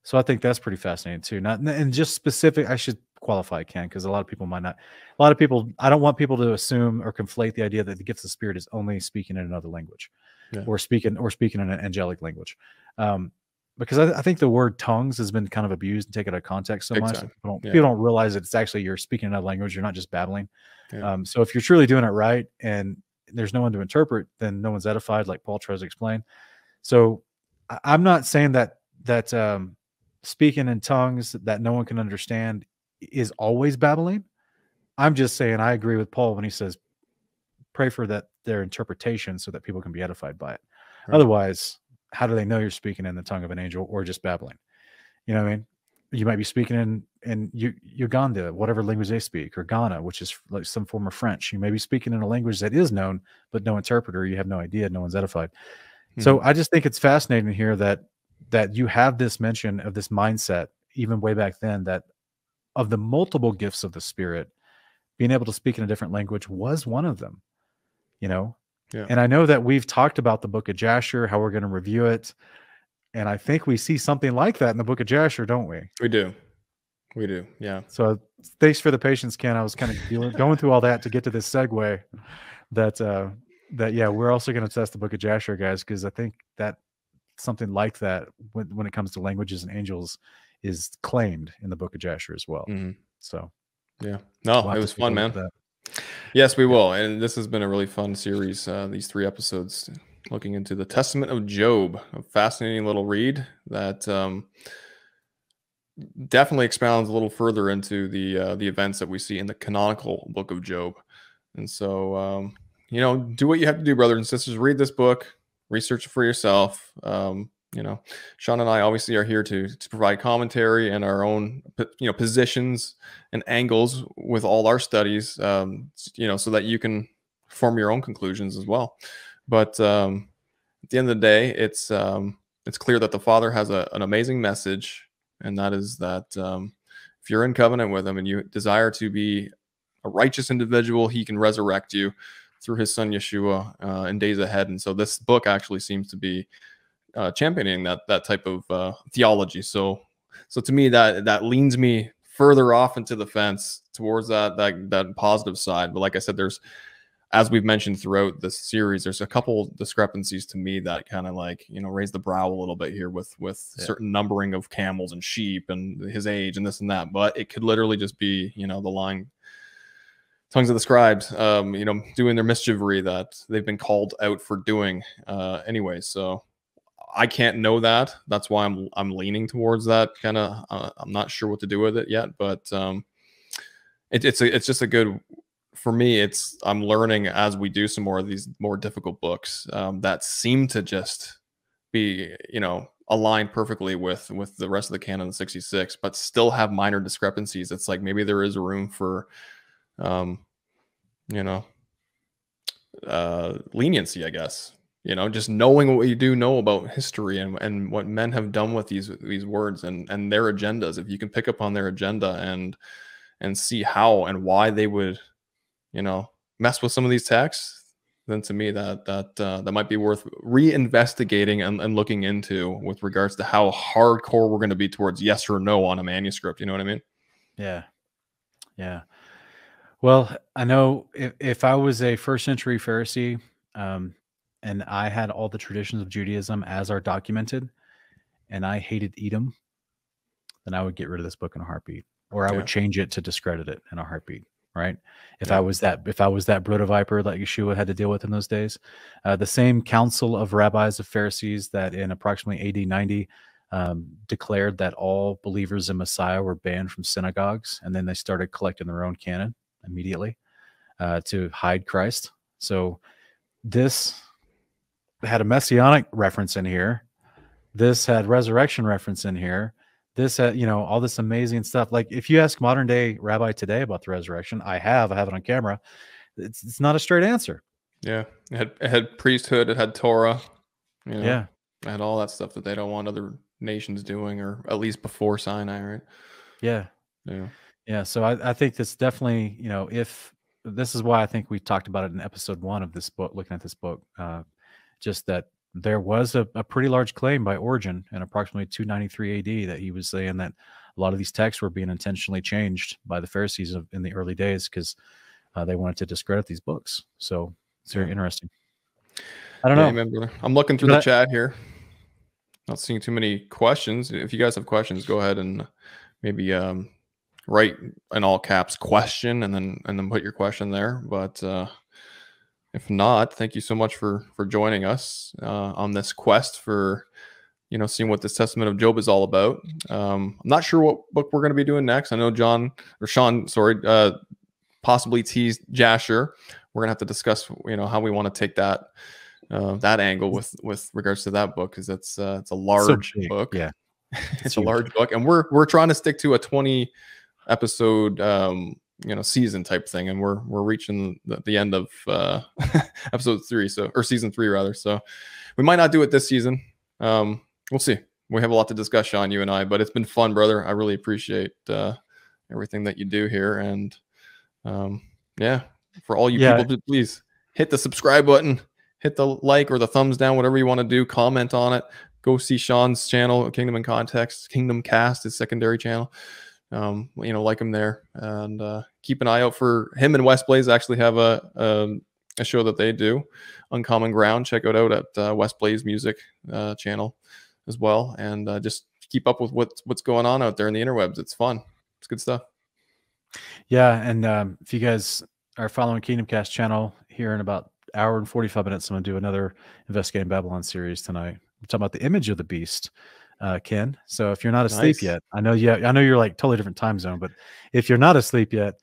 So I think that's pretty fascinating too. And just specific, I should qualify, Ken, because a lot of people might not. A lot of people, I don't want people to assume or conflate the idea that the gifts of the Spirit is only speaking in another language, or speaking in an angelic language. Because I think the word tongues has been kind of abused and taken out of context so much. People don't realize that it's actually, you're speaking another language. You're not just babbling. Yeah. So if you're truly doing it right and there's no one to interpret, then no one's edified, like Paul tries to explain. So I'm not saying that speaking in tongues that no one can understand is always babbling. I'm just saying I agree with Paul when he says pray for their interpretation so that people can be edified by it. Right. Otherwise, how do they know you're speaking in the tongue of an angel or just babbling? You know what I mean? You might be speaking in Uganda, whatever language they speak, or Ghana, which is like some form of French. You may be speaking in a language that is known, but no interpreter. You have no idea. No one's edified. Mm-hmm. So I just think it's fascinating here that you have this mention of this mindset, even way back then, that of the multiple gifts of the Spirit, being able to speak in a different language was one of them, Yeah. And I know that we've talked about the book of Jasher, how we're going to review it. And I think we see something like that in the book of Jasher, don't we? We do. Yeah. So thanks for the patience, Ken. I was kind of going through all that to get to this segue that we're also going to test the book of Jasher, guys, because I think that something like that when it comes to languages and angels is claimed in the book of Jasher as well. Mm-hmm. So yeah, no, it was fun, man. Yes, we will. And this has been a really fun series, these 3 episodes looking into the Testament of Job, a fascinating little read that definitely expounds a little further into the events that we see in the canonical book of Job. And so do what you have to do, brothers and sisters. Read this book, research it for yourself. you know, Sean and I obviously are here to provide commentary and our own, you know, positions and angles with all our studies, you know, so that you can form your own conclusions as well. But at the end of the day, it's clear that the Father has an amazing message, and that is that if you're in covenant with Him and you desire to be a righteous individual, He can resurrect you through His Son Yeshua in days ahead. And so this book actually seems to be championing that type of theology. So to me, that leans me further off into the fence towards that positive side. But like I said, there's, as we've mentioned throughout this series, there's a couple discrepancies to me that kind of like, you know, raise the brow a little bit here with certain numbering of camels and sheep and his age and this and that. But it could literally just be, you know, the lying tongues of the scribes, you know, doing their mischievry that they've been called out for doing anyway. So I can't know that. That's why I'm leaning towards that kind of. I'm not sure what to do with it yet, but it's just a good, for me. I'm learning as we do some more of these more difficult books that seem to just be, you know, aligned perfectly with the rest of the canon of 66, but still have minor discrepancies. It's like maybe there is room for you know, leniency, I guess. You know, just knowing what you do know about history and what men have done with these words and their agendas. If you can pick up on their agenda and see how and why they would, you know, mess with some of these texts, then to me that might be worth reinvestigating and looking into with regards to how hardcore we're going to be towards yes or no on a manuscript. You know what I mean? Yeah. Yeah. Well, I know if I was a first century Pharisee, and I had all the traditions of Judaism as are documented, and I hated Edom, then I would get rid of this book in a heartbeat, or I would change it to discredit it in a heartbeat. Right? If I was that brood viper that Yeshua had to deal with in those days, the same council of rabbis of Pharisees that in approximately AD 90 declared that all believers in Messiah were banned from synagogues, and then they started collecting their own canon immediately to hide Christ. So this had a messianic reference in here. This had resurrection reference in here. This had, you know, all this amazing stuff. Like if you ask modern day rabbi today about the resurrection, I have it on camera. It's not a straight answer. Yeah. It had priesthood. It had Torah. You know, Yeah. it had all that stuff that they don't want other nations doing, or at least before Sinai, right? Yeah. Yeah. Yeah. So I think this definitely, you know, if this is why I think we talked about it in episode 1 of this book, looking at this book, just that there was a pretty large claim by Origen in approximately 293 AD that he was saying that a lot of these texts were being intentionally changed by the Pharisees in the early days because they wanted to discredit these books. So it's very interesting. I don't know. Amen, brother. I'm looking through the chat here. Not seeing too many questions. If you guys have questions, go ahead and maybe write in all caps question and then put your question there. But if not, thank you so much for joining us on this quest for, you know, seeing what this Testament of Job is all about. I'm not sure what book we're going to be doing next. I know Sean, possibly teased Jasher. We're gonna have to discuss, you know, how we want to take that angle with regards to that book, because it's a large book. Yeah, it's a large book, and we're trying to stick to a 20 episode you know, season type thing, and we're reaching the end of episode 3, or season 3 rather. So we might not do it this season. We'll see. We have a lot to discuss, Sean, you and I, but it's been fun, brother. I really appreciate everything that you do here, and yeah, for all you people, please hit the subscribe button, hit the like or the thumbs down, whatever you want to do. Comment on it. Go see Sean's channel, Kingdom in Context. Kingdom Cast, his secondary channel. You know, like him there, and keep an eye out for him and West Blaze. Actually have a show that they do, Uncommon Ground. Check it out at West Blaze Music channel as well, and just keep up with what's going on out there in the interwebs. It's fun. It's good stuff. Yeah, and if you guys are following Kingdom Cast channel, here in about an hour and 45 minutes, I'm going to do another Investigating Babylon series tonight. We're talking about the image of the beast, Ken. So if you're not asleep yet, I know you're like totally different time zone, but if you're not asleep yet,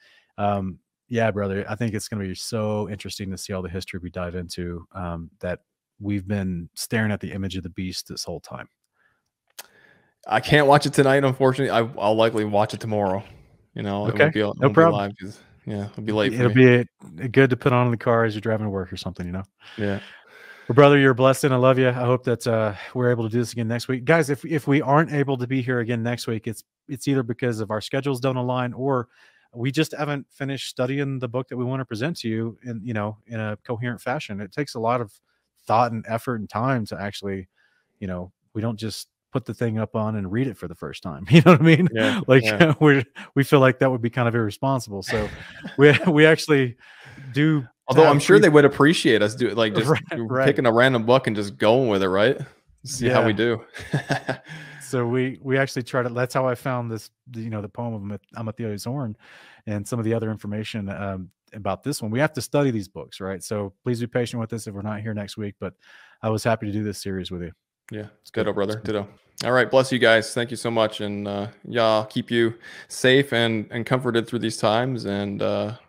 yeah, brother, I think it's going to be so interesting to see all the history we dive into, that we've been staring at the image of the beast this whole time. I can't watch it tonight, unfortunately. I'll likely watch it tomorrow. You know, it Okay, won't be it no won't be problem. live because yeah, it'll be late for It'll me. be good to put on in the car as you're driving to work or something, you know? Yeah. Well, brother, you're blessed and I love you. I hope that we're able to do this again next week. Guys, if we aren't able to be here again next week, it's either because of our schedules don't align or we just haven't finished studying the book that we want to present to you in, you know, in a coherent fashion. It takes a lot of thought and effort and time to actually, you know, we don't just put the thing up on and read it for the first time. You know what I mean? Yeah. Like Yeah. we feel like that would be kind of irresponsible. So we actually do Although I'm have sure pre they would appreciate us like just right. picking a random book and just going with it, right? See how we Yeah. do. So we actually try to. That's how I found this, you know, the poem of Amathilia's Horn, and some of the other information about this one. We have to study these books, right? So please be patient with us if we're not here next week. But I was happy to do this series with you. Yeah. It's good. Ditto, brother. Ditto. All right. Bless you guys. Thank you so much. And yeah, I'll keep you safe and comforted through these times. And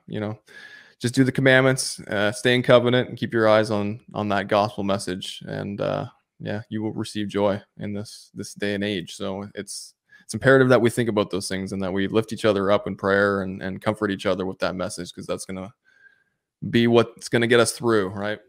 you know, just do the commandments, stay in covenant, and keep your eyes on that gospel message. And yeah, you will receive joy in this day and age. So it's imperative that we think about those things and that we lift each other up in prayer and comfort each other with that message, because that's gonna be what's gonna get us through, right?